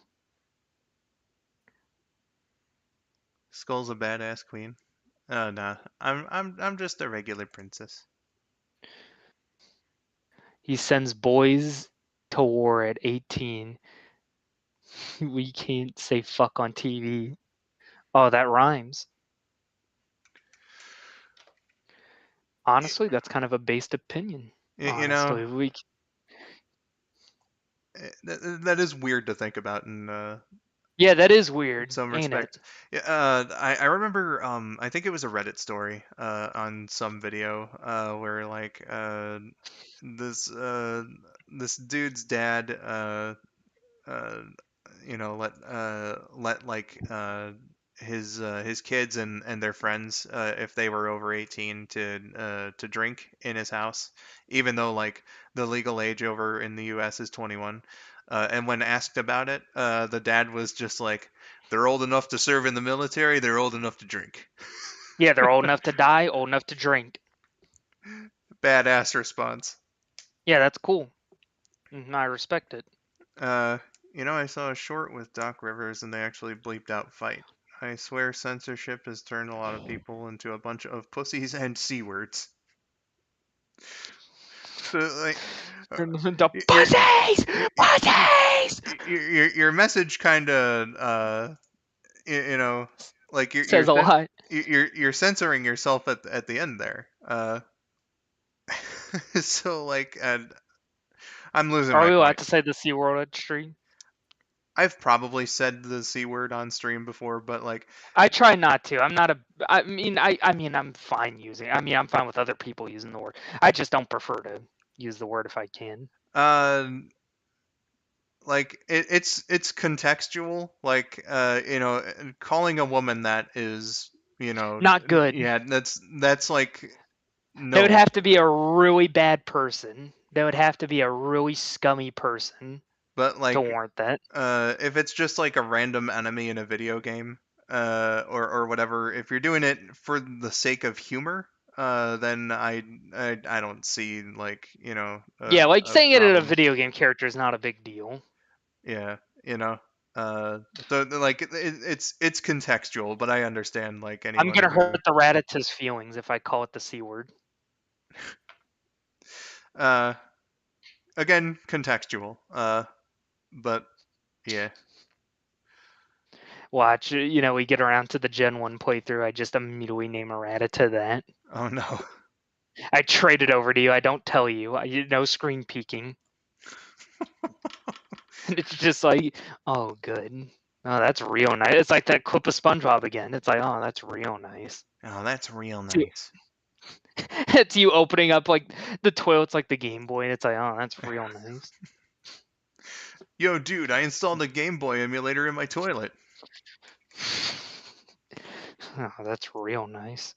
Skull's a badass queen. Nah, I'm just a regular princess. He sends boys to war at 18. We can't say fuck on TV. Oh, that rhymes. Honestly, that's kind of a based opinion. You know, Honestly, we that is weird to think about yeah, that is in weird, some ain't it? respect. Yeah, I remember I think it was a Reddit story on some video where like this this dude's dad uh, let like his kids and their friends if they were over 18 to drink in his house, even though like the legal age over in the U.S. is 21. And when asked about it, the dad was just like, "They're old enough to serve in the military. They're old enough to drink." Yeah, they're old enough to die, old enough to drink. Badass response. Yeah, that's cool. I respect it. Uh, I saw a short with Doc Rivers and they actually bleeped out fight. I swear censorship has turned a lot of people into a bunch of pussies and c words. So like, uh, The your pussies, your pussies your message kind of like says a lot. you're censoring yourself at the end there. So like I'm losing Are my we allowed point. to say the C word on stream? I've probably said the c word on stream before, but like I try not to. I'm not a. I mean, I'm fine using. I'm fine with other people using the word. I just don't prefer to use the word if I can. uh like it's contextual, like calling a woman that is Not good. yeah, that's like They would no. have to be a really bad person. They would have to be a really scummy person But to like warrant that. if it's just like a random enemy in a video game or whatever, if you're doing it for the sake of humor, then I don't see like Yeah, like a saying it at a problem. video game character is not a big deal. Yeah, uh like it's contextual, but I understand like I'm anyone gonna who hurt the Raditus feelings if I call it the C word. uh again contextual, but yeah. Watch, we get around to the Gen 1 playthrough, I just immediately name a Rattata that. Oh no. I trade it over to you, I don't tell you. No screen peeking. And it's just like, oh, good. Oh, that's real nice. It's like that clip of SpongeBob again. It's like, oh, that's real nice. Oh, that's real It's you, nice. it's you opening up like the toilet's like the Game Boy, and it's like, oh, that's real nice. Yo, dude, I installed a Game Boy emulator in my toilet. Oh, that's real nice.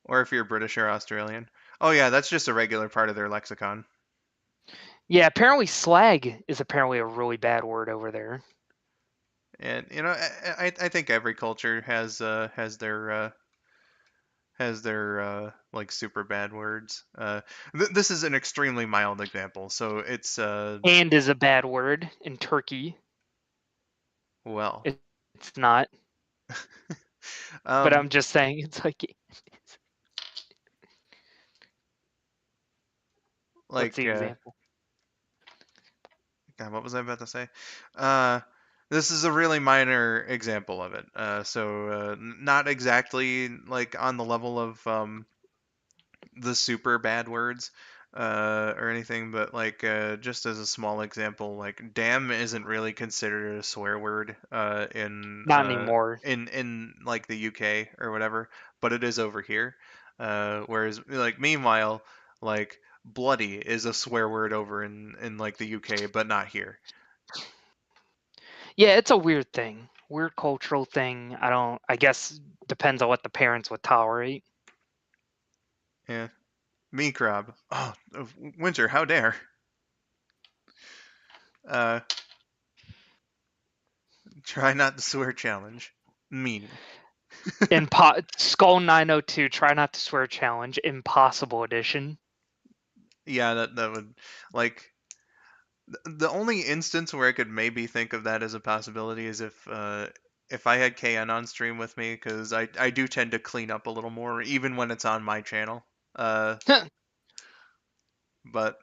Or if you're British or Australian. Oh yeah, that's just a regular part of their lexicon. Yeah, apparently slag is apparently a really bad word over there. And I think every culture has their like super bad words. This is an extremely mild example, so it's And is a bad word in Turkey. well, It's not, but um, I'm just saying it's like, what's the like example? God, what was I about to say? Uh, this is a really minor example of it. Not exactly like on the level of the super bad words or anything, but like just as a small example, like damn isn't really considered a swear word Not anymore. in like the UK or whatever, but it is over here. Whereas like meanwhile, like bloody is a swear word over in like the UK, but not here. Yeah, it's a weird thing. Weird cultural thing. I guess depends on what the parents would tolerate. Yeah, me crab. Oh, winter, how dare. Uh, try not to swear challenge. Meanie. Skull902, try not to swear challenge, impossible edition. Yeah, that would like the only instance where I could maybe think of that as a possibility is if I had KN on stream with me, because I do tend to clean up a little more even when it's on my channel. Uh, but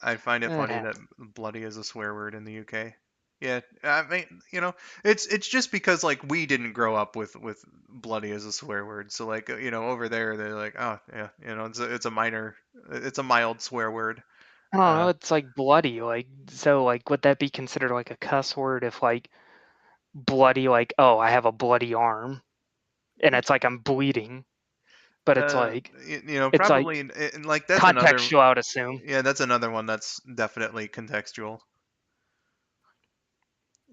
I find it That funny that happens. bloody is a swear word in the UK. Yeah, I mean, it's just because like we didn't grow up with bloody as a swear word. So like, over there they're like, oh yeah, it's a mild swear word. I don't know. Uh, It's like bloody. Like so. Like would that be considered like a cuss word if like bloody? Like oh, I have a bloody arm, and it's like I'm bleeding. But it's like Probably like that's another. contextual. I would assume. Yeah, that's another one that's definitely contextual.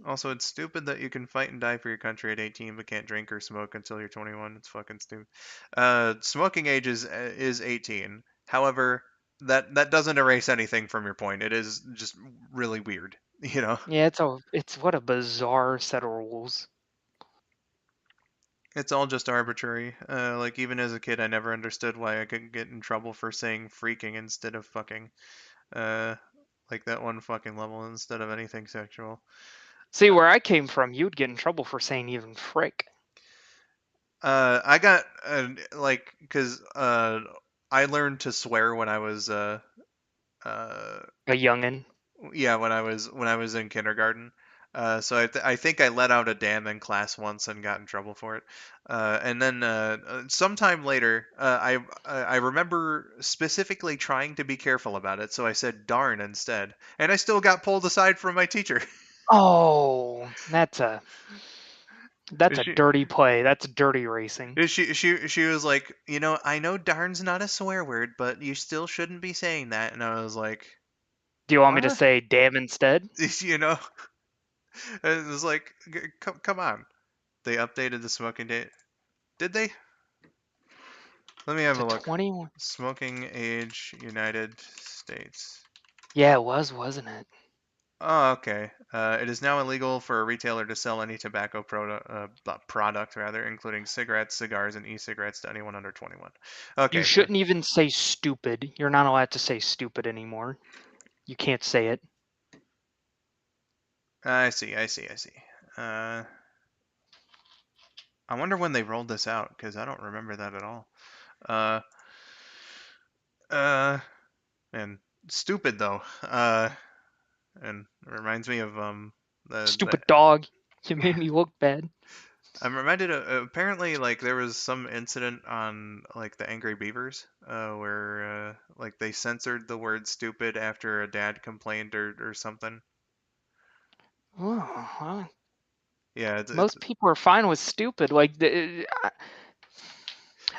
Also, it's stupid that you can fight and die for your country at 18 but can't drink or smoke until you're 21. It's fucking stupid. Smoking age is 18. However, that doesn't erase anything from your point. It is just really weird, you know. Yeah, it's what a bizarre set of rules. It's all just arbitrary. Like even as a kid, I never understood why I could get in trouble for saying freaking instead of fucking. Uh, like that one fucking level instead of anything sexual. See, where I came from, you'd get in trouble for saying even frick. I got like because I learned to swear when I was uh A youngin. yeah, when I was in kindergarten. So I think I let out a damn in class once and got in trouble for it. And then sometime later, I remember specifically trying to be careful about it, so I said darn instead, and I still got pulled aside from my teacher. Oh, that's a she dirty play. That's dirty racing. she was like, I know darn's not a swear word, but you still shouldn't be saying that. And I was like, Do you want me to what? say damn instead? you know, it was like, come on. They updated the smoking date. Did they? Let me have To a look. 21. Smoking age, United States. Yeah, it was, wasn't it? Oh, okay. It is now illegal for a retailer to sell any tobacco product, rather, including cigarettes, cigars, and e-cigarettes to anyone under 21. You Okay, so shouldn't even say stupid. You're not allowed to say stupid anymore. You can't say it. I see, I see, I see. Uh, I wonder when they rolled this out because I don't remember that at all. Uh, uh, and stupid though. And it reminds me of the Stupid dog. You made me look bad. I'm reminded of apparently like there was some incident on like the Angry Beavers where like they censored the word stupid after a dad complained or something. Oh, well, Yeah, it's most people are fine with stupid. Like,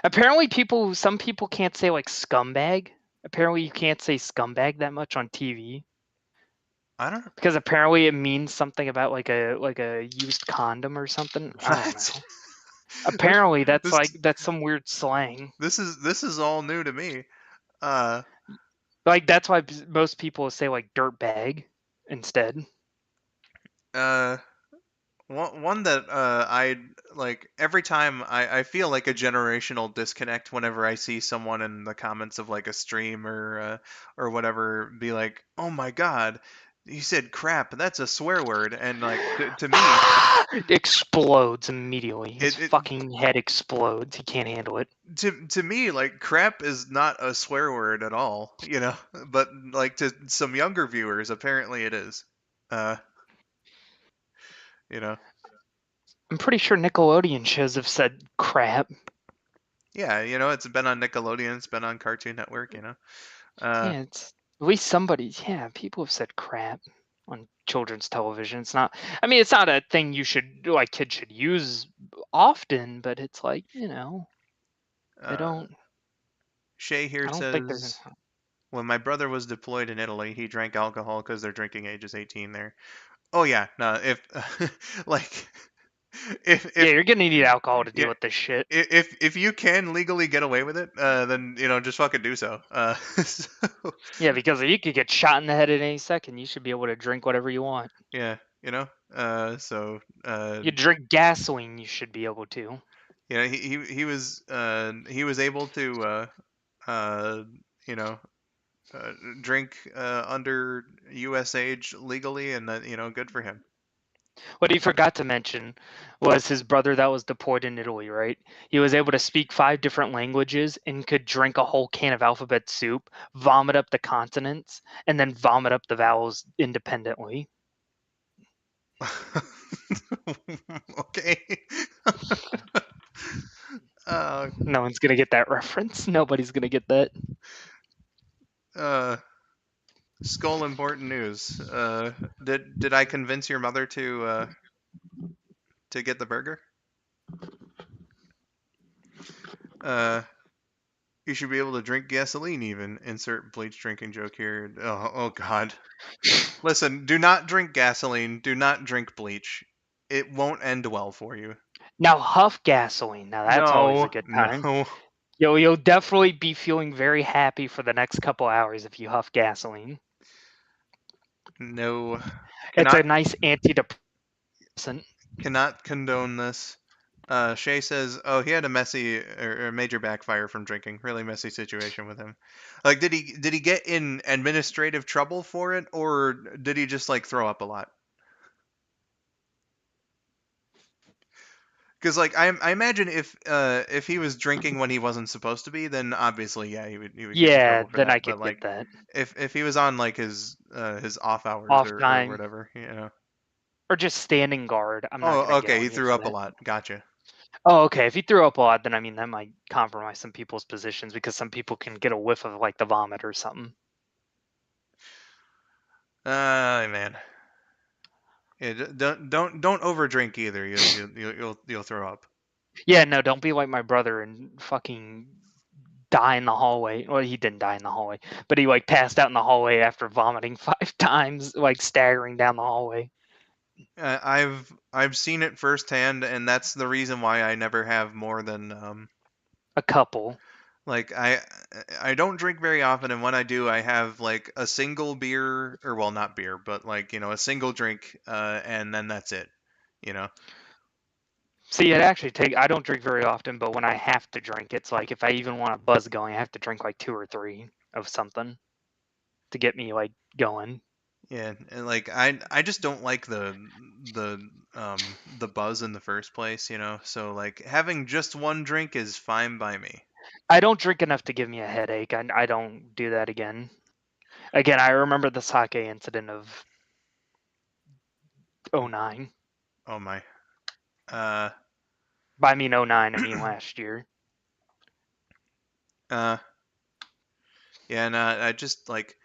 apparently, some people can't say like scumbag. Apparently, you can't say scumbag that much on TV I don't because apparently it means something about like a used condom or something. I don't what know. Apparently, this that's some weird slang. this is all new to me. Uh Like that's why most people say like dirt bag instead. uh one that I like every time I feel like a generational disconnect whenever I see someone in the comments of like a stream or whatever be like, "Oh my God, you said crap. That's a swear word." And like to me, Explodes immediately. His it, it fucking head explodes. He can't handle it. to me like crap is not a swear word at all, But like to some younger viewers, apparently it is. Uh, you know. I'm pretty sure Nickelodeon shows have said crap. Yeah, it's been on Nickelodeon, it's been on Cartoon Network. Uh, Yeah, it's at least somebody. Yeah, people have said crap on children's television. It's not. I mean, it's not a thing you should like kids should use often, but it's like they uh, don't. Shay here I don't think they're says, gonna. when my brother was deployed in Italy, he drank alcohol because their drinking age is 18 there. Oh yeah, no, if like Yeah, if you're gonna need alcohol to deal yeah, with this shit. if you can legally get away with it, then just fucking do so. So, Yeah, because you could get shot in the head at any second. You should be able to drink whatever you want. yeah, so You drink gasoline, you should be able to. he was able to uh, you know uh, drink under U.S. age legally, and that good for him. What he forgot to mention was his brother that was deployed in Italy, right? He was able to speak 5 different languages and could drink a whole can of alphabet soup, vomit up the consonants, and then vomit up the vowels independently. Okay. uh, No one's gonna get that reference. Nobody's gonna get that. uh, Skull important news. Did I convince your mother to get the burger? Uh, you should be able to drink gasoline even. Insert bleach drinking joke here. Oh God. Listen, do not drink gasoline. Do not drink bleach. It won't end well for you. Now huff gasoline. Now that's always a No, good time. no, You'll definitely be feeling very happy for the next couple hours if you huff gasoline. no. It's a Cannot nice antidepressant. cannot condone this. Shay says, "Oh, he had a messy or major backfire from drinking. Really messy situation with him. Like, did he get in administrative trouble for it, or did he just like throw up a lot? Because like I imagine if he was drinking when he wasn't supposed to be, then obviously yeah he would get in Yeah, trouble for then I that. But could get like that. if he was on like his off hours Off or time whatever, you know. or just standing guard. I'm not Oh, gonna get okay, he on you threw for up a that. lot. Gotcha. Oh, okay. If he threw up a lot, then I mean that might compromise some people's positions because some people can get a whiff of like the vomit or something. Man. Yeah, don't overdrink either. You'll throw up. Yeah, no, don't be like my brother and fucking die in the hallway. Well, he didn't die in the hallway, but he like passed out in the hallway after vomiting 5 times, like staggering down the hallway. I've seen it firsthand, and that's the reason why I never have more than A couple. like I don't drink very often, and when I do, I have like a single beer, or well, not beer, but like a single drink, and then that's it. You know. See, it actually take. I don't drink very often, but when I have to drink, it's like if I even want a buzz going, I have to drink like 2 or 3 of something to get me like going. Yeah, and like I just don't like the buzz in the first place, you know. So like having just one drink is fine by me. I don't drink enough to give me a headache. I don't do that again. Again, I remember the sake incident of '09. Oh my. Uh By mean '09, I mean last year. uh yeah, and I just like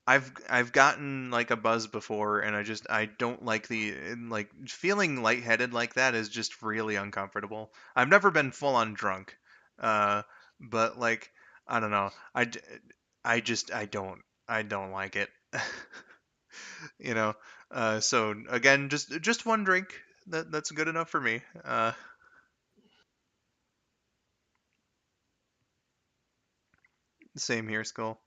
I've gotten like a buzz before, and I don't like the like feeling lightheaded like that is just really uncomfortable. I've never been full on drunk, uh, but like I don't know, I just I don't like it, you know. So again, just one drink that's good enough for me. Same here, Skull.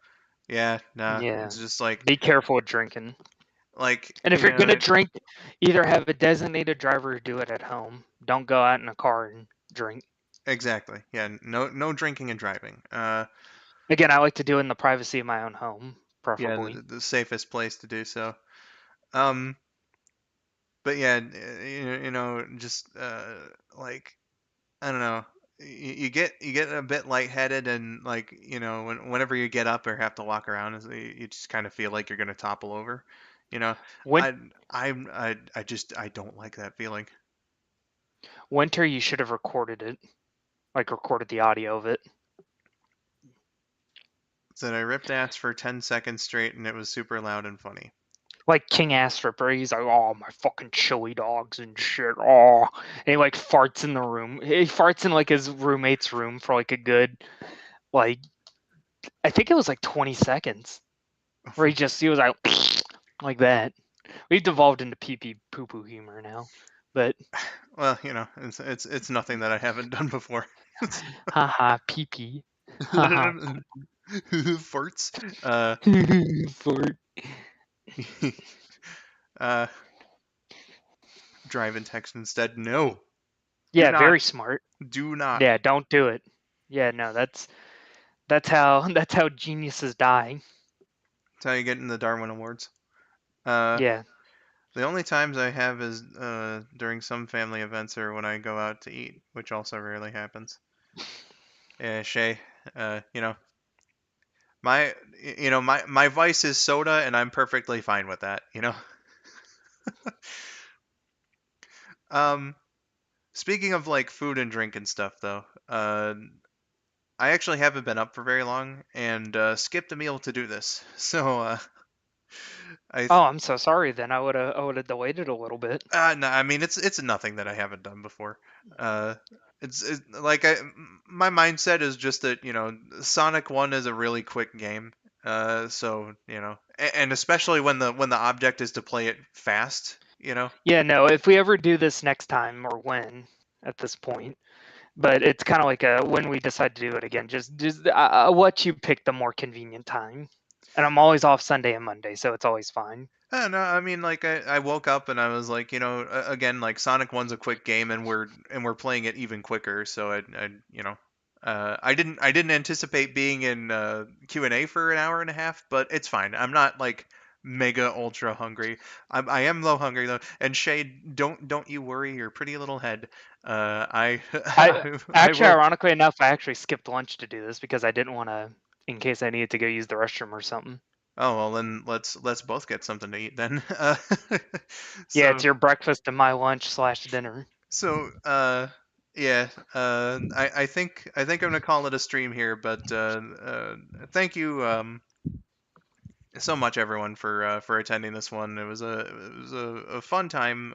Yeah, nah, Yeah. it's just like Be careful with drinking. And if you you're gonna know. drink, either have a designated driver or do it at home. Don't go out in a car and drink. Exactly. Yeah, no drinking and driving. Again, I like to do it in the privacy of my own home, Yeah, preferably. the safest place to do so. Um, but yeah, just like I don't know, you get a bit lightheaded, and like whenever you get up or have to walk around, you just kind of feel like you're gonna topple over. You know, Win- I don't like that feeling. Winter, you should have recorded it, like recorded the audio of it. So I ripped ass for 10 seconds straight, and it was super loud and funny. Like King Ass Ripper, he's like, "Oh, my fucking chili dogs and shit." Oh, and he like farts in the room. He farts in like his roommate's room for like a good, like I think it was like 20 seconds, where he was like, like that. We've devolved into pee pee poo poo humor now, but Well, it's nothing that I haven't done before. haha pee pee, haha Farts. Uh, fart. uh, drive and text instead. No, do Yeah, not, very smart. do not. Yeah, don't do it. Yeah, no, that's how that's how geniuses die. That's how you get in the Darwin Awards. Uh, Yeah. the only times I have is during some family events or when I go out to eat, which also rarely happens. Yeah, Shay. Uh, you know, my my vice is soda, and I'm perfectly fine with that. Um, Speaking of like food and drink and stuff, though, I actually haven't been up for very long and skipped a meal to do this. So I Oh, I'm so sorry then. I would have delayed it a little bit. no, I mean it's nothing that I haven't done before. Uh, it's like my mindset is just that Sonic One is a really quick game. So and especially when the object is to play it fast. Yeah, no, if we ever do this next time or when at this point, but it's kind of like a when we decide to do it again, just I'll let you pick the more convenient time. And I'm always off Sunday and Monday, so it's always fine. No, I mean, like I woke up and I was like, again, like Sonic One's a quick game, and we're playing it even quicker. So I didn't anticipate being in Q&A for an hour and a half, but it's fine. I'm not like mega ultra hungry. I am low hungry though. And Shay, don't you worry your pretty little head. I I I actually, will. ironically enough, I actually skipped lunch to do this because I didn't want to, in case I needed to go use the restroom or something. Oh well, then let's both get something to eat then. Yeah, it's So your breakfast and my lunch slash dinner. So, yeah, I think I'm gonna call it a stream here, but thank you so much everyone for attending this one. It was a fun time,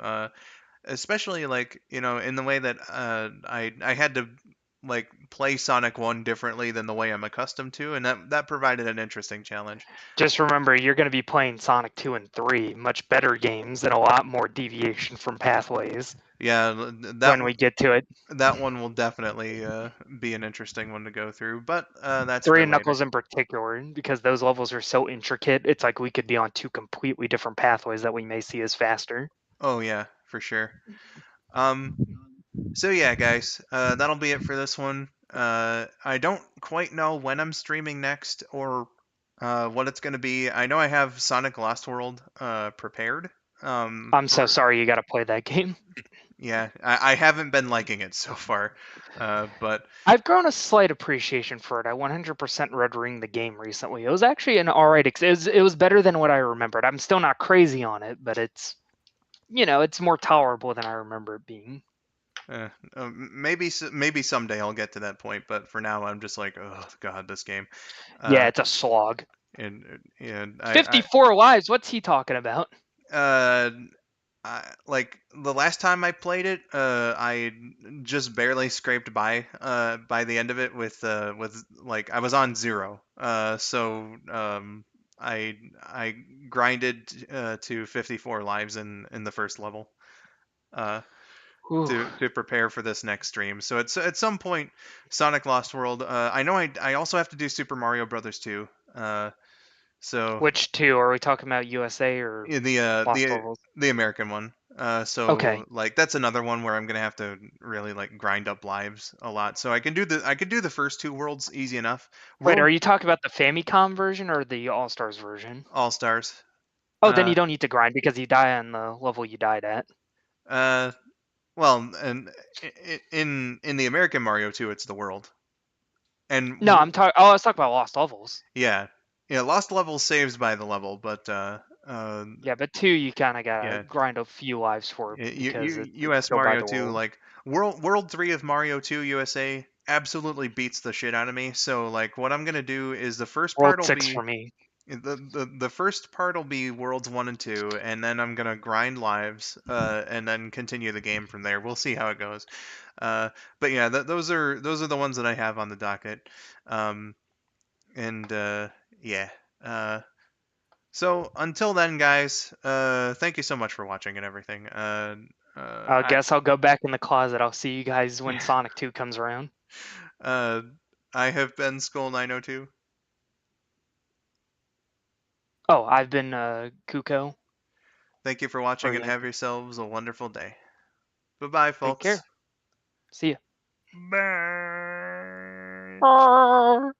especially like in the way that I had to like play Sonic One differently than the way I'm accustomed to, and that provided an interesting challenge. Just remember, you're going to be playing Sonic 2 and 3, much better games and a lot more deviation from pathways Yeah, when we get to it. that one will definitely be an interesting one to go through, but that's 3 for and later. Knuckles in particular, because those levels are so intricate, it's like we could be on two completely different pathways that we may see as faster. Oh yeah, for sure. Um, so yeah, guys, that'll be it for this one. I don't quite know when I'm streaming next or what it's going to be. I know I have Sonic Lost World prepared. I'm so For sorry you got to play that game. Yeah, I haven't been liking it so far, but I've grown a slight appreciation for it. I 100% Red Ring the game recently. It was actually an alright. It was better than what I remembered. I'm still not crazy on it, but it's more tolerable than I remember it being. uh, maybe someday I'll get to that point. But for now, I'm just like, oh god, this game. Yeah, Uh, it's a slog. and 54 lives. What's he talking about? uh, like the last time I played it, I just barely scraped by the end of it with like I was on zero. I grinded to 54 lives in the first level. Uh, Ooh. to prepare for this next stream. So it's at some point Sonic Lost World. I know I also have to do Super Mario Brothers 2. So Which two? Are we talking about USA or in the uh Lost the Levels? the American one. Okay. So like that's another one where I'm gonna have to really like grind up lives a lot. So I could do the first two worlds easy enough. Wait, are World you talking about the Famicom version or the All Stars version? All Stars. Oh, then Uh you don't need to grind because you die on the level you died at. uh well, and in the American Mario 2 it's the world. And No, I'm talking. Oh, I was talking about Lost Levels. yeah. Yeah, lost level saves by the level, but uh Yeah, but two, you kind of gotta yeah, grind a few lives for because it's US still by Mario the 2 world. like World 3 of Mario 2 USA absolutely beats the shit out of me. So like what I'm going to do is the first part World will 6 for be me. the first part will be worlds 1 and 2 and then I'm going to grind lives and then continue the game from there. We'll see how it goes. Uh but yeah, those are the ones that I have on the docket. Um and yeah. Uh so until then, guys, thank you so much for watching and everything. I I guess I'll go back in the closet. I'll see you guys when Sonic 2 comes around. uh, I have been skull902. Oh, I've been kUko Thank you for for watching and have Yancy. yourselves a wonderful day. Bye bye, Take care. folks. See Bye. ya.